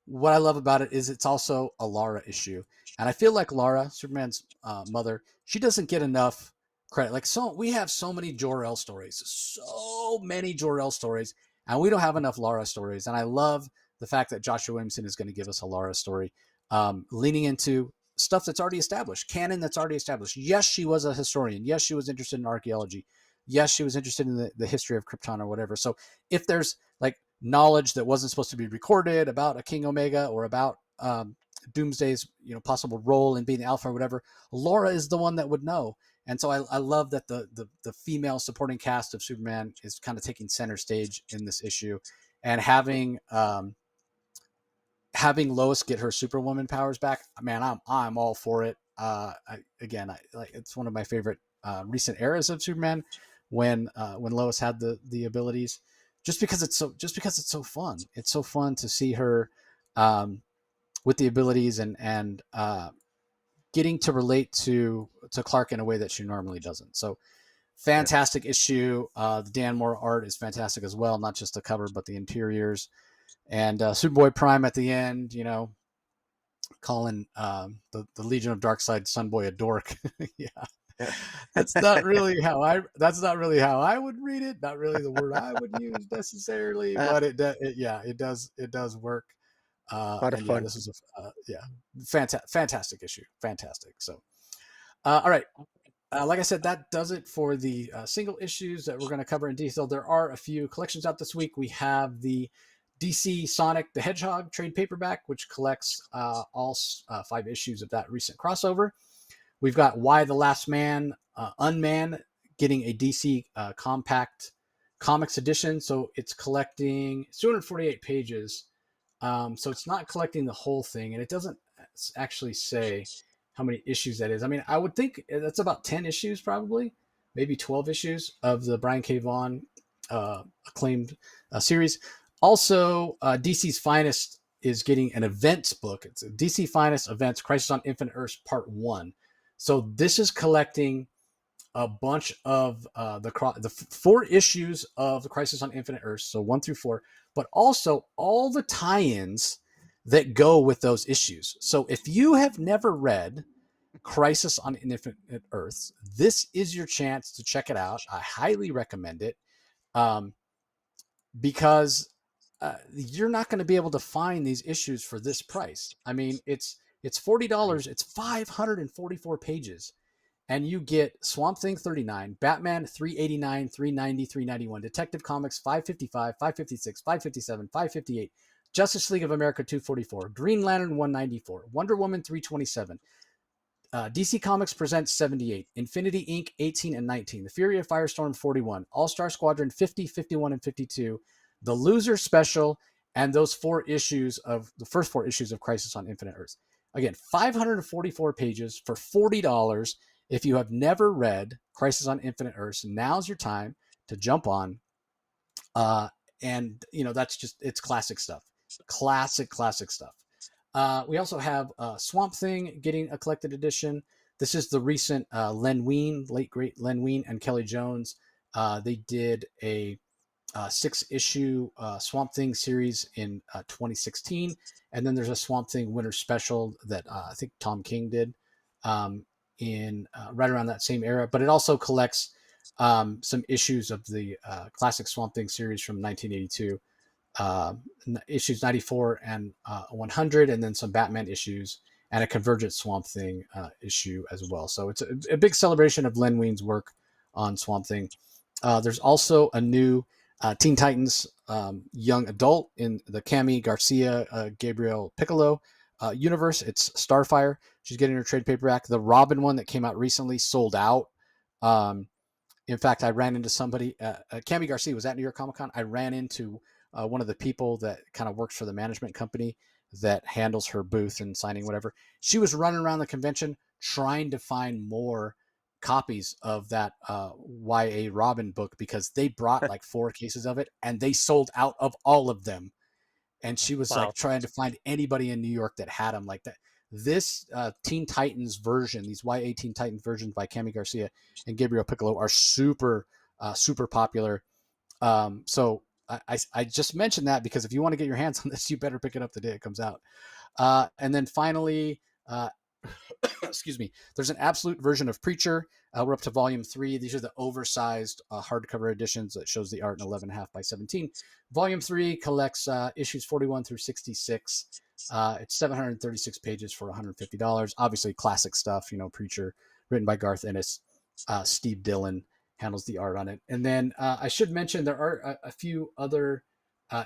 what I love about it is it's also a Lara issue. And I feel like Lara, Superman's mother, she doesn't get enough credit. Like, we have so many Jor-El stories, and we don't have enough Lara stories. And I love the fact that Joshua Williamson is going to give us a Lara story, leaning into stuff that's already established, canon that's already established. Yes, she was a historian. Yes, she was interested in archaeology. Yes, she was interested in the history of Krypton or whatever. So if there's like knowledge that wasn't supposed to be recorded about a King Omega or about Doomsday's possible role in being the Alpha or whatever, Laura is the one that would know. And so I love that the female supporting cast of Superman is kind of taking center stage in this issue, and having Lois get her Superwoman powers back. Man, I'm all for it. It's one of my favorite recent eras of Superman when Lois had the abilities, just because it's so fun. It's so fun to see her with the abilities and getting to relate to Clark in a way that she normally doesn't. So fantastic issue. The Dan Mora art is fantastic as well, not just the cover but the interiors. And Superboy Prime at the end, calling the Legion of Darkseid Sunboy a dork. Yeah. That's not really how I would read it. Not really the word I would use necessarily, but it does work. A lot of fun. This is fantastic issue. Fantastic. So, all right. Like I said, that does it for the single issues that we're going to cover in detail. There are a few collections out this week. We have the DC Sonic the Hedgehog trade paperback, which collects all 5 issues of that recent crossover. We've got Why the Last Man, Unman, getting a DC compact comics edition. So it's collecting 248 pages. So it's not collecting the whole thing, and it doesn't actually say how many issues that is. I mean, I would think that's about 10 issues, probably, maybe 12 issues of the Brian K. Vaughan acclaimed series. Also, DC's Finest is getting an events book. It's a DC Finest Events, Crisis on Infinite Earths Part 1. So this is collecting a bunch of the 4 issues of the Crisis on Infinite Earths, so 1 through 4, but also all the tie-ins that go with those issues. So if you have never read Crisis on Infinite Earths, this is your chance to check it out. I highly recommend it, because you're not going to be able to find these issues for this price. I mean, it's $40. It's 544 pages. and you get Swamp Thing 39, Batman 389, 390, 391, Detective Comics 555, 556, 557, 558, Justice League of America 244, Green Lantern 194, Wonder Woman 327, DC Comics Presents 78, Infinity Inc. 18 and 19, The Fury of Firestorm 41, All Star Squadron 50, 51, and 52, The Loser Special, and those the first 4 issues of Crisis on Infinite Earths. Again, 544 pages for $40. If you have never read Crisis on Infinite Earths, now's your time to jump on. And that's just, it's classic stuff. Classic stuff. We also have Swamp Thing getting a collected edition. This is the recent Len Wein, late great Len Wein and Kelly Jones. They did a 6-issue Swamp Thing series in 2016, and then there's a Swamp Thing winter special that I think Tom King did in right around that same era. But it also collects some issues of the classic Swamp Thing series from 1982. Issues 94 and 100, and then some Batman issues and a Convergent Swamp Thing issue as well. So it's a big celebration of Len Wein's work on Swamp Thing. There's also a new Teen Titans young adult in the Cami Garcia Gabriel Piccolo universe. It's Starfire. She's getting her trade paperback. The Robin one that came out recently sold out. In fact, I ran into somebody. Cami Garcia was at New York Comic Con. I ran into one of the people that kind of works for the management company that handles her booth and signing whatever. She was running around the convention trying to find more copies of that YA Robin book because they brought like 4 cases of it and they sold out of all of them. And she was like trying to find anybody in New York that had them like that. This Teen Titans version, these YA Teen Titans versions by Cami Garcia and Gabriel Piccolo are super popular. So I just mentioned that because if you want to get your hands on this, you better pick it up the day it comes out. And then finally, excuse me, there's an absolute version of Preacher. We're up to volume 3. These are the oversized hardcover editions that shows the art in 11.5 by 17. Volume 3 collects issues 41 through 66. It's 736 pages for $150. Obviously, classic stuff. Preacher, written by Garth Ennis. Steve Dillon handles the art on it. And then I should mention there are a few other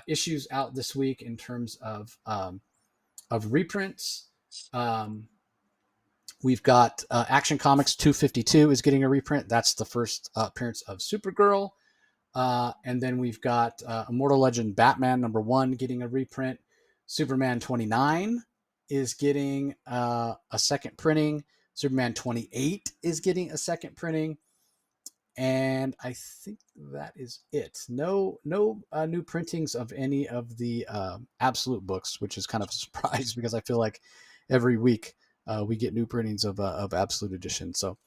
issues out this week in terms of reprints. We've got Action Comics 252 is getting a reprint. That's the first appearance of Supergirl. And then we've got Immortal Legend Batman #1 getting a reprint. Superman 29 is getting a second printing. Superman 28 is getting a second printing. And I think that is it. No new printings of any of the Absolute books, which is kind of a surprise because I feel like every week we get new printings of Absolute Edition. So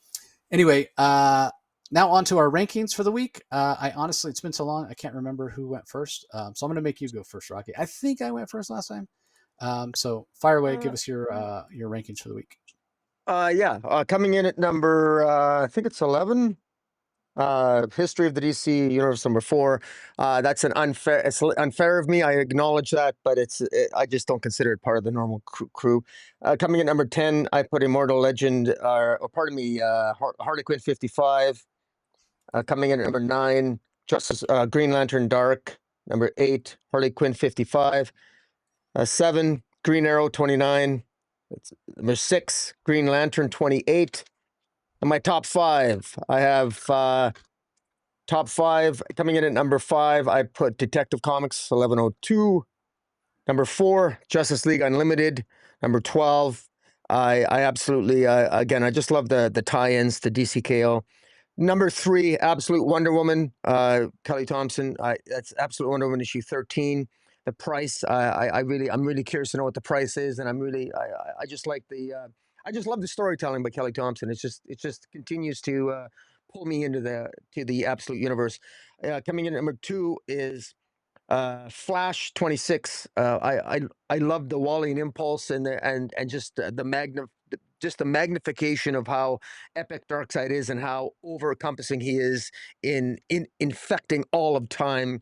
anyway, now on to our rankings for the week. I honestly, it's been so long, I can't remember who went first. So I'm going to make you go first, Rocky. I think I went first last time. So fire away, give us your rankings for the week. Coming in at number, I think it's 11. History of the DC Universe #4. That's it's unfair of me. I acknowledge that, but I just don't consider it part of the normal crew. Coming in at number 10, I put Immortal Legend, Harley Quinn 55. Coming in at number 9, Justice Green Lantern Dark. Number 8, Harley Quinn 55. 7, Green Arrow 29. Number 6, Green Lantern 28. And my top 5, I have top 5 coming in at number 5. I put Detective Comics 1102. Number 4, Justice League Unlimited. Number 12, I absolutely again, I just love the tie-ins to DCKO. Number 3, Absolute Wonder Woman, Kelly Thompson. That's Absolute Wonder Woman issue 13. The price, I'm really curious to know what the price is, and I just like I just love the storytelling by Kelly Thompson. It just continues to pull me into the Absolute universe. Coming in at number 2 is Flash 26. I love the Wally and Impulse and just the magnification of how epic Darkseid is and how over-encompassing he is in infecting all of time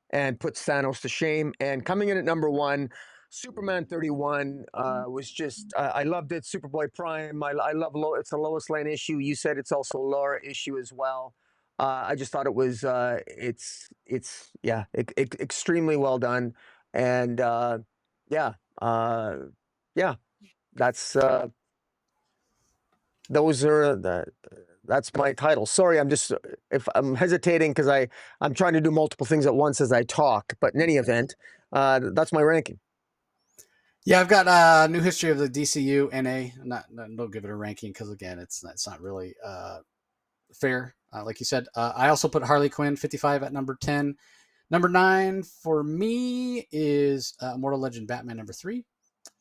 and puts Thanos to shame. And coming in at number 1, Superman 31 was just I loved it. Superboy Prime. I love it's a Lois Lane issue. You said it's also a Laura issue as well. I just thought it was it's yeah extremely well done, and yeah uh, yeah that's those are that's my title. Sorry, I'm just if I'm hesitating because I'm trying to do multiple things at once as I talk. But in any event, that's my ranking. Yeah, I've got New History of the DCU NA. Don't give it a ranking because again, it's not really fair. Like you said, I also put Harley Quinn 55 at number 10. Number 9 for me is Immortal Legend Batman number 3.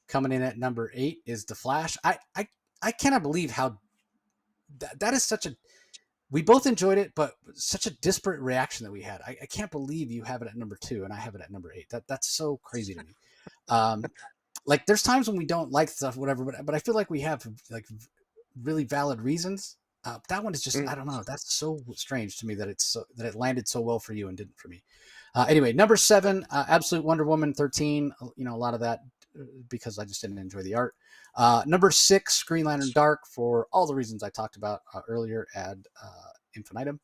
Coming in at number 8 is The Flash. I cannot believe how that is such a. We both enjoyed it, but such a disparate reaction that we had. I can't believe you have it at number 2 and I have it at number 8. That's so crazy to me. Um, like there's times when we don't like stuff, whatever, but I feel like we have like really valid reasons. That one is just I don't know. That's so strange to me that that it landed so well for you and didn't for me. Anyway, number 7, Absolute Wonder Woman 13. You know, a lot of that because I just didn't enjoy the art. Number 6, Green Lantern Dark for all the reasons I talked about earlier ad infinitum.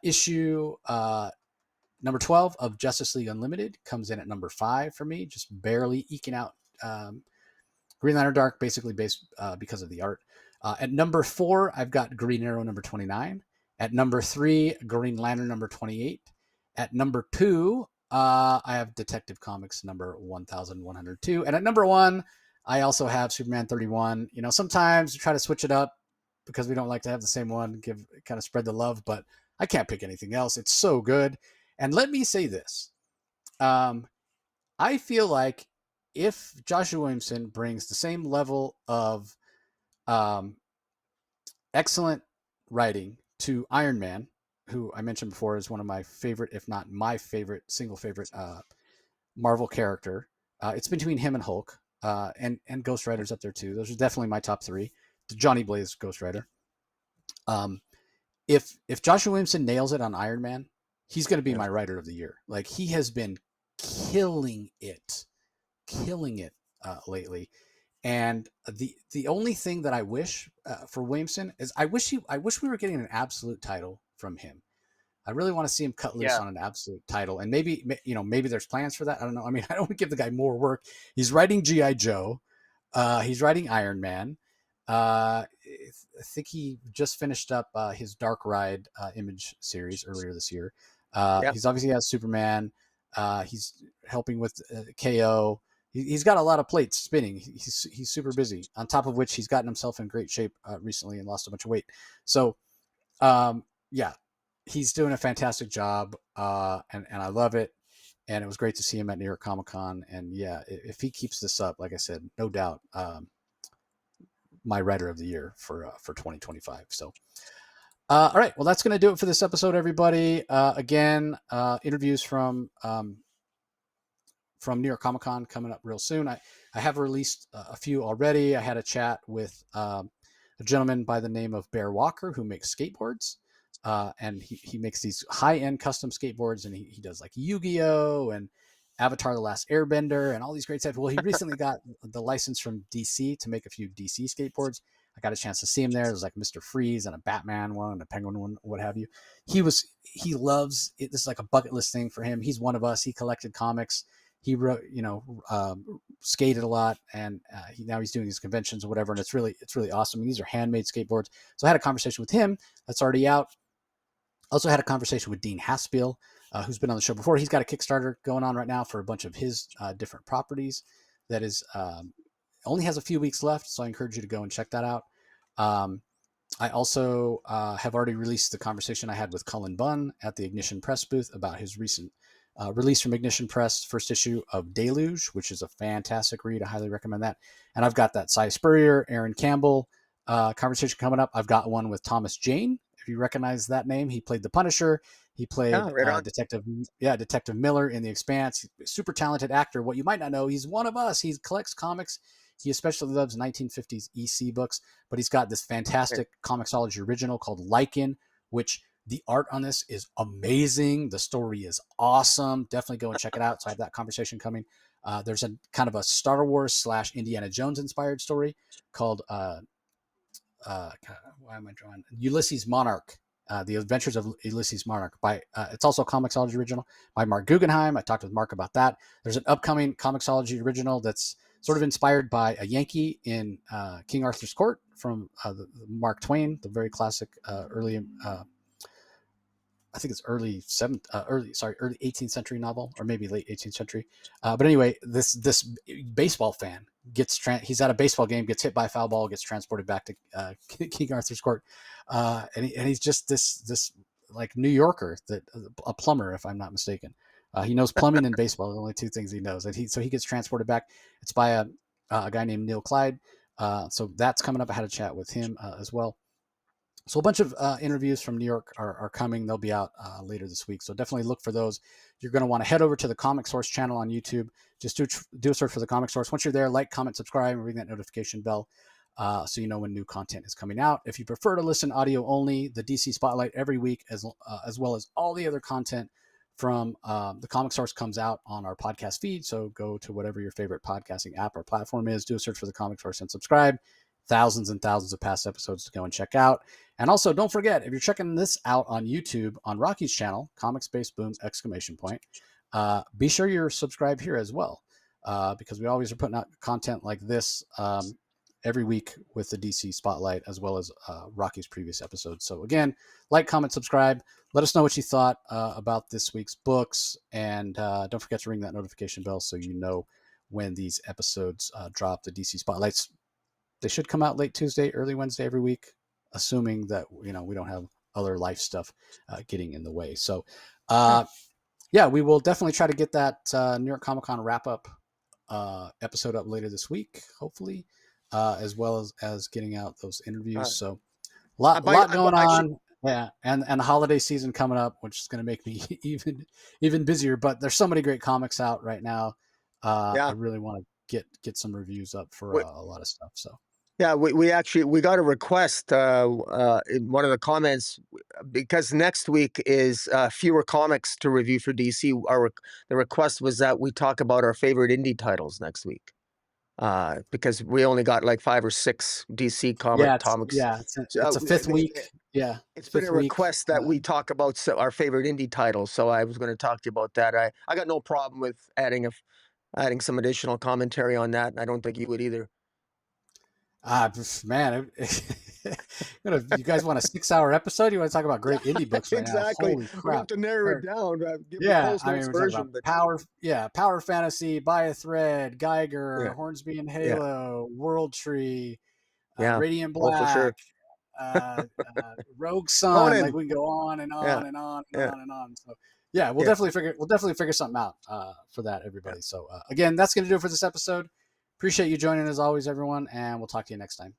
Issue number 12 of Justice League Unlimited comes in at number 5 for me, just barely eking out Green Lantern Dark, basically based because of the art. At number 4, I've got Green Arrow number 29. At number 3, Green Lantern number 28. At number 2, I have Detective Comics number 1102. And at number 1, I also have Superman 31. You know, sometimes we try to switch it up because we don't like to have the same one, kind of spread the love, but I can't pick anything else. It's so good. And let me say this. I feel like if Joshua Williamson brings the same level of excellent writing to Iron Man, who I mentioned before is one of my favorite, if not my favorite, single favorite Marvel character. It's between him and Hulk, and Ghost Rider's up there too. Those are definitely my top 3. The Johnny Blaze Ghost Rider. If Joshua Williamson nails it on Iron Man, he's going to be my writer of the year. Like he has been killing it lately. And the only thing that I wish for Williamson is I wish we were getting an absolute title from him. I really want to see him cut loose on an absolute title, and maybe there's plans for that. I don't know. I mean, I don't want to give the guy more work. He's writing G.I. Joe. He's writing Iron Man. I think he just finished up his Dark Ride Image series earlier this year. He's obviously has Superman. He's helping with KO. He's got a lot of plates spinning. He's super busy. On top of which, he's gotten himself in great shape recently and lost a bunch of weight. So, yeah, he's doing a fantastic job, and I love it. And it was great to see him at New York Comic Con. And yeah, if he keeps this up, like I said, no doubt, my writer of the year for 2025. So, all right, well, that's going to do it for this episode, everybody. Again, interviews from New York Comic Con coming up real soon. I have released a few already. I had a chat with a gentleman by the name of Bear Walker who makes skateboards. And he makes these high-end custom skateboards, and he does like Yu-Gi-Oh! And Avatar: The Last Airbender and all these great stuff. Well, he recently got the license from DC to make a few DC skateboards. I got a chance to see him there. There's like Mr. Freeze and a Batman one and a Penguin one, what have you. He loves it. This is like a bucket list thing for him. He's one of us. He collected comics. He wrote, skated a lot, and now he's doing his conventions or whatever. And it's really awesome. And these are handmade skateboards. So I had a conversation with him. That's already out. Also had a conversation with Dean Haspiel, who's been on the show before. He's got a Kickstarter going on right now for a bunch of his different properties. That is only has a few weeks left, so I encourage you to go and check that out. I also have already released the conversation I had with Cullen Bunn at the Ignition Press booth about his recent release from Ignition Press, first issue of Deluge, which is a fantastic read. I highly recommend that. And I've got that Cy Spurrier, Aaron Campbell conversation coming up. I've got one with Thomas Jane. If you recognize that name, he played the Punisher. He played Detective Miller in The Expanse. Super talented actor. What you might not know, he's one of us. He collects comics. He especially loves 1950s EC books, but he's got this fantastic Comixology original called Lycan, which the art on this is amazing. The story is awesome. Definitely go and check it out. So I have that conversation coming. There's a kind of a Star Wars / Indiana Jones inspired story called why am I drawing Ulysses Monarch? The Adventures of Ulysses Monarch by it's also a Comixology original by Mark Guggenheim. I talked with Mark about that. There's an upcoming Comixology original that's sort of inspired by a Yankee in King Arthur's Court from Mark Twain, the very classic early I think it's early 18th century novel, or maybe late 18th century. But anyway, this baseball fan he's at a baseball game, gets hit by a foul ball, gets transported back to King Arthur's Court, and he's just this like New Yorker, that a plumber, if I'm not mistaken. He knows plumbing and baseball, the only two things he knows, and he gets transported back. It's by a guy named Neil Clyde. So that's coming up. I had a chat with him as well. So a bunch of interviews from New York are coming. They'll be out later this week. So definitely look for those. You're going to want to head over to the Comic Source channel on YouTube. Just do a search for the Comic Source. Once you're there, like, comment, subscribe, and ring that notification bell so you know when new content is coming out. If you prefer to listen audio only, the DC Spotlight every week, as well as all the other content from the Comic Source comes out on our podcast feed. So go to whatever your favorite podcasting app or platform is. Do a search for the Comic Source and subscribe. Thousands and thousands of past episodes to go and check out. And also, don't forget, if you're checking this out on YouTube on Rocky's channel, Comic Space Boom ! Be sure you're subscribed here as well, because we always are putting out content like this every week with the DC Spotlight, as well as Rocky's previous episodes. So again, like, comment, subscribe. Let us know what you thought about this week's books, and don't forget to ring that notification bell so you know when these episodes drop. The DC Spotlights, they should come out late Tuesday, early Wednesday every week, assuming that we don't have other life stuff getting in the way. So, yeah, we will definitely try to get that New York Comic Con wrap up episode up later this week, hopefully, as well as getting out those interviews. So, a lot going on. Yeah, and the holiday season coming up, which is going to make me even busier. But there's so many great comics out right now. I really want to get some reviews up for a lot of stuff. So. Yeah, we actually got a request in one of the comments, because next week is fewer comics to review for DC. The request was that we talk about our favorite indie titles next week, because we only got like 5 or 6 DC comics. Yeah, it's a fifth week. Yeah, it's been a request that we talk about our favorite indie titles. So I was going to talk to you about that. I got no problem with adding some additional commentary on that, and I don't think you would either. Man, you guys want a 6-hour episode? You want to talk about great indie books right exactly. now? Holy crap. We have to narrow it down. Yeah, I mean, we're talking about Power Fantasy, By a Thread, Geiger, Hornsby and Halo, World Tree, Radiant Black, Rogue Sun. Like, we can go on and on and on and on and on. So yeah, we'll definitely figure something out for that, everybody. So again, that's going to do it for this episode. Appreciate you joining as always, everyone, and we'll talk to you next time.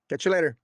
Catch you later.